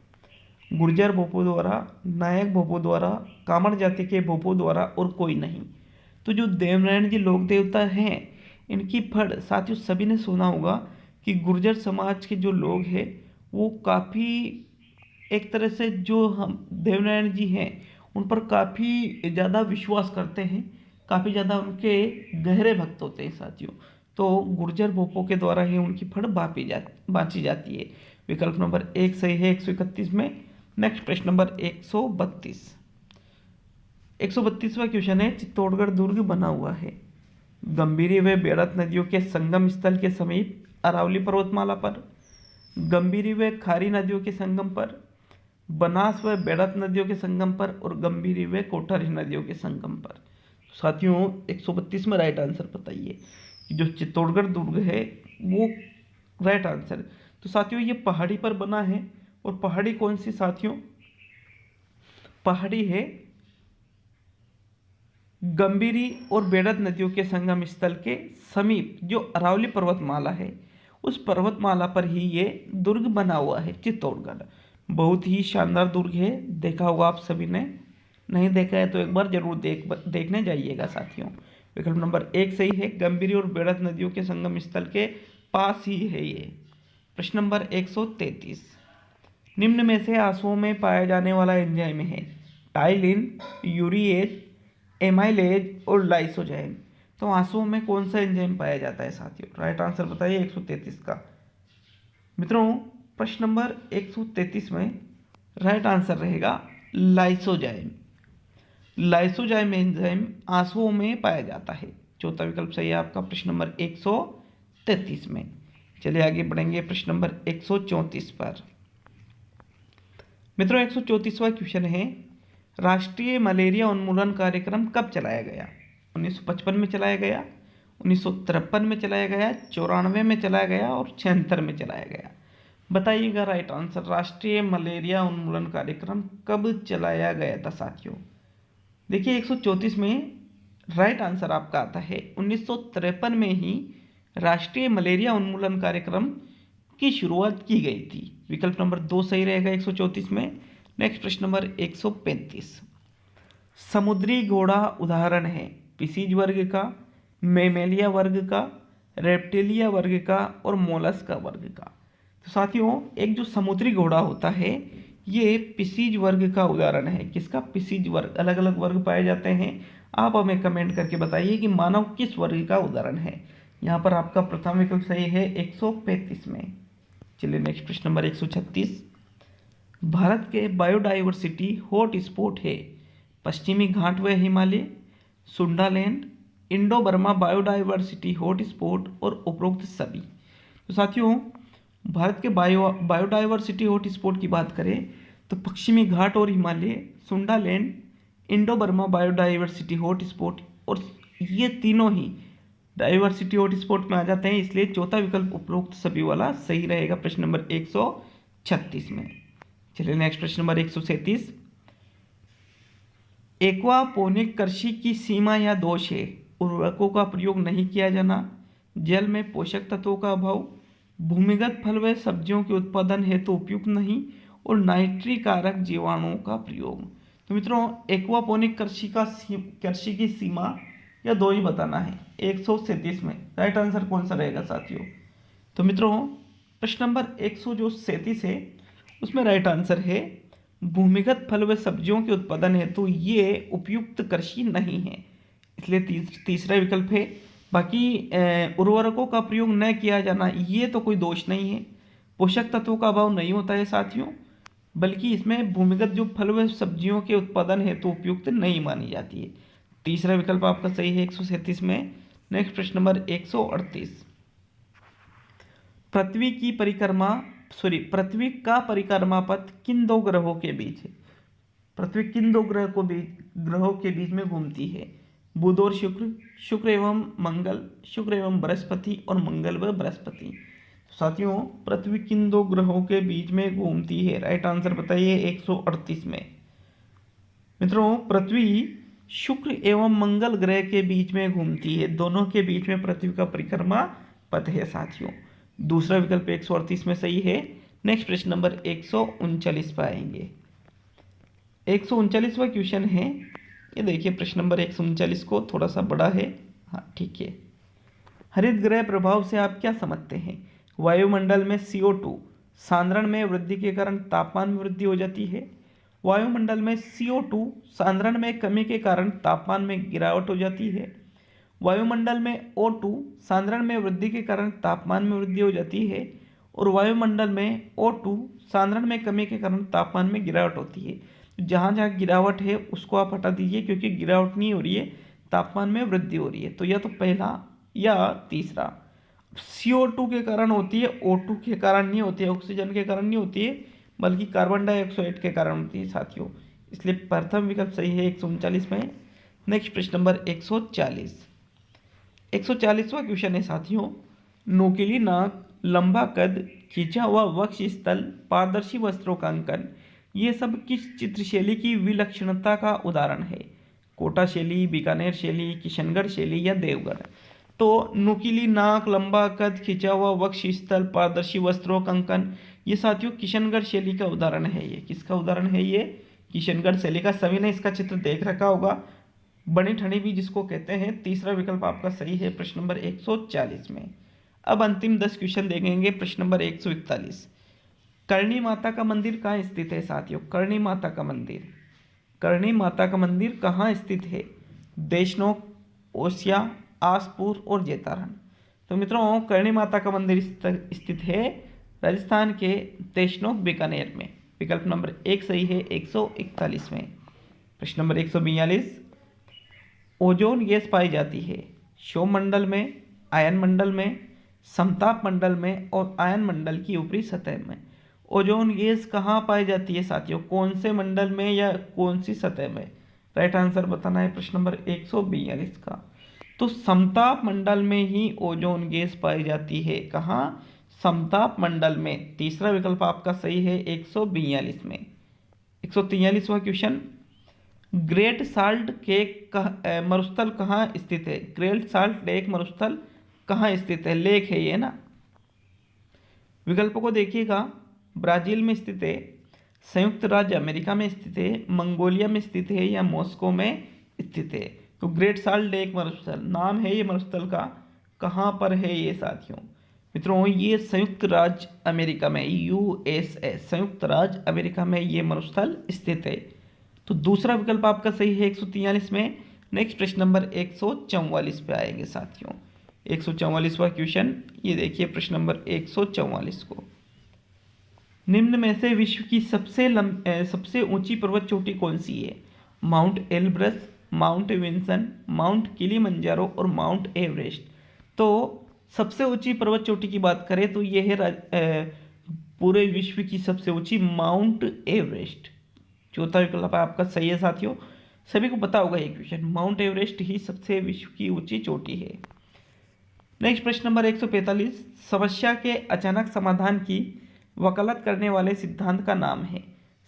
गुर्जर भोपो द्वारा, नायक भोपो द्वारा, कामड़ जाति के भोपो द्वारा और कोई नहीं। तो जो देवनारायण जी लोक देवता हैं इनकी फड़ साथियों सभी ने सुना होगा कि गुर्जर समाज के जो लोग हैं वो काफ़ी एक तरह से जो हम देवनारायण जी हैं उन पर काफ़ी ज़्यादा विश्वास करते हैं, काफ़ी ज़्यादा उनके गहरे भक्त होते हैं साथियों। तो गुर्जर भोपो के द्वारा ही उनकी फड़ बाँची जाती है। विकल्प नंबर 1 सही है 131 में। नेक्स्ट प्रश्न नंबर 132। 132वां क्वेश्चन है, चित्तौड़गढ़ दुर्ग बना हुआ है गंभीरी व बेड़त नदियों के संगम स्थल के समीप अरावली पर्वतमाला पर, गंभीरी व खारी नदियों के संगम पर, बनास व बेड़त नदियों के संगम पर और गंभीरी व कोठारी नदियों के संगम पर। साथियों 132 में राइट आंसर बताइए कि जो चित्तौड़गढ़ दुर्ग है वो राइट आंसर। तो साथियों ये पहाड़ी पर बना है, और पहाड़ी कौन सी साथियों? पहाड़ी है गंभीरी और बेड़त नदियों के संगम स्थल के समीप जो अरावली पर्वतमाला है, उस पर्वतमाला पर ही ये दुर्ग बना हुआ है चित्तौड़गढ़। बहुत ही शानदार दुर्ग है, देखा होगा आप सभी ने, नहीं देखा है तो एक बार जरूर देखने जाइएगा साथियों। विकल्प नंबर 1 सही है, गंभीरी और बेड़त नदियों के संगम स्थल के पास ही है ये। प्रश्न नंबर 133, निम्न में से आंसुओं में पाया जाने वाला एंजाइम है टाइलिन, यूरिएज, एमाइलेज और लाइसोजाइम। तो आंसुओं में कौन सा एंजाइम पाया जाता है साथियों? राइट आंसर बताइए 133 का। मित्रों प्रश्न नंबर 133 में राइट आंसर रहेगा लाइसोजाइम। लाइसोजाइम एंजाइम आंसुओं में पाया जाता है। चौथा विकल्प सही है आपका प्रश्न नंबर 133 में। चलिए आगे बढ़ेंगे प्रश्न नंबर 134 पर। मित्रों 134वां क्वेश्चन है, राष्ट्रीय मलेरिया उन्मूलन कार्यक्रम कब चलाया गया? 1955 में चलाया गया, 1953 में चलाया गया, 94 में चलाया गया और 76 में चलाया गया। बताइएगा राइट आंसर, राष्ट्रीय मलेरिया उन्मूलन कार्यक्रम कब चलाया गया था साथियों? देखिए 134 में राइट आंसर आपका आता है 1953 में ही राष्ट्रीय मलेरिया उन्मूलन कार्यक्रम की शुरुआत की गई थी। विकल्प नंबर 2 सही रहेगा 134 में। नेक्स्ट प्रश्न नंबर 135, समुद्री घोड़ा उदाहरण है पिसीज वर्ग का, मेमेलिया वर्ग का, रेप्टिलिया वर्ग का और मोलस्का वर्ग का। तो साथियों एक जो समुद्री घोड़ा होता है ये पिसीज वर्ग का उदाहरण है। किसका? पिसीज वर्ग। अलग अलग वर्ग पाए जाते हैं, आप हमें कमेंट करके बताइए कि मानव किस वर्ग का उदाहरण है। यहाँ पर आपका प्रथम विकल्प सही है 135 में। चलिए नेक्स्ट प्रश्न नंबर 136, भारत के बायोडाइवर्सिटी हॉट स्पॉट है पश्चिमी घाट व Himalaya, Sundaland, Indo Burma biodiversity hot spot और उपरोक्त सभी। तो साथियों भारत के बायोडाइवर्सिटी हॉट स्पॉट की बात करें तो पश्चिमी घाट और Himalaya, Sundaland, Indo Burma biodiversity hot spot, और ये तीनों ही डाइवर्सिटी हॉट स्पॉट में आ जाते हैं, इसलिए चौथा विकल्प उपरोक्त सभी वाला सही रहेगा प्रश्न नंबर 136 में। चलिए नेक्स्ट प्रश्न नंबर 137, एक्वापोनिक कृषि की सीमा या दोष है उर्वरकों का प्रयोग नहीं किया जाना, जल में पोषक तत्वों का अभाव, भूमिगत फल व सब्जियों के उत्पादन हेतु उपयुक्त नहीं और नाइट्री कारक जीवाणुओं का प्रयोग। तो मित्रों एक्वापोनिक कृषि की सीमा या दो ही बताना है 137 में। राइट आंसर कौन सा रहेगा साथियों? तो मित्रों प्रश्न नंबर 137 है उसमें राइट आंसर है भूमिगत फल व सब्जियों के उत्पादन हेतु ये उपयुक्त कृषि नहीं है, इसलिए तीसरा विकल्प है। बाकी उर्वरकों का प्रयोग न किया जाना ये तो कोई दोष नहीं है, पोषक तत्वों का अभाव नहीं होता है साथियों, बल्कि इसमें भूमिगत जो फल व सब्जियों के उत्पादन हेतु उपयुक्त नहीं मानी जाती है। तीसरा विकल्प आपका सही है 137 में। नेक्स्ट प्रश्न नंबर 138, पृथ्वी का परिक्रमा पथ किन दो ग्रहों के बीच है? पृथ्वी किन दो ग्रहों के बीच में घूमती है? बुध और शुक्र, शुक्र एवं मंगल, शुक्र एवं बृहस्पति और मंगल व बृहस्पति। तो साथियों पृथ्वी किन दो ग्रहों के बीच में घूमती है? राइट आंसर बताइए 138 में। मित्रों पृथ्वी शुक्र एवं मंगल ग्रह के बीच में घूमती है, दोनों के बीच में पृथ्वी का परिक्रमा पथ है साथियों। दूसरा विकल्प 138 में सही है। नेक्स्ट प्रश्न नंबर 139 पर आएंगे। 139वां क्वेश्चन है, ये देखिए प्रश्न नंबर 139 को थोड़ा सा बड़ा है, हाँ ठीक है। हरित गृह प्रभाव से आप क्या समझते हैं? वायुमंडल में CO2 सांद्रण में वृद्धि के कारण तापमान में वृद्धि हो जाती है, वायुमंडल में CO2 सांद्रण में कमी के कारण तापमान में गिरावट हो जाती है, वायुमंडल में O2 सांद्रण में वृद्धि के कारण तापमान में वृद्धि हो जाती है, और वायुमंडल में O2 सांद्रण में कमी के कारण तापमान में गिरावट होती है। जहाँ जहाँ गिरावट है उसको आप हटा दीजिए, क्योंकि गिरावट नहीं हो रही है, तापमान में वृद्धि हो रही है। तो या तो पहला या तीसरा। CO2 के कारण होती है, O2 के कारण नहीं होती है, ऑक्सीजन के कारण नहीं होती है, बल्कि कार्बन डाइऑक्साइड के कारण होती है साथियों। इसलिए प्रथम विकल्प सही है 139 में। नेक्स्ट प्रश्न नंबर 140। 140वां क्वेश्चन है साथियों, नोकीली नाक, लंबा कद, खींचा हुआ वक्ष स्थल, पारदर्शी वस्त्रों का अंकन, ये सब किस चित्रशैली की विलक्षणता का उदाहरण है? कोटा शैली, बीकानेर शैली, किशनगढ़ शैली या देवगढ़? तो नुकीली नाक, लंबा कद, खिंचा हुआ वक्ष स्थल, पारदर्शी वस्त्रों का अंकन, ये साथियों किशनगढ़ शैली का उदाहरण है। ये किसका उदाहरण है? ये किशनगढ़ शैली का। सभी ने इसका चित्र देख रखा होगा, बनी ठनी भी जिसको कहते हैं। तीसरा विकल्प आपका सही है प्रश्न नंबर 140 में। अब अंतिम 10 क्वेश्चन देखेंगे। प्रश्न नंबर 141, करणी माता का मंदिर कहाँ स्थित है साथियों? करणी माता का मंदिर, करणी माता का मंदिर कहाँ स्थित है? देशनोक, ओसिया, आसपुर और जेतारन। तो मित्रों, करणी माता का मंदिर स्थित है राजस्थान के देशनोक, बीकानेर में। विकल्प नंबर 1 सही है 141 में। प्रश्न नंबर 142, ओजोन गैस पाई जाती है क्षोभ मंडल में, आयन मंडल में, समताप मंडल में और आयन मंडल की ऊपरी सतह में। ओजोन गैस कहाँ पाई जाती है साथियों? कौन से मंडल में या कौन सी सतह में? राइट आंसर बताना है प्रश्न नंबर 142 का। तो समताप मंडल में ही ओजोन गैस पाई जाती है। कहाँ? समताप मंडल में। तीसरा विकल्प आपका सही है 142 में। 143वां क्वेश्चन, ग्रेट साल्ट लेक मरुस्थल कहाँ स्थित है? ग्रेट साल्ट लेक मरुस्थल कहाँ स्थित है? लेक है ये ना। विकल्पों को देखिएगा, ब्राजील में स्थित है, संयुक्त राज्य अमेरिका में स्थित है, मंगोलिया में स्थित है या मॉस्को में स्थित है? तो ग्रेट साल्ट लेक मरुस्थल नाम है ये मरुस्थल का। कहाँ पर है ये साथियों? मित्रों, ये संयुक्त राज्य अमेरिका में, यूएसए, संयुक्त राज्य अमेरिका में ये मरुस्थल स्थित है। तो दूसरा विकल्प आपका सही है 143 में। नेक्स्ट प्रश्न नंबर 144 पे आएंगे साथियों। 144वां क्वेश्चन, ये देखिए प्रश्न नंबर 144 को, निम्न में से विश्व की सबसे ऊंची पर्वत चोटी कौन सी है? Mount Elbrus, Mount Vinson, Mount Kilimanjaro और माउंट एवरेस्ट। तो सबसे ऊंची पर्वत चोटी की बात करें तो यह है पूरे विश्व की सबसे ऊंची माउंट एवरेस्ट। चौथा विकल्प आपका सही है साथियों। सभी को पता होगा ये क्वेश्चन, माउंट एवरेस्ट ही सबसे विश्व की ऊंची चोटी है। नेक्स्ट प्रश्न नंबर 145, समस्या के अचानक समाधान की वकालत करने वाले सिद्धांत का नाम है?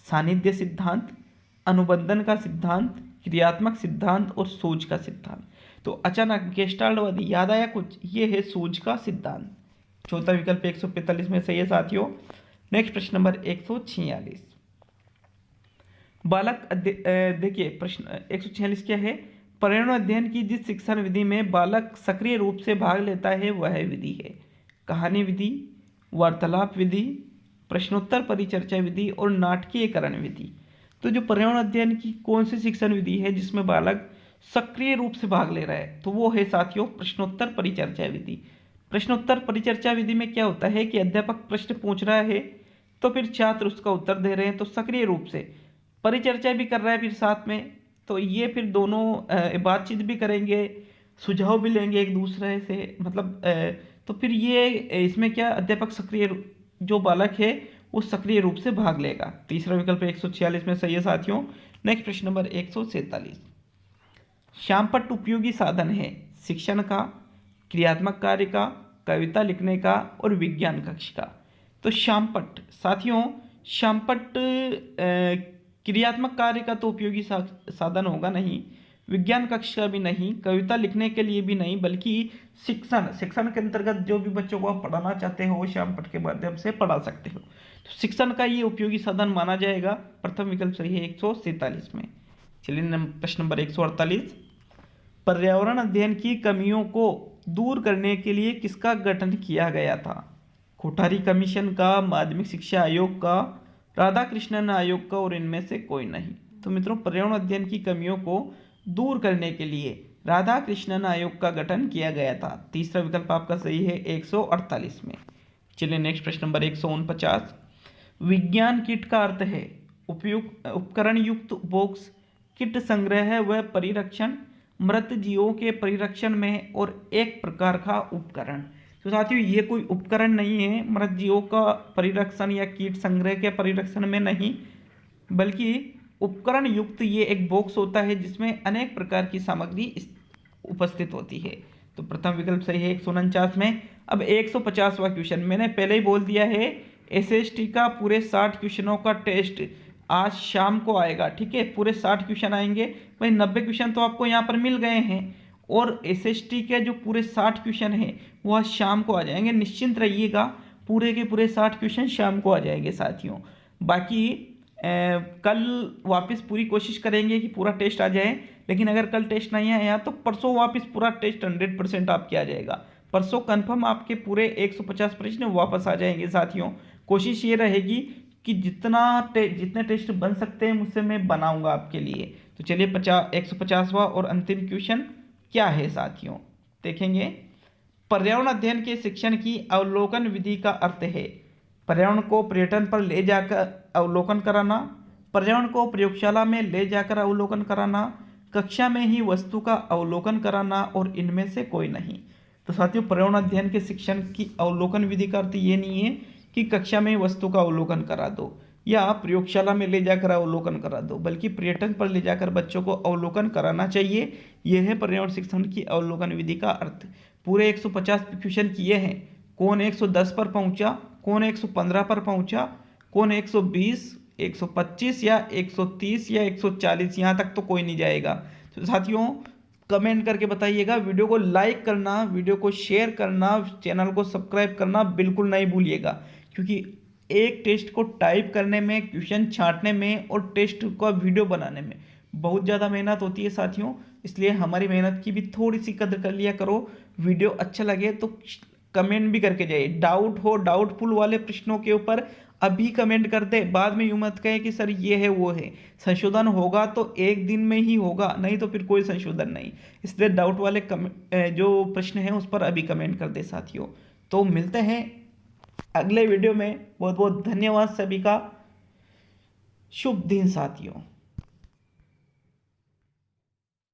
सानिध्य सिद्धांत, अनुबंधन का सिद्धांत, क्रियात्मक सिद्धांत और सूझ का सिद्धांत। तो अचानक गेस्टाल्टवादी, याद आया कुछ? ये है सूझ का सिद्धांत। चौथा विकल्प 145 में सही है साथियों। नेक्स्ट प्रश्न नंबर 146, बालक देखिए प्रश्न 146 क्या है? पर्यावरण अध्ययन की जिस शिक्षण विधि में बालक सक्रिय रूप से भाग लेता है वह विधि है? कहानी विधि, वार्तालाप विधि, प्रश्नोत्तर परिचर्चा विधि और नाटकीयकरण विधि। तो जो पर्यावरण अध्ययन की कौन सी शिक्षण विधि है जिसमें बालक सक्रिय रूप से भाग ले रहा है? तो वो है साथियों प्रश्नोत्तर परिचर्चा विधि। प्रश्नोत्तर परिचर्चा विधि में क्या होता है कि अध्यापक प्रश्न पूछ रहा है तो फिर छात्र उसका उत्तर दे रहे हैं, तो सक्रिय रूप से परिचर्चा भी कर रहा है फिर साथ में, तो ये फिर दोनों बातचीत भी करेंगे, सुझाव भी लेंगे एक दूसरे से, मतलब तो फिर ये इसमें क्या अध्यापक सक्रिय, जो बालक है वो सक्रिय रूप से भाग लेगा। तीसरा विकल्प 146 में सही है साथियों। नेक्स्ट प्रश्न नंबर 147, श्यामपट्ट उपयोगी साधन है शिक्षण का, क्रियात्मक कार्य का, कविता लिखने का और विज्ञान कक्ष का? तो श्यामपट्ट साथियों, श्यामपट्ट क्रियात्मक कार्य का तो उपयोगी साधन होगा नहीं, विज्ञान कक्ष का भी नहीं, कविता लिखने के लिए भी नहीं, बल्कि शिक्षण के अंतर्गत जो भी बच्चों को आप पढ़ाना चाहते हो श्यामपट्ट के माध्यम से पढ़ा सकते हो। तो शिक्षण का ये उपयोगी साधन माना जाएगा। प्रथम विकल्प सही है 147 में। चलिए प्रश्न नंबर 148, पर्यावरण अध्ययन की कमियों को दूर करने के लिए किसका गठन किया गया था? कोठारी कमीशन का, माध्यमिक शिक्षा आयोग का, राधाकृष्णन आयोग का और इनमें से कोई नहीं। तो मित्रों, पर्यावरण अध्ययन की कमियों को दूर करने के लिए राधाकृष्णन आयोग का गठन किया गया था। तीसरा विकल्प आपका सही है 148 में। चलिए नेक्स्ट प्रश्न नंबर 149, विज्ञान किट का अर्थ है उपयुक्त उपकरण युक्त बॉक्स, किट संग्रह व परिरक्षण, मृत जीवों के परिरक्षण में और एक प्रकार का उपकरण। तो साथियों ये कोई उपकरण नहीं है, मृत जीवों का परिरक्षण या कीट संग्रह के परिरक्षण में नहीं, बल्कि उपकरण युक्त ये एक बॉक्स होता है जिसमें अनेक प्रकार की सामग्री उपस्थित होती है। तो प्रथम विकल्प सही है 149 में। अब 150वां क्वेश्चन मैंने पहले ही बोल दिया है, एसएसटी का पूरे 60 क्वेश्चनों का टेस्ट आज शाम को आएगा, ठीक है। पूरे 60 क्वेश्चन आएंगे, भाई 90 क्वेश्चन तो आपको यहाँ पर मिल गए हैं, और एसएसटी के जो पूरे 60 क्वेश्चन हैं वो आज शाम को आ जाएंगे। निश्चिंत रहिएगा, पूरे के पूरे 60 क्वेश्चन शाम को आ जाएंगे साथियों। बाकी कल वापस पूरी कोशिश करेंगे कि पूरा टेस्ट आ जाए, लेकिन अगर कल टेस्ट नहीं आया तो परसों वापस पूरा टेस्ट 100% आपके आ जाएगा। परसों कंफर्म आपके पूरे 150 प्रश्न वापस आ जाएंगे साथियों। कोशिश ये रहेगी कि जितने टेस्ट बन सकते हैं मुझसे मैं बनाऊंगा आपके लिए। तो चलिए 150वां और अंतिम क्वेश्चन क्या है साथियों, देखेंगे। पर्यावरण अध्ययन के शिक्षण की अवलोकन विधि का अर्थ है पर्यावरण को पर्यटन पर ले जाकर अवलोकन कराना, पर्यावरण को प्रयोगशाला में ले जाकर अवलोकन कराना, कक्षा में ही वस्तु का अवलोकन कराना, और इनमें से कोई नहीं। तो साथियों पर्यावरण अध्ययन के शिक्षण की अवलोकन विधि का अर्थ ये नहीं है कि कक्षा में वस्तु का अवलोकन करा दो या प्रयोगशाला में ले जाकर अवलोकन करा दो, बल्कि पर्यटन पर ले जाकर बच्चों को अवलोकन कराना चाहिए। यह है पर्यावरण शिक्षण की अवलोकन विधि का अर्थ। पूरे 150 क्वेश्चन किए हैं, कौन 110 पर पहुंचा, कौन 115 पर पहुंचा, कौन 120, 125 या 130 या 140, यहाँ तक तो कोई नहीं जाएगा। तो साथियों कमेंट करके बताइएगा। वीडियो को लाइक करना, वीडियो को शेयर करना, चैनल को सब्सक्राइब करना बिल्कुल नहीं भूलिएगा, क्योंकि एक टेस्ट को टाइप करने में, क्वेश्चन छांटने में और टेस्ट का वीडियो बनाने में बहुत ज़्यादा मेहनत होती है साथियों। इसलिए हमारी मेहनत की भी थोड़ी सी कदर कर लिया करो। वीडियो अच्छा लगे तो कमेंट भी करके जाइए। डाउट हो, डाउटफुल वाले प्रश्नों के ऊपर अभी कमेंट कर दे, बाद में यूँ मत कहे कि सर ये है वो है। संशोधन होगा तो एक दिन में ही होगा, नहीं तो फिर कोई संशोधन नहीं। इसलिए डाउट वाले जो प्रश्न हैं उस पर अभी कमेंट कर दे साथियों। तो मिलते हैं अगले वीडियो में। बहुत बहुत धन्यवाद सभी का। शुभ दिन साथियों।